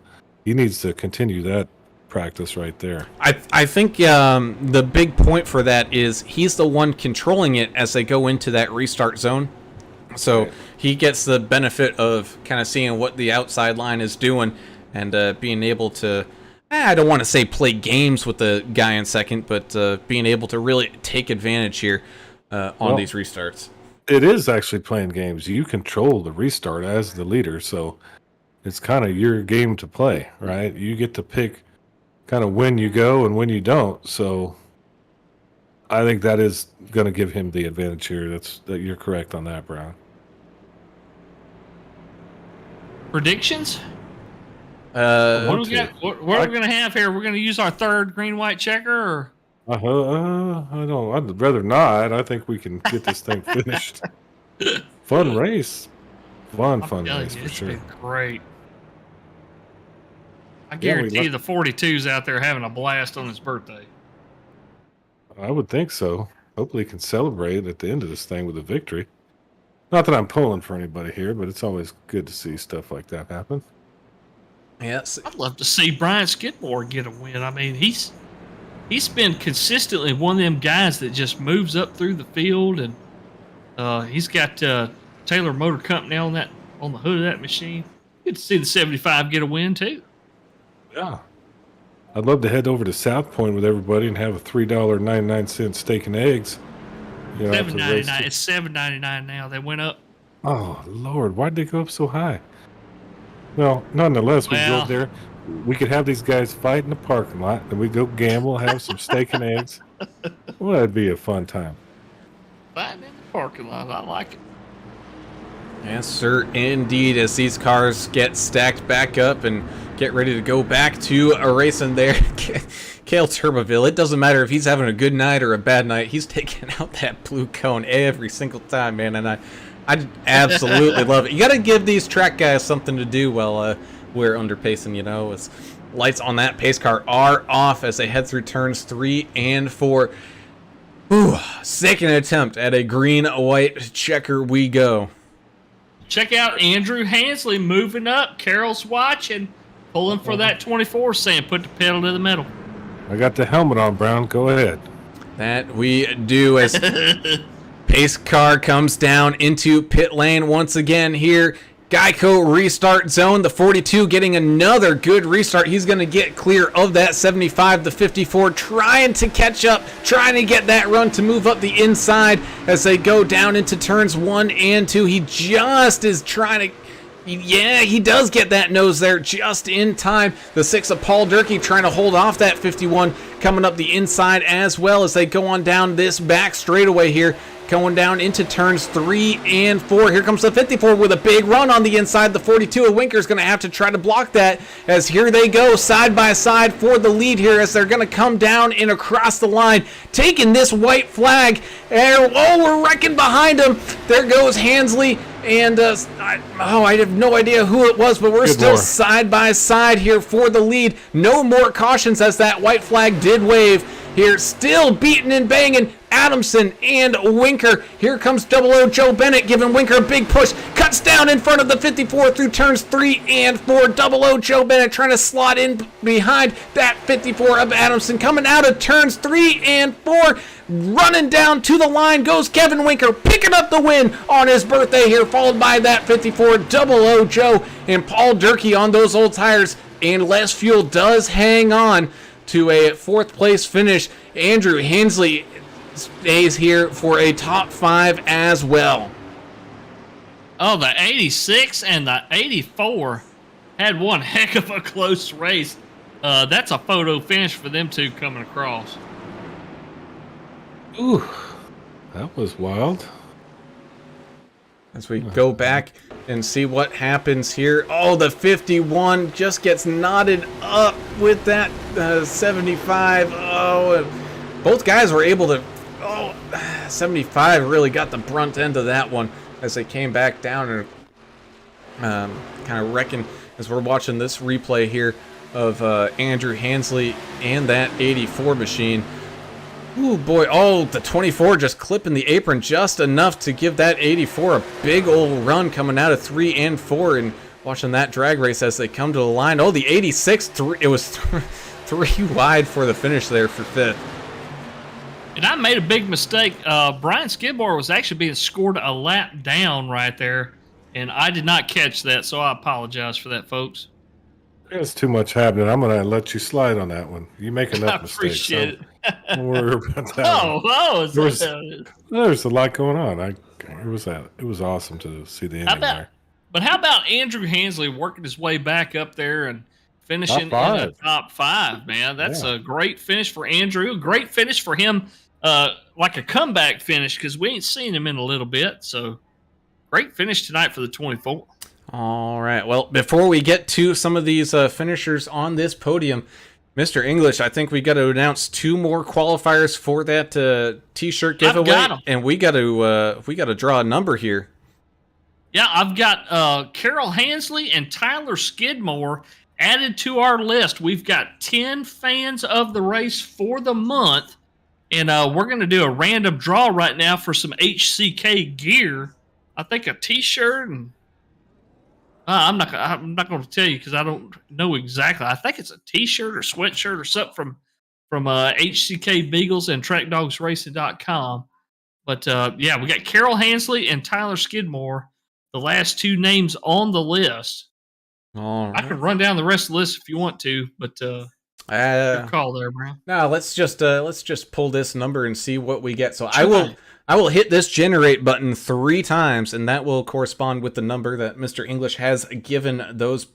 he needs to continue that practice right there. I think the big point for that is he's the one controlling it as they go into that restart zone. So right. He gets the benefit of kind of seeing what the outside line is doing and being able to, I don't want to say play games with the guy in second, but being able to really take advantage here on these restarts. It is actually playing games. You control the restart as the leader, so it's kind of your game to play, right? You get to pick kind of when you go and when you don't. So I think that is going to give him the advantage here. That you're correct on that, Brown. Predictions? What are we going to have here? We're going to use our third green-white checker? Or? I don't. I'd rather not. I think we can get this thing finished. Fun race. Fun Telling race you, for it's sure. been great. I Yeah, we guarantee you the 42's out there having a blast on his birthday. I would think so. Hopefully, he can celebrate at the end of this thing with a victory. Not that I'm pulling for anybody here, but it's always good to see stuff like that happen. Yes. I'd love to see Brian Skidmore get a win. I mean, he's been consistently one of them guys that just moves up through the field, and he's got Taylor Motor Company on the hood of that machine. Good to see the 75 get a win too. Yeah. I'd love to head over to South Point with everybody and have a $3.99 steak and eggs. You know, after the race. $7.99. It's $7.99 now. They went up. Oh, Lord. Why'd they go up so high? Well, nonetheless, we go up there. We could have these guys fight in the parking lot, and we go gamble, have some steak and eggs. Well, that'd be a fun time. Fighting in the parking lot. I like it. Yes, sir, indeed. As these cars get stacked back up and get ready to go back to a racing there, Cale Turbeville, it doesn't matter if he's having a good night or a bad night, he's taking out that blue cone every single time, man, and I absolutely love it. You got to give these track guys something to do while we're under pacing, you know. As lights on that pace car are off as they head through turns 3 and 4. Ooh, second attempt at a green-white checker we go. Check out Andrew Hansley moving up. Carol's watching, pulling for that 24, saying put the pedal to the metal. I got the helmet on, Brown. Go ahead. That we do as pace car comes down into pit lane once again here. Geico Restart zone. The 42 getting another good restart. He's going to get clear of that 75. The 54 trying to catch up, trying to get that run to move up the inside as they go down into turns 1 and 2. He just is trying to... Yeah, he does get that nose there just in time. The 6 of Paul Durkee trying to hold off that 51 coming up the inside as well as they go on down this back straightaway here. Going down into turns 3 and 4. Here comes the 54 with a big run on the inside. The 42 of Winker's going to have to try to block that as here they go side by side for the lead here as they're going to come down and across the line. Taking this white flag. And, we're wrecking behind him. There goes Hansley. And I have no idea who it was, but we're still side by side here for the lead. No more cautions as that white flag did wave. Here, still beating and banging Adamson and Winker. Here comes 00 Joe Bennett giving Winker a big push. Cuts down in front of the 54 through turns 3 and 4. 00 Joe Bennett trying to slot in behind that 54 of Adamson. Coming out of turns 3 and 4. Running down to the line goes Kevin Winker, picking up the win on his birthday here, followed by that 54 00 Joe and Paul Durkee on those old tires. And less fuel does hang on to a 4th place finish. Andrew Hansley stays here for a top 5 as well. Oh, the 86 and the 84 had one heck of a close race. That's a photo finish for them two coming across. Ooh, that was wild. As we go back and see what happens here. Oh, the 51 just gets knotted up with that 75. Oh, both guys were able to... Oh, 75 really got the brunt end of that one as they came back down and kind of wrecking as we're watching this replay here of Andrew Hansley and that 84 machine. Ooh, boy. Oh, the 24 just clipping the apron just enough to give that 84 a big old run coming out of 3 and 4 and watching that drag race as they come to the line. Oh, the 86, it was 3 wide for the finish there for 5th. And I made a big mistake. Brian Skidmore was actually being scored a lap down right there, and I did not catch that, so I apologize for that, folks. There's too much happening. I'm going to let you slide on that one. You make enough mistakes. I appreciate it. Don't worry about that. There's a lot going on. It was awesome to see the ending there. But how about Andrew Hansley working his way back up there and finishing in the top 5, man? That's a great finish for Andrew. Great finish for him, like a comeback finish because we ain't seen him in a little bit. So great finish tonight for the 24. All right. Well, before we get to some of these finishers on this podium, Mr. English, I think we got to announce 2 more qualifiers for that T-shirt giveaway, got 'em. and we got to draw a number here. Yeah, I've got Carol Hansley and Tyler Skidmore added to our list. We've got 10 fans of the race for the month, and we're going to do a random draw right now for some HCK gear. I think a T-shirt, and I'm not going to tell you because I don't know exactly. I think it's a T-shirt or sweatshirt or something from HCK Beagles and TrackDogsRacing.com. But yeah, we got Carol Hansley and Tyler Skidmore, the last 2 names on the list. All right. I can run down the rest of the list if you want to, but your call there, Brown. No, let's just pull this number and see what we get. So I will hit this generate button 3 times, and that will correspond with the number that Mr. English has given those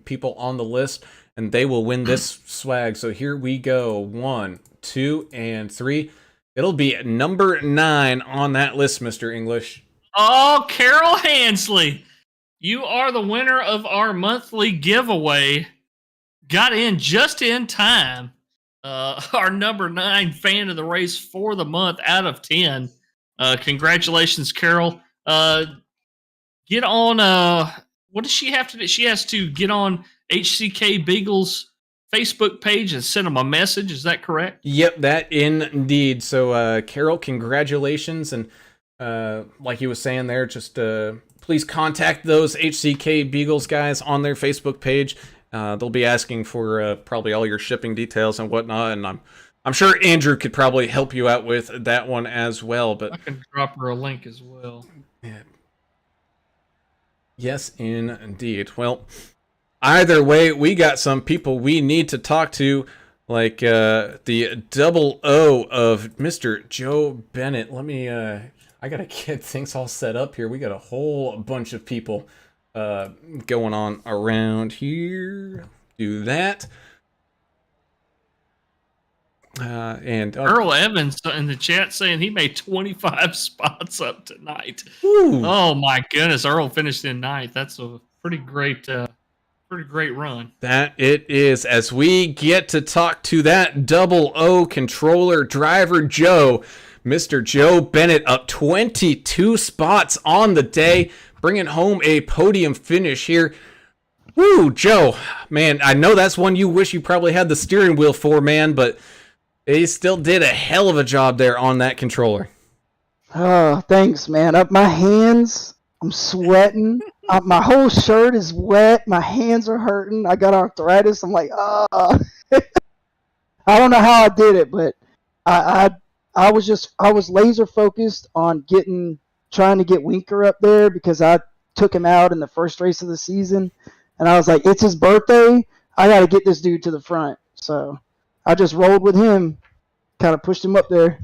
people on the list, and they will win this swag. So here we go. 1, 2, and 3. It'll be number 9 on that list, Mr. English. Oh, Carol Hansley, you are the winner of our monthly giveaway. Got in just in time. Our number 9 fan of the race for the month out of 10. Congratulations, Carol. Get on, what does she have to do? She has to get on HCK Beagle's Facebook page and send them a message. Is that correct? Yep, that indeed. So, Carol, congratulations. And like he was saying there, just please contact those HCK Beagles guys on their Facebook page. They'll be asking for probably all your shipping details and whatnot, and I'm sure Andrew could probably help you out with that one as well. But I can drop her a link as well. yeah. Yes, indeed. Well, either way, we got some people we need to talk to, like the double O of Mr. Joe Bennett. Let me I gotta get things all set up here. We got a whole bunch of people going on around here. Do that. And Earl Evans in the chat saying he made 25 spots up tonight. Ooh. Oh my goodness, Earl finished in 9th. That's a pretty great run. That it is, as we get to talk to that double O controller driver Joe. Mr. Joe Bennett up 22 spots on the day, bringing home a podium finish here. Woo, Joe, man, I know that's one you wish you probably had the steering wheel for, man, but he still did a hell of a job there on that controller. Oh, thanks, man. Up my hands, I'm sweating. My whole shirt is wet. My hands are hurting. I got arthritis. I'm like, I don't know how I did it, but I was laser focused on trying to get Winker up there because I took him out in the first race of the season, and I was like, it's his birthday. I got to get this dude to the front. So I just rolled with him, kind of pushed him up there.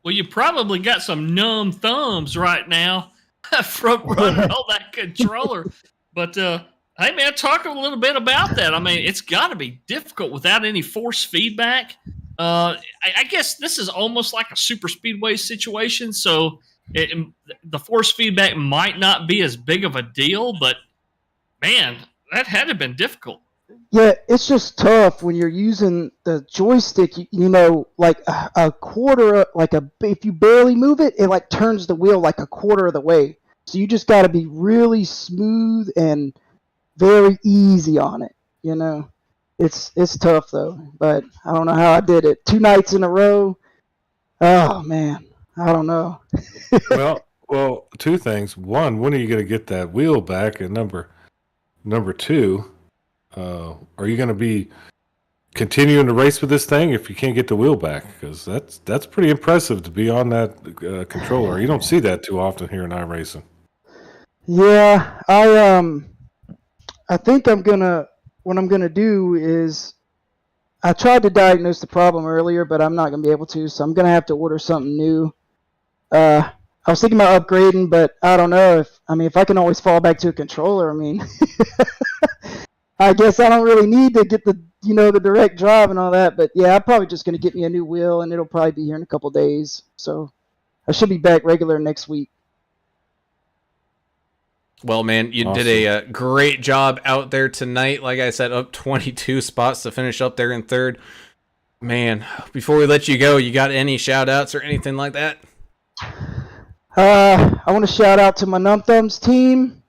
Well, you probably got some numb thumbs right now from running all that controller. But hey, man, talk a little bit about that. I mean, it's got to be difficult without any force feedback. I guess this is almost like a super speedway situation, so the force feedback might not be as big of a deal, but man, that had to have been difficult. Yeah, it's just tough when you're using the joystick, you know, like a quarter, if you barely move it, it like turns the wheel like a quarter of the way. So you just got to be really smooth and very easy on it, you know. It's tough though, but I don't know how I did it. 2 nights in a row. Oh man, I don't know. well, 2 things. One, when are you going to get that wheel back? And number 2, are you going to be continuing to race with this thing if you can't get the wheel back? Because that's pretty impressive to be on that controller. You don't see that too often here in iRacing. Yeah, I think what I'm gonna do is, I tried to diagnose the problem earlier, but I'm not gonna be able to, so I'm gonna have to order something new. I was thinking about upgrading, but I don't know if I can always fall back to a controller. I mean, I guess I don't really need to get the direct drive and all that. But yeah, I'm probably just gonna get me a new wheel, and it'll probably be here in a couple days. So I should be back regular next week. Well, man, you Awesome. did a great job out there tonight. Like I said, up 22 spots to finish up there in third. Man, before we let you go, you got any shout-outs or anything like that? I want to shout out to my Numb Thumbs team.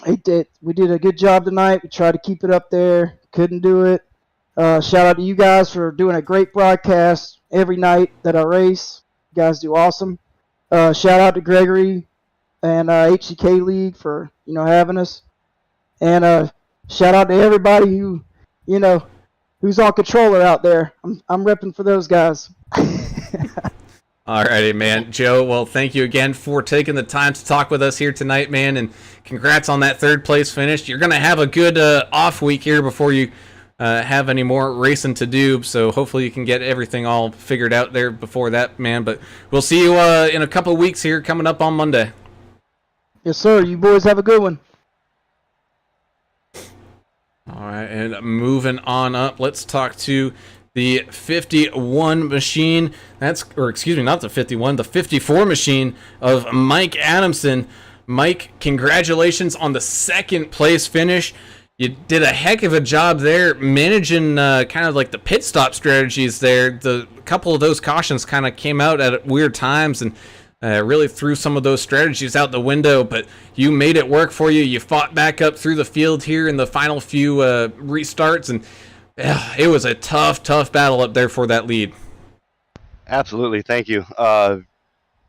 We did a good job tonight. We tried to keep it up there. Couldn't do it. Shout out to you guys for doing a great broadcast every night that I race. You guys do awesome. Shout out to Gregory and HCK League for having us. And shout out to everybody who who's on controller out there. I'm repping for those guys. Alrighty, man. Joe, well, thank you again for taking the time to talk with us here tonight, man, and congrats on that third place finish. You're going to have a good off week here before you have any more racing to do, so hopefully you can get everything all figured out there before that, man. But we'll see you in a couple of weeks here coming up on Monday. Yes, sir. You boys have a good one. All right, and moving on up, let's talk to the 51 machine. Not the 51, the 54 machine of Mike Adamson. Mike, congratulations on the second place finish. You did a heck of a job there managing kind of like the pit stop strategies there. The couple of those cautions kind of came out at weird times and really threw some of those strategies out the window, but you made it work for you. You fought back up through the field here in the final few restarts, and it was a tough battle up there for that lead. Absolutely, thank you.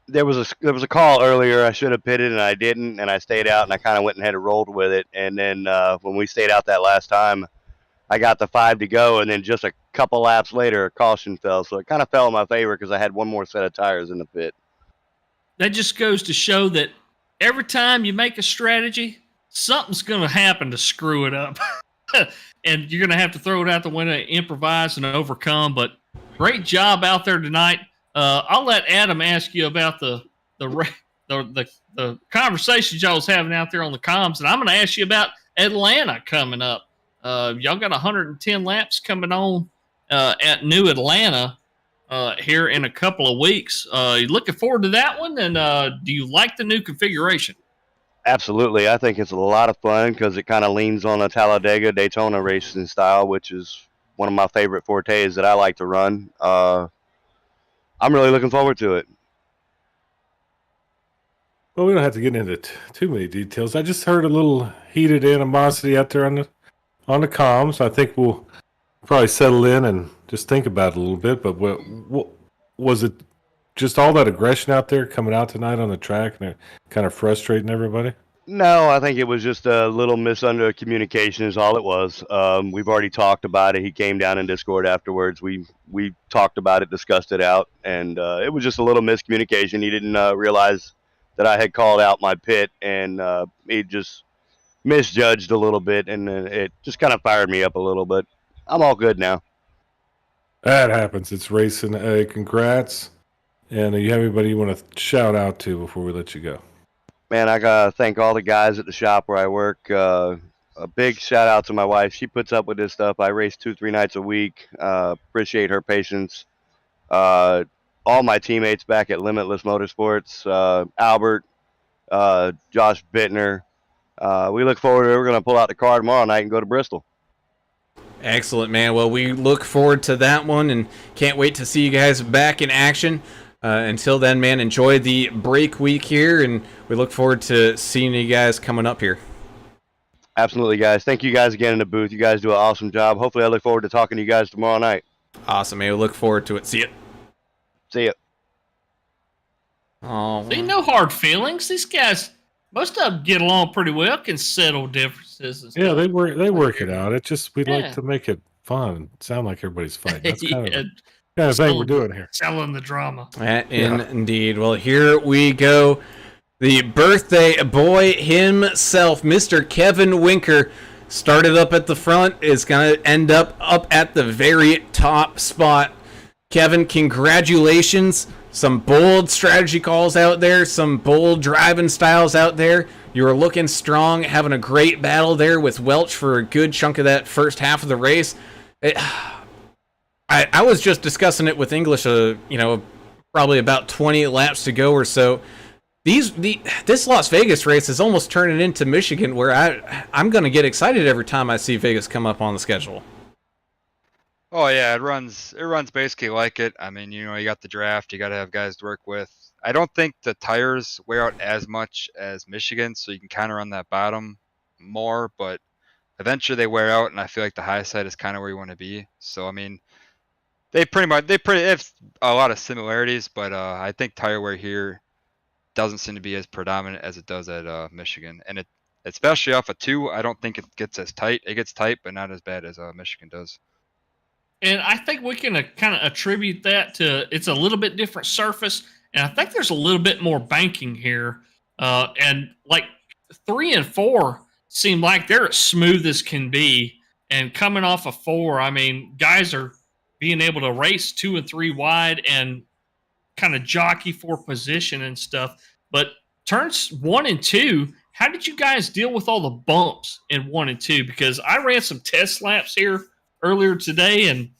There was a call earlier. I should have pitted and I didn't, and I stayed out and I kind of went ahead and rolled with it. And then when we stayed out that last time, I got the 5 to go, and then just a couple laps later, a caution fell. So it kind of fell in my favor because I had one more set of tires in the pit. That just goes to show that every time you make a strategy, something's going to happen to screw it up. And you're going to have to throw it out the window, improvise, and overcome. But great job out there tonight. I'll let Adam ask you about the conversations y'all was having out there on the comms, and I'm going to ask you about Atlanta coming up. Y'all got 110 laps coming on at New Atlanta here in a couple of weeks. You looking forward to that one, and do you like the new configuration? Absolutely. I think it's a lot of fun because it kind of leans on a Talladega Daytona racing style, which is one of my favorite fortes that I like to run. I'm really looking forward to it. Well, we don't have to get into too many details. I just heard a little heated animosity out there on the comms. I think we'll probably settle in and just think about it a little bit. But what was it? Just all that aggression out there coming out tonight on the track and kind of frustrating everybody? No, I think it was just a little communication is all it was. We've already talked about it. He came down in Discord afterwards. We talked about it, discussed it out, and it was just a little miscommunication. He didn't realize that I had called out my pit, and he just misjudged a little bit, and it just kind of fired me up a little bit. I'm all good now. That happens. It's racing. Congrats. And you have anybody you want to shout out to before we let you go? Man, I got to thank all the guys at the shop where I work. A big shout out to my wife. She puts up with this stuff. I race 2-3 nights a week. Appreciate her patience. All my teammates back at Limitless Motorsports, Albert, Josh Bittner. We look forward to it. We're going to pull out the car tomorrow night and go to Bristol. Excellent, man. Well, we look forward to that one and can't wait to see you guys back in action. Until then, man, enjoy the break week here, and we look forward to seeing you guys coming up here. Absolutely, guys. Thank you guys again in the booth. You guys do an awesome job. Hopefully, I look forward to talking to you guys tomorrow night. Awesome, man. We look forward to it. See ya. See ya. Oh, See, no hard feelings. These guys, most of them get along pretty well, can settle differences. And Yeah, stuff. they work it out. It's just we'd Yeah. like to make it fun. Sound like everybody's fighting. That's kind of Yeah, the kind of thing we're doing here. selling the drama. Indeed. Well, here we go. The birthday boy himself, Mr. Kevin Winker, started up at the front, is going to end up at the very top spot. Kevin, congratulations. Some bold strategy calls out there, some bold driving styles out there. You were looking strong, having a great battle there with Welch for a good chunk of that first half of the race. I was just discussing it with English, probably about 20 laps to go or so. this Las Vegas race is almost turning into Michigan, where I'm going to get excited every time I see Vegas come up on the schedule. Oh yeah, it runs basically like it. I mean, you know, you got the draft, you got to have guys to work with. I don't think the tires wear out as much as Michigan, so you can kind of run that bottom more, but eventually they wear out, and I feel like the high side is kind of where you want to be. So I mean, they have a lot of similarities, but I think tire wear here doesn't seem to be as predominant as it does at Michigan, and especially off a 2, I don't think it gets as tight. It gets tight, but not as bad as Michigan does. And I think we can kind of attribute that to it's a little bit different surface, and I think there's a little bit more banking here. And like 3 and 4 seem like they're as smooth as can be. And coming off of 4, I mean, guys are being able to race 2 and 3 wide and kind of jockey for position and stuff. But turns 1 and 2, how did you guys deal with all the bumps in 1 and 2? Because I ran some test laps here earlier today, and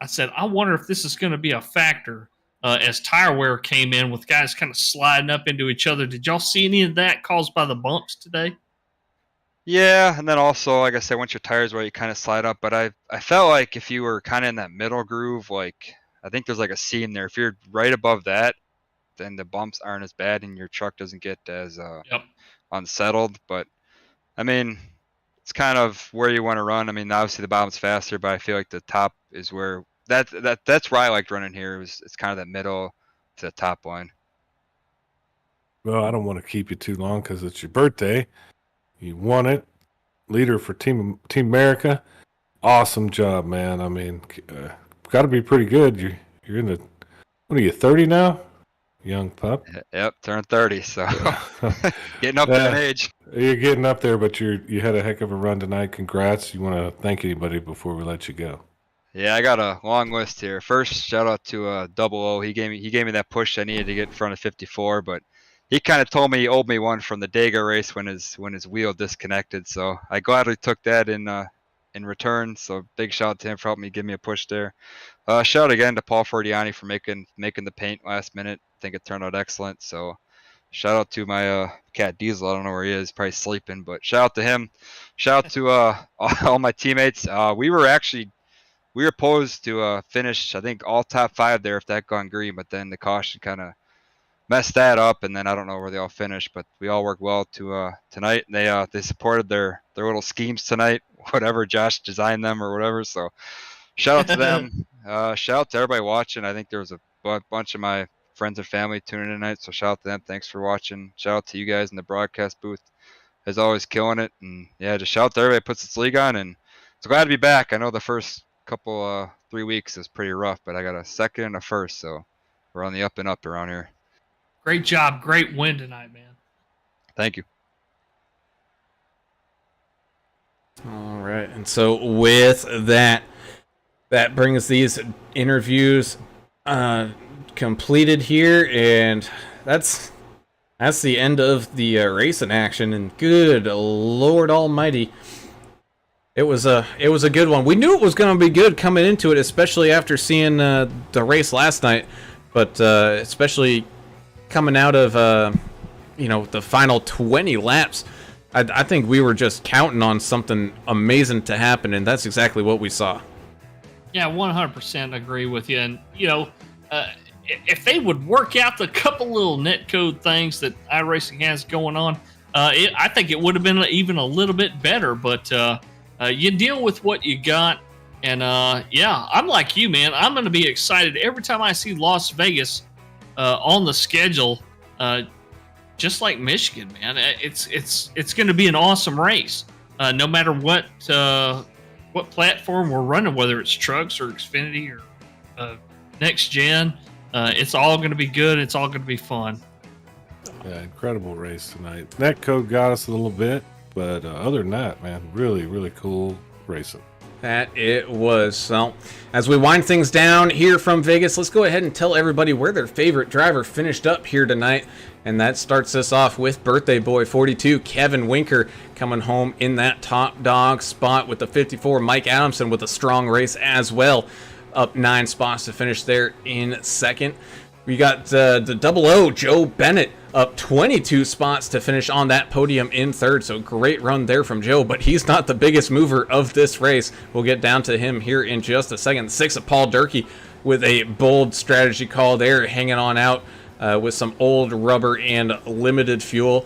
I said, I wonder if this is going to be a factor as tire wear came in with guys kind of sliding up into each other. Did y'all see any of that caused by the bumps today? Yeah, and then also, like I said, once your tires wear, you kind of slide up. But I felt like if you were kind of in that middle groove, like I think there's like a seam there. If you're right above that, then the bumps aren't as bad, and your truck doesn't get as unsettled. But I mean, it's kind of where you want to run. I mean, obviously the bottom's faster, but I feel like the top is where that's where I liked running here. It's kind of that middle to the top line. Well, I don't want to keep you too long because it's your birthday. You won it, leader for Team America. Awesome job, man. I mean, got to be pretty good. You're in the, what are you, 30 now? Young pup. Yep, turned 30, so getting up there in age. You're getting up there, but you had a heck of a run tonight. Congrats. You want to thank anybody before we let you go? Yeah, I got a long list here. First, shout out to Double O. He gave me that push I needed to get in front of 54, but he kind of told me he owed me one from the Dago race when his wheel disconnected. So I gladly took that in return. So big shout out to him for helping me give me a push there. Shout out again to Paul Fortiani for making the paint last minute. I think it turned out excellent. So shout out to my cat Diesel. I don't know where he is, probably sleeping, but shout out to him. Shout out to all my teammates. We were posed to finish, I think, all top 5 there if that gone green, but then the caution kind of messed that up, and then I don't know where they all finished, but we all worked well to tonight. They supported their little schemes tonight, whatever Josh designed them or whatever. So shout out to them. Shout out to everybody watching. I think there was a bunch of my friends and family tuning in tonight, so shout out to them. Thanks for watching. Shout out to you guys in the broadcast booth, as always, killing it. And yeah, just shout out to everybody that puts this league on, and so glad to be back. I know the first couple 3 weeks is pretty rough, but I got a second and a first, so we're on the up and up around here. Great job. Great win tonight, man. Thank you. All right. And so with that brings these interviews completed here, and that's the end of the racing action. And good Lord Almighty, it was a good one. We knew it was going to be good coming into it, especially after seeing the race last night, but especially coming out of the final 20 laps, I think we were just counting on something amazing to happen, and that's exactly what we saw. Yeah, 100% agree with you. And if they would work out the couple little netcode things that iRacing has going on, I think it would have been even a little bit better. But you deal with what you got, and yeah, I'm like you, man. I'm going to be excited every time I see Las Vegas on the schedule, just like Michigan, man. It's going to be an awesome race, no matter what platform we're running, whether it's trucks or Xfinity or next gen. It's all going to be good. It's all going to be fun. Yeah, incredible race tonight. Netcode got us a little bit, but other than that, man, really, really cool racing. That it was. So, as we wind things down here from Vegas, let's go ahead and tell everybody where their favorite driver finished up here tonight. And that starts us off with birthday boy 42, Kevin Winker, coming home in that top dog spot with the 54. Mike Adamson with a strong race as well, up 9 spots to finish there in second. We got the 00, Joe Bennett, up 22 spots to finish on that podium in third. So great run there from Joe, but he's not the biggest mover of this race. We'll get down to him here in just a second. 6 of Paul Durkee with a bold strategy call there, hanging on out with some old rubber and limited fuel,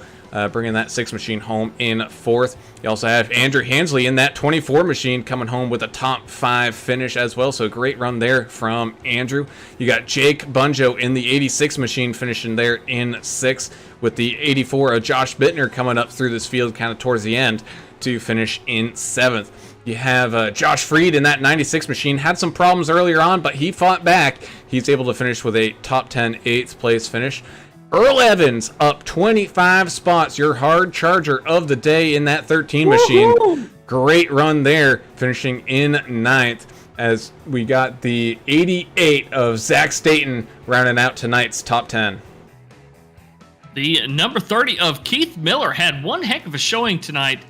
bringing that 6 machine home in fourth. You also have Andrew Hansley in that 24 machine coming home with a top 5 finish as well. So great run there from Andrew. You got Jake Bunjo in the 86 machine finishing there in 6th, with the 84 of Josh Bittner coming up through this field kind of towards the end to finish in 7th. You have Josh Freed in that 96 machine. Had some problems earlier on, but he fought back. He's able to finish with a top 10 8th place finish. Earl Evans up 25 spots, your hard charger of the day in that 13 machine. Woo-hoo! Great run there, finishing in 9th, as we got the 88 of Zach Staten rounding out tonight's top 10. The number 30 of Keith Miller had one heck of a showing tonight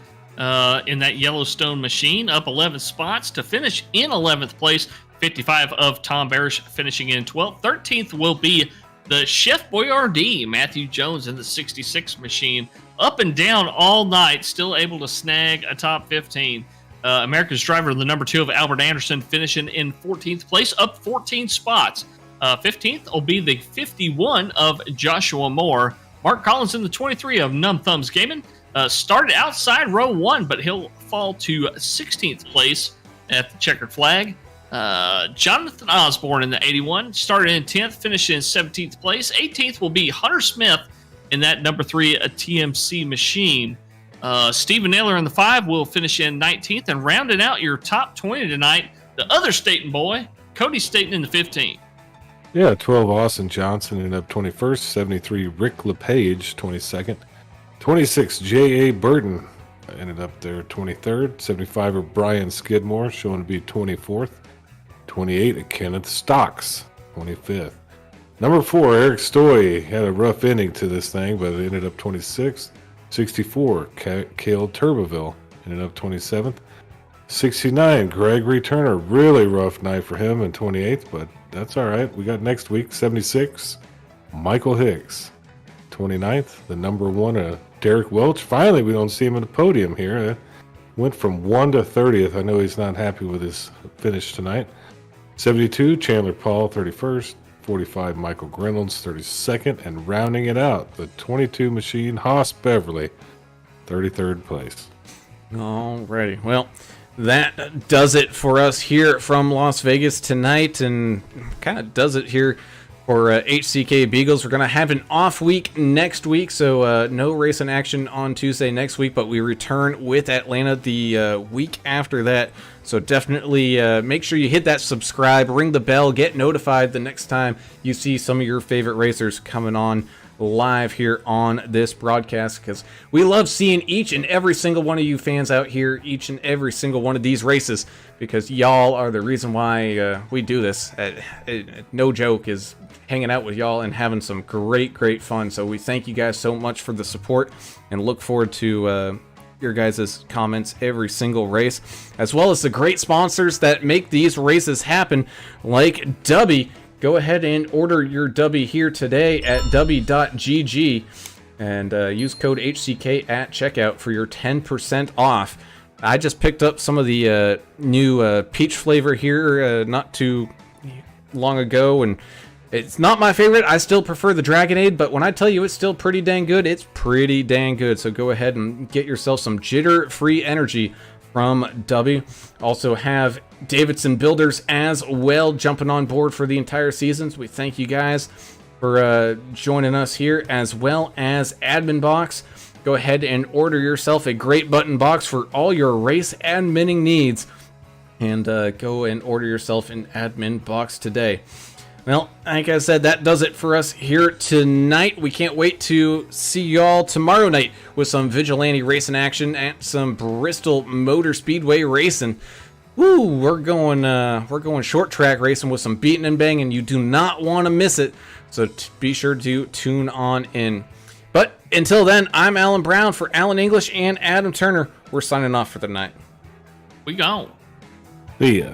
in that Yellowstone machine, up 11 spots to finish in 11th place. 55 of Tom Barish finishing in 12th. 13th will be the Chef Boyardee, Matthew Jones, in the 66 machine. Up and down all night, still able to snag a top 15. America's driver, the number 2 of Albert Anderson, finishing in 14th place, up 14 spots. 15th will be the 51 of Joshua Moore. Mark Collins in the 23 of Numb Thumbs Gaming. Started outside row 1, but he'll fall to 16th place at the checkered flag. Jonathan Osborne in the 81, started in 10th, finished in 17th place. 18th will be Hunter Smith in that number 3 a TMC machine. Stephen Naylor in the 5 will finish in 19th, and rounding out your top 20 tonight, the other Staten boy, Cody Staten in the 15. Yeah, 12 Austin Johnson ended up 21st, 73 Rick LePage 22nd, 26 J.A. Burton ended up there 23rd, 75 of Brian Skidmore showing to be 24th, 28 of Kenneth Stocks 25th. Number 4 Eric Stoy had a rough ending to this thing, but it ended up 26th. 64 Cale Turbeville ended up 27th. 69 Gregory Turner, really rough night for him in 28th, but that's all right. We got next week. 76 Michael Hicks 29th. The number 1 Derrick Welch. Finally, we don't see him at the podium here. Went from 1 to 30th. I know he's not happy with his finish tonight. 72 Chandler Paul 31st. 45 Michael Reynolds 32nd, and rounding it out, the 22 machine Haas Beverly 33rd place. Alrighty, well, that does it for us here from Las Vegas tonight, and kind of does it here for HCK Beagles. We're going to have an off week next week, so no race in action on Tuesday next week, but we return with Atlanta the week after that. So definitely make sure you hit that subscribe, ring the bell, get notified the next time you see some of your favorite racers coming on live here on this broadcast, because we love seeing each and every single one of you fans out here, each and every single one of these races, because y'all are the reason why we do this. No joke is hanging out with y'all and having some great fun. So we thank you guys so much for the support and look forward to your guys' comments every single race, as well as the great sponsors that make these races happen, like Dubby. Go ahead and order your Dubby here today at dubby.gg and use code HCK at checkout for your 10% off. I just picked up some of the new peach flavor here not too long ago, and it's not my favorite. I still prefer the Dragonade, but when I tell you it's still pretty dang good, it's pretty dang good. So go ahead and get yourself some jitter-free energy from Dubby. Also have Davidson Builders as well jumping on board for the entire season. So we thank you guys for joining us here, as well as AdminBoxx. Go ahead and order yourself a great button box for all your race adminning needs, and go and order yourself an AdminBoxx today. Well, like I said, that does it for us here tonight. We can't wait to see y'all tomorrow night with some Vigilante racing action at some Bristol Motor Speedway racing. Woo, we're going short track racing with some beating and banging. You do not want to miss it, so be sure to tune on in. But until then, I'm Alan Brown for Alan English and Adam Turner. We're signing off for the night. We gone. See ya.